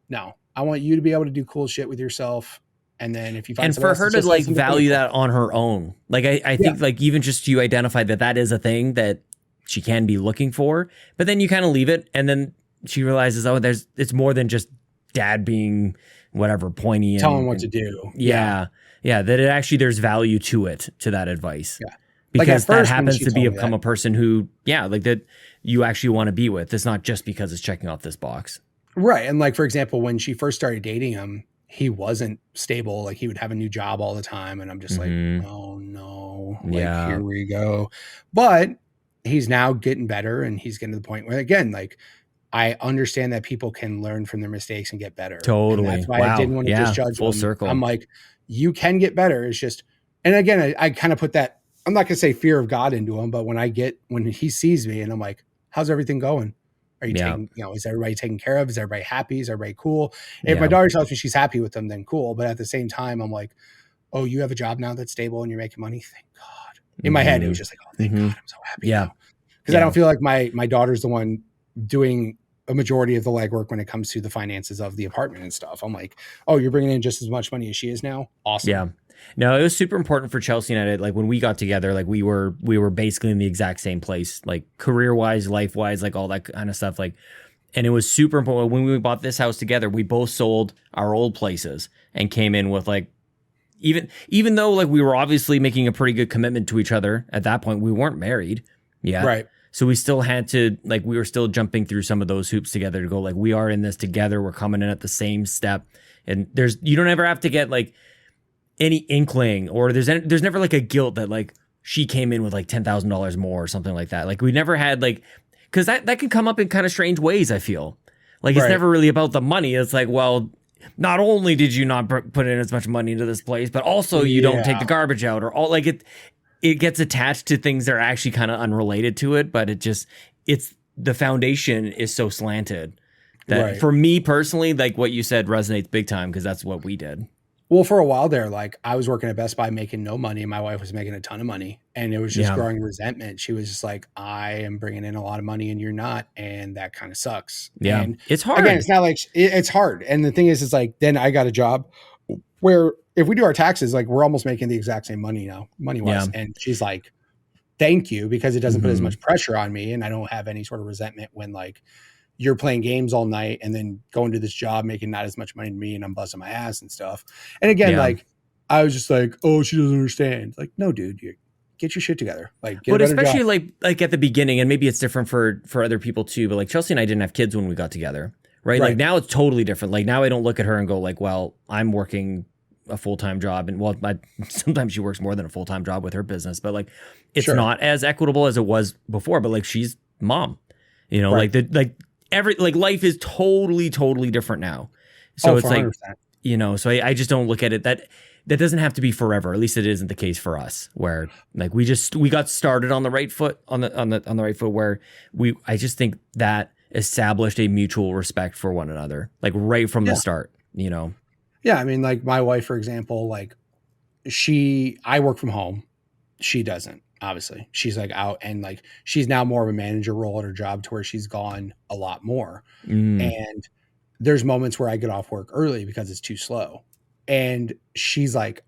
no, I want you to be able to do cool shit with yourself. And then if you find and for her to like value that on her own, like I think like even just you identify that is a thing that she can be looking for, but then you kind of leave it. And then she realizes, oh, it's more than just dad being whatever pointy. Telling what to do. Yeah. That it actually, there's value to it, to that advice. Yeah. Because that happens to become a person who, like that you actually want to be with. It's not just because it's checking off this box. Right. And like, for example, when she first started dating him, he wasn't stable. Like he would have a new job all the time. And I'm just like, oh no, like here we go. But he's now getting better and he's getting to the point where, again, like I understand that people can learn from their mistakes and get better. Totally. And that's why I didn't want to just judge full him. circle. I'm like, you can get better. It's just, and again, I kind of put that, I'm not going to say fear of God into him, but when he sees me and I'm like, how's everything going? Are you taking, is everybody taken care of? Is everybody happy? Is everybody cool? If my daughter tells me she's happy with them, then cool. But at the same time, I'm like, oh, you have a job now that's stable and you're making money. Thank God. In my head, it was just like, oh, thank God. I'm so happy. Yeah. Because I don't feel like my daughter's the one doing a majority of the legwork when it comes to the finances of the apartment and stuff. I'm like, oh, you're bringing in just as much money as she is now. Awesome. Yeah. No, it was super important for Chelsea and I. Like when we got together, like we were basically in the exact same place, like career wise, life wise, like all that kind of stuff. Like, and it was super important when we bought this house together. We both sold our old places and came in with like, even though like we were obviously making a pretty good commitment to each other at that point, we weren't married. Yeah. Right. So we still had to, like, we were still jumping through some of those hoops together to go, like, we are in this together. We're coming in at the same step. And you don't ever have to get like any inkling, or there's never like a guilt that like she came in with like $10,000 more or something like that. Like we never had like, cause that can come up in kind of strange ways. I feel like it's never really about the money. It's like, well, not only did you not put in as much money into this place, but also you don't take the garbage out, or all like it gets attached to things that are actually kind of unrelated to it. But it's the foundation is so slanted that for me personally, like what you said resonates big time, because that's what we did. Well, for a while there, like I was working at Best Buy making no money. My wife was making a ton of money, and it was just growing resentment. She was just like, I am bringing in a lot of money and you're not. And that kind of sucks. Yeah. And it's hard. Again, it's not like it's hard. And the thing is, it's like, then I got a job where if we do our taxes, like we're almost making the exact same money now, money wise. Yeah. And she's like, thank you, because it doesn't put as much pressure on me. And I don't have any sort of resentment when like you're playing games all night and then going to this job, making not as much money to me, and I'm busting my ass and stuff. And again, like I was just like, oh, she doesn't understand. Like, no, dude, you get your shit together. Like, get but a better especially job. like at the beginning, and maybe it's different for other people too. But like Chelsea and I didn't have kids when we got together, right? Like now it's totally different. Like now I don't look at her and go like, well, I'm working a full-time job, and well, sometimes she works more than a full-time job with her business, but like it's not as equitable as it was before. But like she's mom, like life is totally different now. So it's 100%. Like, so I just don't look at it that doesn't have to be forever. At least it isn't the case for us, where like we got started on the right foot, on the right foot, where I just think that established a mutual respect for one another, like right from the start, Yeah. I mean, like my wife, for example, like I work from home. She doesn't. Obviously, she's like out, and like she's now more of a manager role at her job, to where she's gone a lot more. And there's moments where I get off work early because it's too slow. And she's like,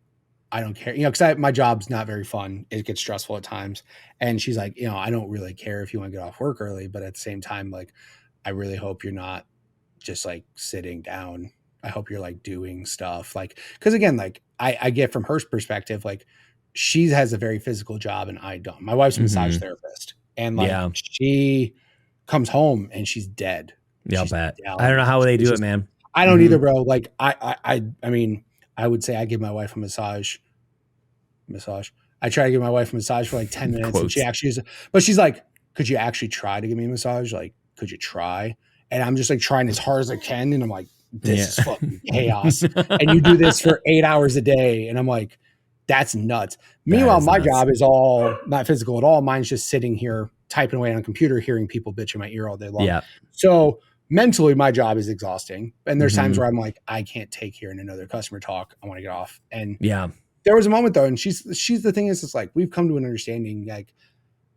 I don't care, because my job's not very fun. It gets stressful at times. And she's like, I don't really care if you want to get off work early, but at the same time, like, I really hope you're not just like sitting down. I hope you're like doing stuff, like, because again, like I get from her perspective, like, she has a very physical job and I don't. My wife's a massage therapist, and like she comes home and she's dead. Yeah, I bet. I don't know how they do it, man. I don't either, bro. Like I mean, I would say I give my wife a massage. I try to give my wife a massage for like 10 minutes, and she actually is, but she's like, could you actually try to give me a massage? Like, could you try? And I'm just like trying as hard as I can, and I'm like, this is fucking chaos. And you do this for 8 hours a day, and I'm like, that's nuts. Meanwhile, my job is all not physical at all. Mine's just sitting here typing away on a computer, hearing people bitch in my ear all day long. Yeah. So mentally, my job is exhausting. And there's times where I'm like, I can't take hearing another customer talk. I want to get off. And there was a moment though, and she's the thing is, it's like we've come to an understanding. Like,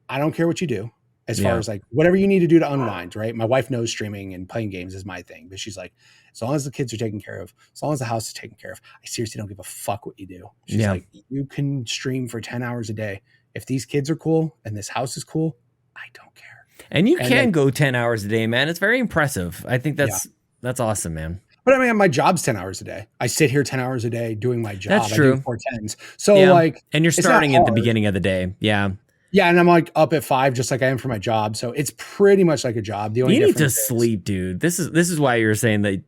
I don't care what you do. as far as like whatever you need to do to unwind, right? My wife knows streaming and playing games is my thing, but she's like, as long as the kids are taken care of, as long as the house is taken care of, I seriously don't give a fuck what you do. She's like, you can stream for 10 hours a day. If these kids are cool and this house is cool, I don't care. And you can go 10 hours a day, man. It's very impressive. I think that's awesome, man. But I mean, my job's 10 hours a day. I sit here 10 hours a day doing my job. That's true. I do 410s. So like, and you're starting at the beginning of the day. Yeah. Yeah. And I'm like up at 5, just like I am for my job. So it's pretty much like a job. The only you need to sleep, dude. This is why you're saying that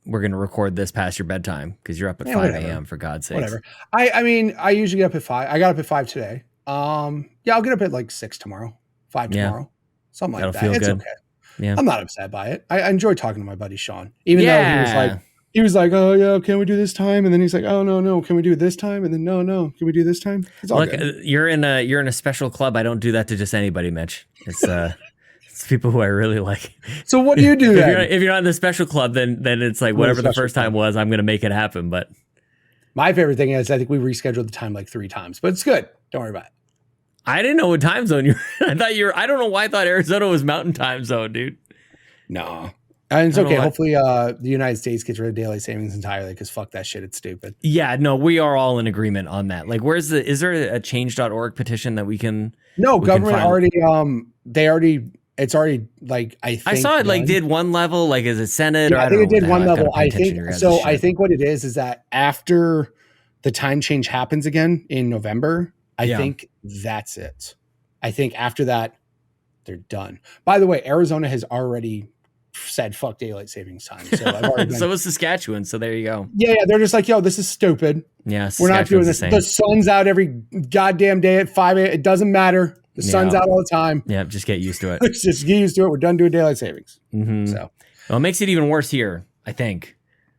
we're going to record this past your bedtime, because you're up at 5 a.m. for God's sake. Whatever. I mean, I usually get up at 5. I got up at 5 today. I'll get up at like 6 tomorrow, 5 tomorrow, something like that. It's okay. Yeah. I'm not upset by it. I enjoy talking to my buddy Sean, even though he was like, oh yeah, can we do this time? And then he's like, oh no, can we do it this time? And then no, can we do this time? It's all good. You're in a special club. I don't do that to just anybody, Mitch. It's it's people who I really like. So what do you do then? If you're not in the special club, then it's like whatever the first time was, I'm gonna make it happen. But my favorite thing is I think we rescheduled the time like 3 times, but it's good. Don't worry about it. I didn't know what time zone you're. I don't know why I thought Arizona was Mountain Time Zone, dude. No. And it's okay. Hopefully the United States gets rid of daylight savings entirely, because fuck that shit. It's stupid. Yeah, no, we are all in agreement on that. Like, is there a change.org petition that we can? No, government already, it's already like, I think. I saw it like did one level, like is it Senate? Yeah, I think it did one level. I think what it is that after the time change happens again in November, I think that's it. I think after that, they're done. By the way, Arizona has already said fuck daylight savings time. So I've already so was Saskatchewan. So there you go. Yeah, they're just like, yo, this is stupid. Yeah, we're not doing this. The sun's out every goddamn day at 5 a.m. It doesn't matter. The sun's out all the time. Yeah, just get used to it. Just get used to it. We're done doing daylight savings. Mm-hmm. So, well, it makes it even worse here, I think,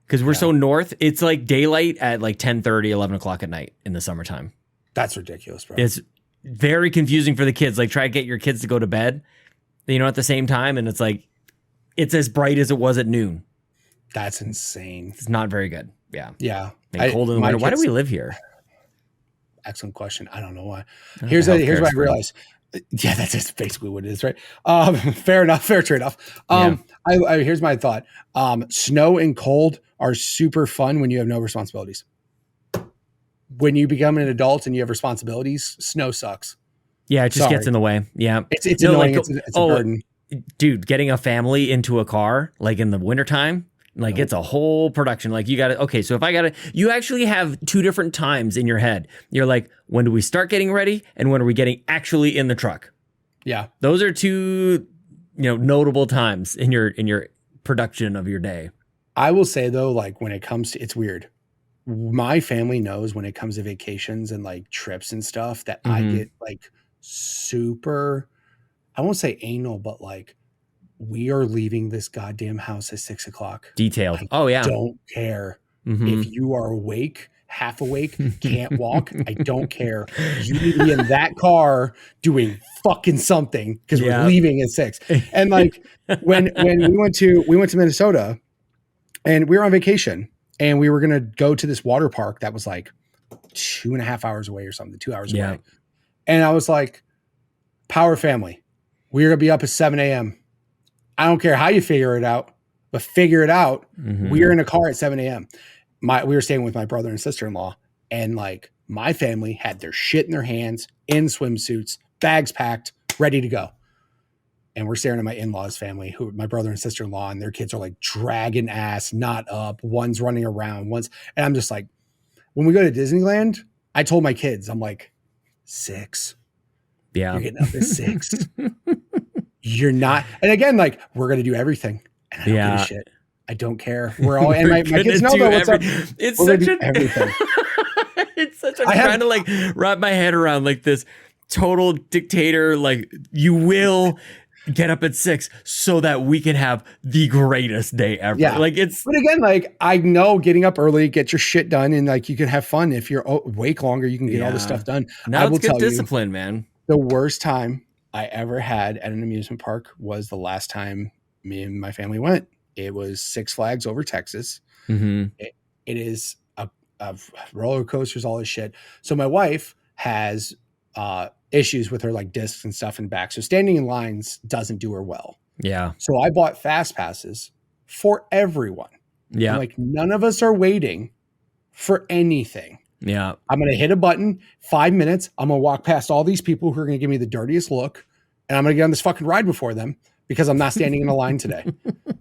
because we're so north. It's like daylight at like 10:30, 11 o'clock at night in the summertime. That's ridiculous, bro. It's very confusing for the kids. Like, try to get your kids to go to bed, at the same time, and it's like it's as bright as it was at noon. That's insane. It's not very good. Yeah. Yeah. Cold in the winter. Why do we live here? Excellent question. I don't know why. Here's what I realized. Yeah, that's just basically what it is, right? Fair enough. Fair trade-off. Here's my thought. Snow and cold are super fun when you have no responsibilities. When you become an adult and you have responsibilities, snow sucks. Yeah, it just gets in the way. Yeah. It's annoying. It's a burden. Dude, getting a family into a car, like in the wintertime, like it's a whole production. Like so if you actually have 2 different times in your head. You're like, when do we start getting ready? And when are we getting actually in the truck? Yeah. Those are 2, notable times in your production of your day. I will say though, like when it comes to, it's weird. My family knows when it comes to vacations and like trips and stuff that I get like super, I won't say anal, but like, we are leaving this goddamn house at 6 o'clock. Detailed. Don't care if you are awake, half awake, can't walk. I don't care. You need to be in that car doing fucking something, because we're leaving at 6. And like when we went to Minnesota and we were on vacation and we were gonna go to this water park that was like 2.5 hours away or something, 2 hours away. And I was like, Power family, we're gonna be up at 7 a.m. I don't care how you figure it out, but figure it out. We're in a car at 7 a.m. We were staying with my brother and sister-in-law, and like my family had their shit in their hands, in swimsuits, bags packed, ready to go. And we're staring at my in-laws family, who my brother and sister-in-law, and their kids are like dragging ass, not up. One's running around, and I'm just like, when we go to Disneyland, I told my kids, I'm like, 6. Yeah. You're getting up at 6. You're not. And again, like, we're going to do everything. And I don't give a shit. I don't care. We're all, and my kids know that what's up. It's such everything. It's such, I'm trying to like wrap my head around like this total dictator. Like, you will get up at 6 so that we can have the greatest day ever. Yeah. Like but again, like, I know getting up early, get your shit done, and like, you can have fun. If you're awake longer, you can get all this stuff done. Now it's good discipline, man. The worst time I ever had at an amusement park was the last time me and my family went. It was Six Flags over Texas. It is a roller coasters, all this shit. So my wife has issues with her like discs and stuff in back. So standing in lines doesn't do her well. Yeah. So I bought fast passes for everyone. Yeah. I'm like, none of us are waiting for anything. Yeah. I'm going to hit a button, 5 minutes. I'm going to walk past all these people who are going to give me the dirtiest look. And I'm going to get on this fucking ride before them because I'm not standing in a line today.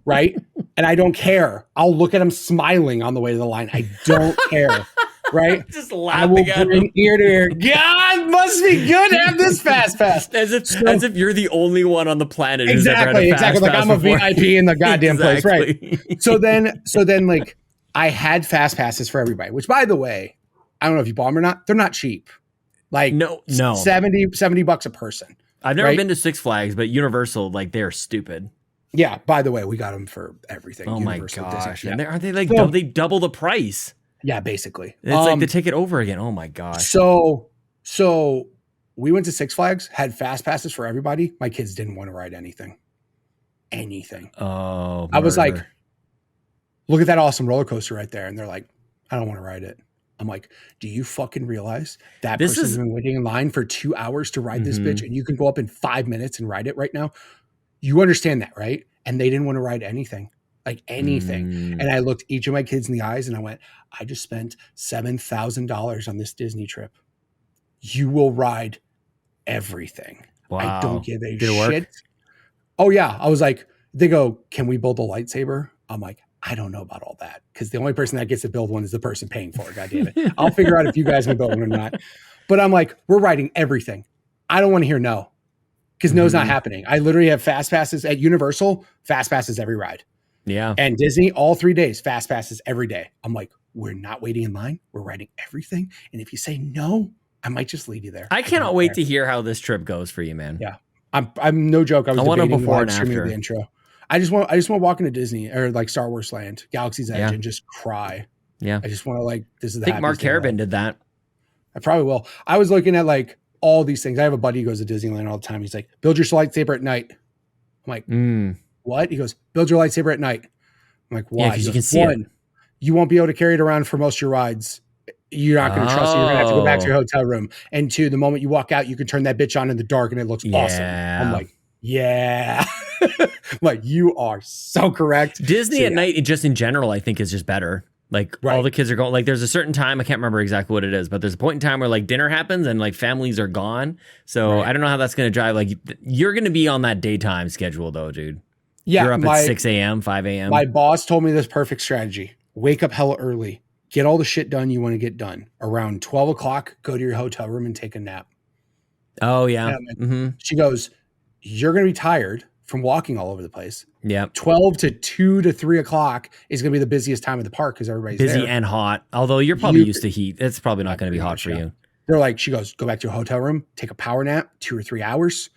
Right. And I don't care. I'll look at them smiling on the way to the line. I don't care. Right. Just laughing at them. Ear to ear. God, must be good to have this fast pass. As if you're the only one on the planet who's ever had a fast exactly. Like pass I'm a before. VIP in the goddamn place. Exactly. Right. So then like I had fast passes for everybody, which by the way, I don't know if you bought them or not. They're not cheap. Like No. $70 a person. I've never right? been to Six Flags, but Universal, like they're stupid. Yeah. By the way, we got them for everything. Oh Universal, my gosh. Disney. And aren't they like So- they double the price? Yeah, basically. It's like the ticket over again. Oh my gosh. So we went to Six Flags, had fast passes for everybody. My kids didn't want to ride anything. Oh, I was like, murder. look at that awesome roller coaster right there. And they're like, I don't want to ride it. I'm like, do you fucking realize that This person's is- been waiting in line for 2 hours to ride this Mhm. bitch and you can go up in 5 minutes and ride it right now? You understand that, right? And they didn't want to ride anything, like anything. Mm. And I looked each of my kids in the eyes and I went, I just spent $7,000 on this Disney trip. You will ride everything. Wow. I don't give a Did it work? shit. Oh yeah. I was like, they go, can we build a lightsaber? I'm like, I don't know about all that. Because the only person that gets to build one is the person paying for it. God damn it. I'll figure out if you guys can build one or not. But I'm like, we're riding everything. I don't want to hear no. Because no's not happening. I literally have fast passes at Universal, fast passes every ride. Yeah. And Disney, all 3 days, fast passes every day. I'm like, we're not waiting in line. We're riding everything. And if you say no, I might just leave you there. I cannot wait to hear how this trip goes for you, man. Yeah. I'm no joke. I was want a debating before live and streaming after. the intro. I just want to walk into Disney or like Star Wars Land, Galaxy's Edge, Yeah. and just cry. Yeah. I just want to like, this is the I think Mark happiest day of my Carabin did that. life. I probably will. I was looking at like all these things. I have a buddy who goes to Disneyland all the time. He's like, build your lightsaber at night. I'm like, what? He goes, build your lightsaber at night. I'm like, why? Yeah, 'cause He you goes, can see it. one, you won't be able to carry it around for most of your rides. You're not going to trust it. You're going to have to go back to your hotel room. And two, the moment you walk out, you can turn that bitch on in the dark and it looks awesome. Yeah. I'm like, yeah. I'm like, you are so correct. Disney So, at yeah. night, just in general, I think is just better. Like all Right. the kids are going, like there's a certain time, I can't remember exactly what it is, but there's a point in time where like dinner happens and like families are gone. So Right. I don't know how that's going to drive. Like you're going to be on that daytime schedule though, dude. Yeah. You're up at 6 a.m., 5 a.m. My boss told me this perfect strategy. Wake up hella early. Get all the shit done you want to get done. Around 12 o'clock, go to your hotel room and take a nap. Oh, yeah. Yeah, She goes, you're going to be tired from walking all over the place. Yeah. 12 to 2 to 3 o'clock is going to be the busiest time of the park because everybody's Busy there. and hot. Although you're probably You- used to heat. It's probably not going to be hot for you. They're like, she goes, go back to your hotel room, take a power nap, 2 or 3 hours,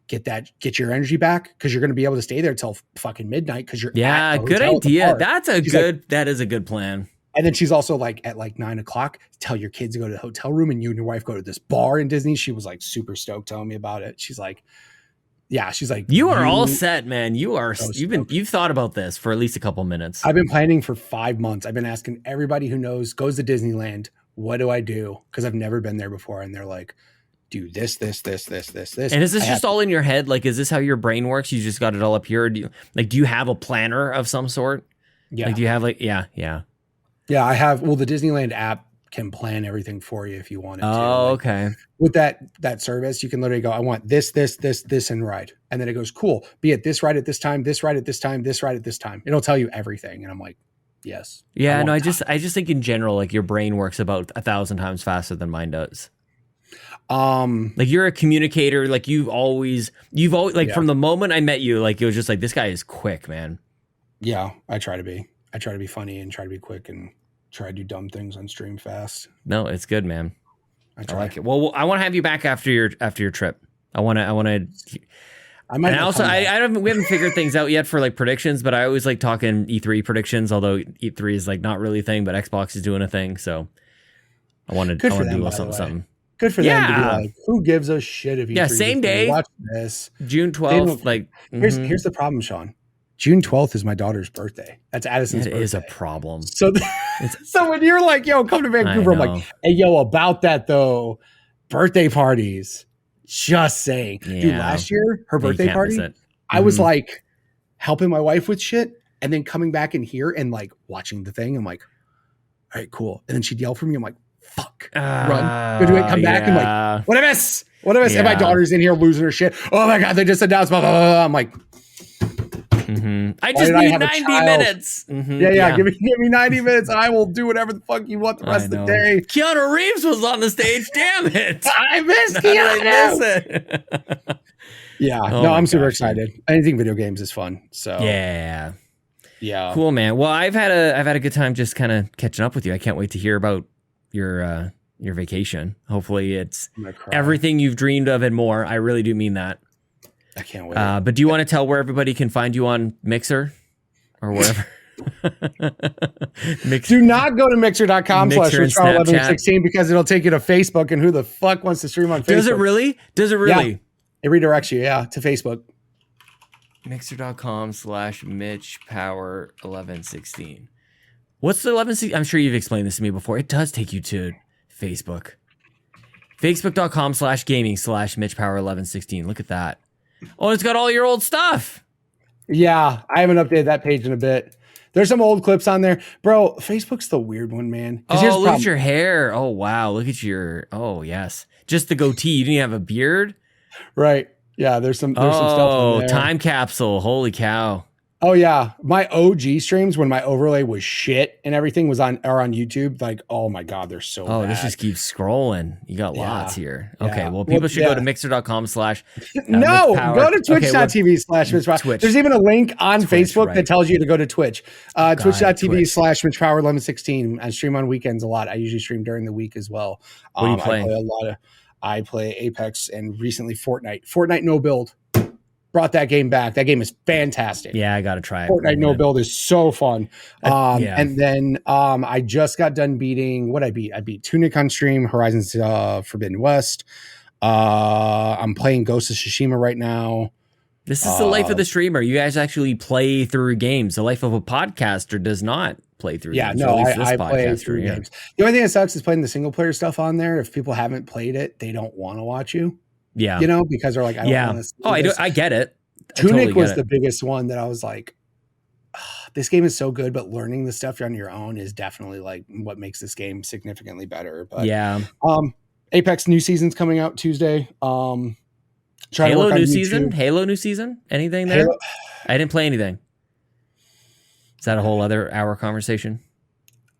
get your energy back because you're going to be able to stay there till fucking midnight because you're Yeah, at the good hotel at the idea. park. That is a good plan. And then she's also like at like 9 o'clock, tell your kids to go to the hotel room and you and your wife go to this bar in Disney. She was like super stoked telling me about it. She's like, yeah, she's like, You are all set, man. You've stoked. thought about this for at least a couple minutes. I've been planning for 5 months. I've been asking everybody who knows, goes to Disneyland, what do I do? Because I've never been there before. And they're like, do this. And is this just all in your head? Like, is this how your brain works? You just got it all up here? Or do you have a planner of some sort? Yeah. Like, do you have Yeah, I have. Well, the Disneyland app can plan everything for you if you want it to. Oh, Like, okay. with that service, you can literally go, I want this, and ride. And then it goes, cool. Be at this ride at this time, this ride at this time, this ride at this time. It'll tell you everything. And I'm like, yes. Yeah, no, I want just think in general, like your brain works about 1,000 times faster than mine does. Like you're a communicator. Like you've always like Yeah. from the moment I met you, like it was just like, this guy is quick, man. Yeah, I try to be funny and try to be quick and try to do dumb things on stream fast. No, it's good, man. I I try. like it. Well, I want to have you back after your trip. I want to. I might And not also, come back. we haven't figured things out yet for like predictions, but I always like talking E3 predictions. Although E3 is like not really a thing, but Xbox is doing a thing, so I want to Good do for a them, little by the something, way. something. Good for them to Yeah. be like, who gives a shit if you Yeah, same day. watch this? June They 12th, don't- like Here's mhm. here's the problem, Sean. June 12th is my daughter's birthday. That's Addison's It birthday. is a problem. So, so when you're like, yo, come to Vancouver, I'm know. like, hey, yo, about that though, birthday parties. Just saying. Dude, Yeah. last year, her Yeah, you birthday can't party, miss it. I was like helping my wife with shit and then coming back in here and like watching the thing. I'm like, all right, cool. And then she'd yell for me. I'm like, fuck, run, go do it, come back. I'm like, what I miss? What I miss? And my daughter's in here losing her shit. Oh my God, they just announced blah, blah, blah, blah. I'm like, I just need 90 minutes. Yeah. Give me 90 minutes. I will do whatever the fuck you want the rest of the day. Keanu Reeves was on the stage. Damn it. I missed Keanu. I miss it. Yeah. I'm super excited. Anything video games is fun. So yeah. Cool, man. Well, I've had a good time just kind of catching up with you. I can't wait to hear about your vacation. Hopefully it's everything you've dreamed of and more. I really do mean that. I can't wait. But do you want to tell where everybody can find you on Mixer or wherever? Do not go to mixer.com/MitchPower1116 because it'll take you to Facebook, and who the fuck wants to stream on Facebook? Does it really? Yeah. It redirects you, to Facebook. Mixer.com/MitchPower1116. What's the 1116? I'm sure you've explained this to me before. It does take you to Facebook. Facebook.com/gaming/MitchPower1116. Look at that. Oh, it's got all your old stuff. Yeah, I haven't updated that page in a bit. There's some old clips on there. Bro, Facebook's the weird one, man. Oh, look at your hair. Oh, wow. Look at your... Oh, yes. Just the goatee. You didn't even have a beard? Right. Yeah, there's some stuff on there. Time capsule. Holy cow. Oh, yeah. My OG streams when my overlay was shit and everything are on YouTube. Like, oh, my God, they're so bad. This just keeps scrolling. You got lots here. Okay, Yeah. well, people should go to mixer.com/ No, go to twitch.tv/MitchPower. There's even a link on Facebook that tells you to go to Twitch. Twitch.tv/MitchPower1116. I stream on weekends a lot. I usually stream during the week as well. What do you play? I play Apex and recently Fortnite. Fortnite no build. Brought that game back. That game is fantastic. Yeah, I got to try it. Fortnite no build is so fun. And then I just got done beating what I beat. I beat Tunic on stream, Horizon's Forbidden West. I'm playing Ghost of Tsushima right now. This is the life of the streamer. You guys actually play through games. The life of a podcaster does not play through games. No, I play through games. The only thing that sucks is playing the single player stuff on there. If people haven't played it, they don't want to watch you. Yeah. Because they're like, I don't want to see this. I get it. Tunic was the biggest one that I was like, this game is so good, but learning the stuff on your own is definitely like what makes this game significantly better. But Apex new season's coming out Tuesday. Halo new season? Halo new season? Anything there? I didn't play anything. Is that a whole other hour conversation?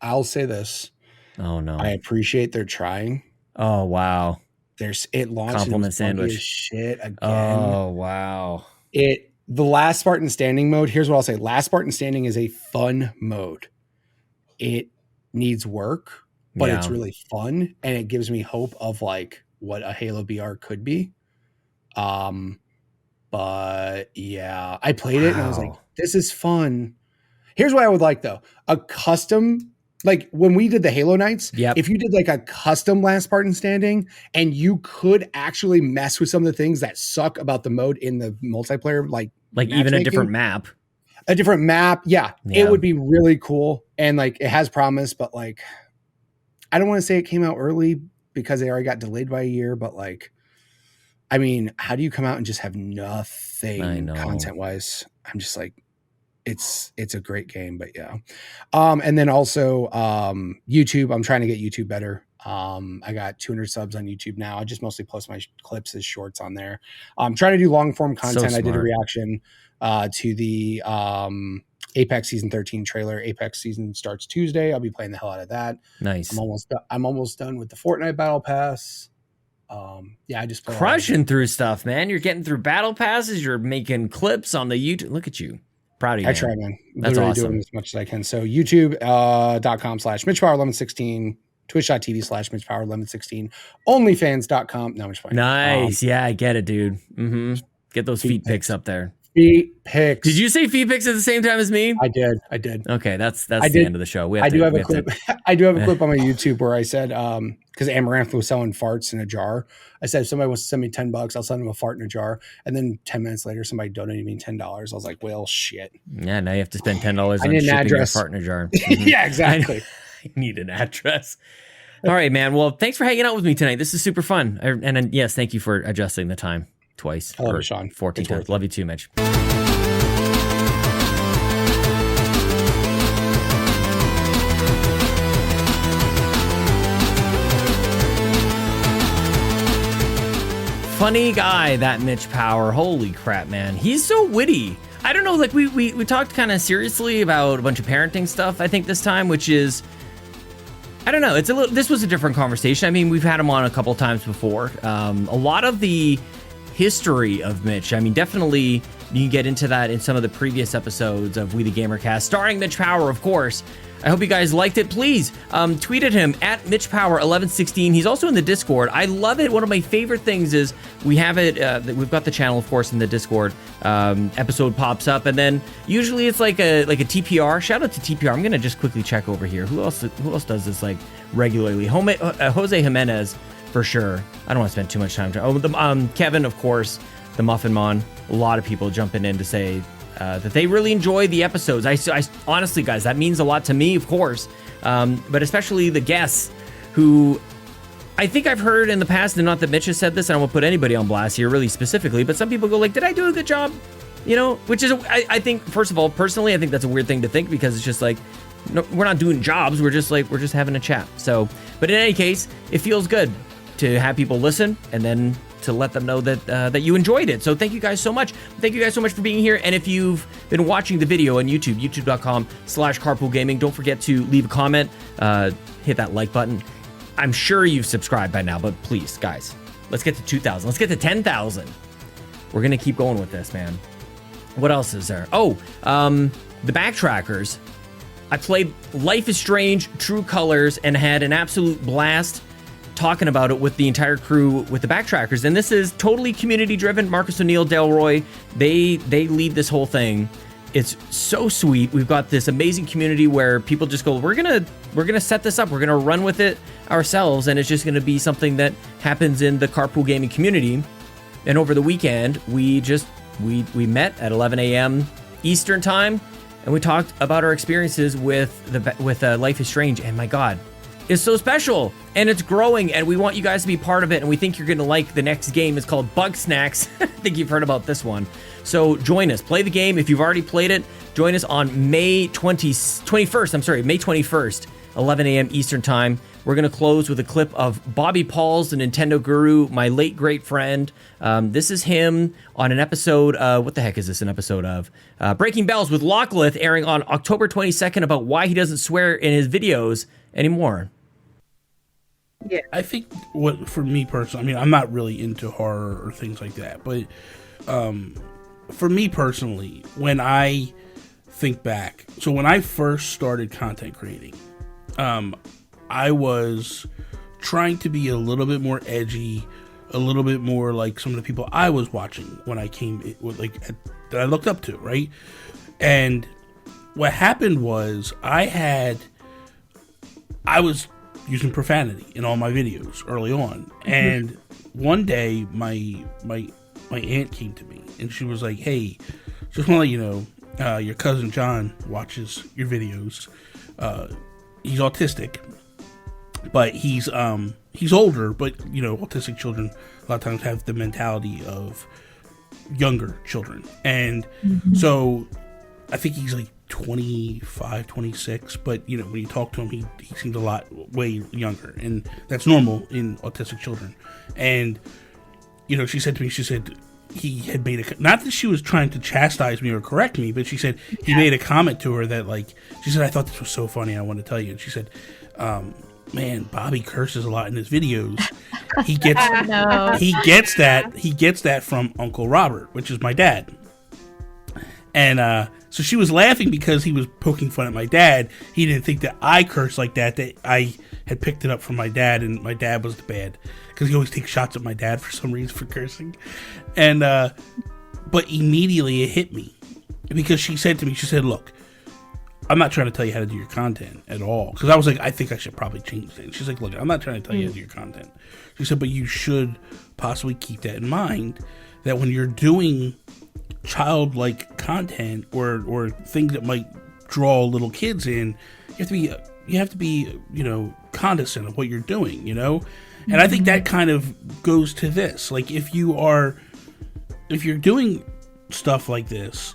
I'll say this. Oh no. I appreciate they're trying. Oh wow. It launched compliment sandwich shit again. Oh wow. The last Spartan Standing mode, here's what I'll say. Last Spartan Standing is a fun mode. It needs work, but it's really fun and it gives me hope of like what a Halo BR could be. But yeah, I played it and I was like, this is fun. Here's what I would like though. A custom, like when we did the Halo nights, if you did like a custom Last Spartan Standing and you could actually mess with some of the things that suck about the mode in the multiplayer, like even a different map. Yeah, it would be really cool. And like it has promise, but like, I don't want to say it came out early because they already got delayed by a year, but like, I mean, how do you come out and just have nothing content wise? I'm just like, it's a great game, but yeah. And then also YouTube, I'm trying to get YouTube better. I got 200 subs on YouTube now. I just mostly post my clips as shorts on there. I'm trying to do long form content. I did a reaction to the Apex Season 13 trailer. Apex season starts Tuesday. I'll be playing the hell out of that. Nice. I'm almost done with the Fortnite Battle Pass. I just crushing through stuff, man. You're getting through battle passes. You're making clips on the YouTube. Look at you. Proud of you. I try, man. That's literally awesome. Doing as much as I can. So youtube.com/MitchPower1116, twitch.tv/MitchPower1116, onlyfans.com. No, I'm just playing. Nice. Yeah, I get it, dude. Mm-hmm. Get those feet pics up there. Feet pics. Did you say feet pics at the same time as me? I did. Okay, that's the end of the show. I do have a clip on my YouTube where I said, because Amaranth was selling farts in a jar. I said, if somebody wants to send me $10, I'll send them a fart in a jar. And then 10 minutes later, somebody donated me $10. I was like, well, shit. Yeah, now you have to spend $10 on shipping your fart in a jar. Yeah, exactly. I need an address. All right, man. Well, thanks for hanging out with me tonight. This is super fun. And yes, thank you for adjusting the time twice. I love you, Sean. 14 times. Love you too, Mitch. Funny guy, that Mitch Power. Holy crap, man. He's so witty. I don't know, like we talked kind of seriously about a bunch of parenting stuff, I think, this time, which is, I don't know, this was a different conversation. I mean, we've had him on a couple times before. A lot of the history of Mitch, I mean, definitely you can get into that in some of the previous episodes of We the GamerCast, starring Mitch Power, of course. I hope you guys liked it. Please tweet at him at MitchPower1116. He's also in the Discord. I love it. One of my favorite things is we have it. We've got the channel, of course, in the Discord. Episode pops up, and then usually it's like a TPR. Shout out to TPR. I'm gonna just quickly check over here. Who else does this like regularly? Jose Jimenez for sure. I don't want to spend too much time. Kevin, of course, the Muffin Mon. A lot of people jumping in to say that they really enjoy the episodes. I honestly, guys, that means a lot to me, of course, but especially the guests who I think I've heard in the past, and not that Mitch has said this, and I won't put anybody on blast here really specifically, but some people go like, did I do a good job? You know, which is, I think, first of all, personally, I think that's a weird thing to think, because it's just like, no, we're not doing jobs. We're just having a chat. So, but in any case, it feels good to have people listen and then to let them know that you enjoyed it. So thank you guys so much. Thank you guys so much for being here. And if you've been watching the video on YouTube, youtube.com/carpoolgaming, don't forget to leave a comment, hit that like button. I'm sure you've subscribed by now, but please, guys, let's get to 2,000. Let's get to 10,000. We're going to keep going with this, man. What else is there? Oh, the Backtrackers. I played Life is Strange, True Colors, and had an absolute blast talking about it with the entire crew with the Backtrackers. And this is totally community driven. Marcus O'Neill, Delroy, they lead this whole thing. It's so sweet. We've got this amazing community where people just go, we're gonna set this up, we're gonna run with it ourselves, and it's just gonna be something that happens in the carpool gaming community. And over the weekend, we met at 11 a.m. Eastern time, and we talked about our experiences with Life is Strange. And my God, it's so special, and it's growing, and we want you guys to be part of it, and we think you're going to like the next game. It's called Bug Snacks. I think you've heard about this one. So join us. Play the game. If you've already played it, join us on May 21st, 11 a.m. Eastern Time. We're going to close with a clip of Bobby Pauls, the Nintendo guru, my late great friend. This is him on an episode, what the heck is this an episode of? Breaking Bells with Locklith, airing on October 22nd, about why he doesn't swear in his videos anymore. Yeah, I think for me personally, I mean, I'm not really into horror or things like that, but for me personally, when I think back, so when I first started content creating, I was trying to be a little bit more edgy, a little bit more like some of the people I was watching when I came, that I looked up to, right? And what happened was I was using profanity in all my videos early on, and one day my aunt came to me and she was like, "Hey, just want to let you know, your cousin John watches your videos. He's autistic, but he's older, but you know, autistic children a lot of times have the mentality of younger children, and so I think he's like 25, 26, but you know, when you talk to him, he seems a lot way younger, and that's normal in autistic children." And you know, she said to me, she said he had made not that she was trying to chastise me or correct me, but she said he made a comment to her that, like, she said, "I thought this was so funny, I want to tell you." And she said, "Man, Bobby curses a lot in his videos. He gets he gets that from Uncle Robert, which is my dad." And so she was laughing because he was poking fun at my dad. He didn't think that I cursed like that I had picked it up from my dad, and my dad was the bad, because he always takes shots at my dad for some reason for cursing. And but immediately it hit me, because she said to me, she said, "Look, I'm not trying to tell you how to do your content at all." Because I was like, I think I should probably change that. She's like, "Look, I'm not trying to tell you how to do your content." She said, "But you should possibly keep that in mind, that when you're doing childlike content or things that might draw little kids in, you have to be, condescendent of what you're doing, And I think that kind of goes to this. Like, if you're doing stuff like this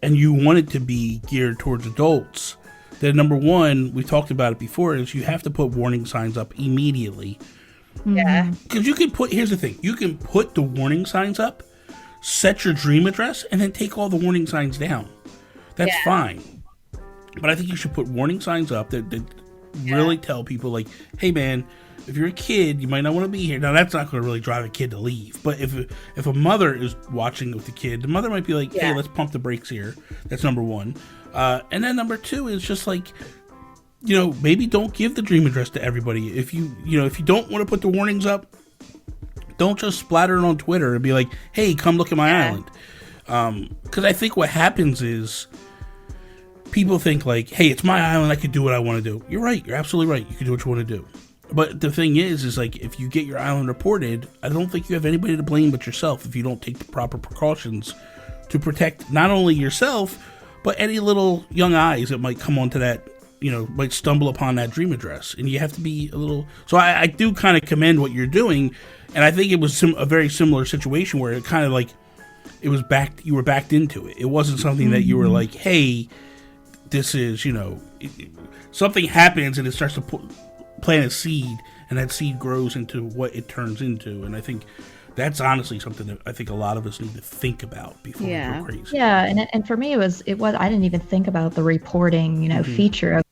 and you want it to be geared towards adults, then number one, we talked about it before, is you have to put warning signs up immediately. Yeah. Because here's the thing, you can put the warning signs up, set your dream address, and then take all the warning signs down. That's fine. But I think you should put warning signs up that really tell people, like, hey man, if you're a kid, you might not want to be here. Now, that's not going to really drive a kid to leave. But if a mother is watching with the kid, the mother might be like, hey, let's pump the brakes here. That's number one. And then number two is just like, maybe don't give the dream address to everybody. If you don't want to put the warnings up, don't just splatter it on Twitter and be like, hey, come look at my island. Because I think what happens is people think like, hey, it's my island, I can do what I want to do. You're right. You're absolutely right. You can do what you want to do. But the thing is like, if you get your island reported, I don't think you have anybody to blame but yourself if you don't take the proper precautions to protect not only yourself, but any little young eyes that might come onto that, might stumble upon that dream address. And you have to be a little... So I do kind of commend what you're doing, and I think it was a very similar situation where it kind of like, you were backed into it. It wasn't something that you were like, hey, this is, something happens and it starts to plant a seed, and that seed grows into what it turns into. And I think that's honestly something that I think a lot of us need to think about before we go crazy. Yeah, and for me, it was I didn't even think about the reporting, feature of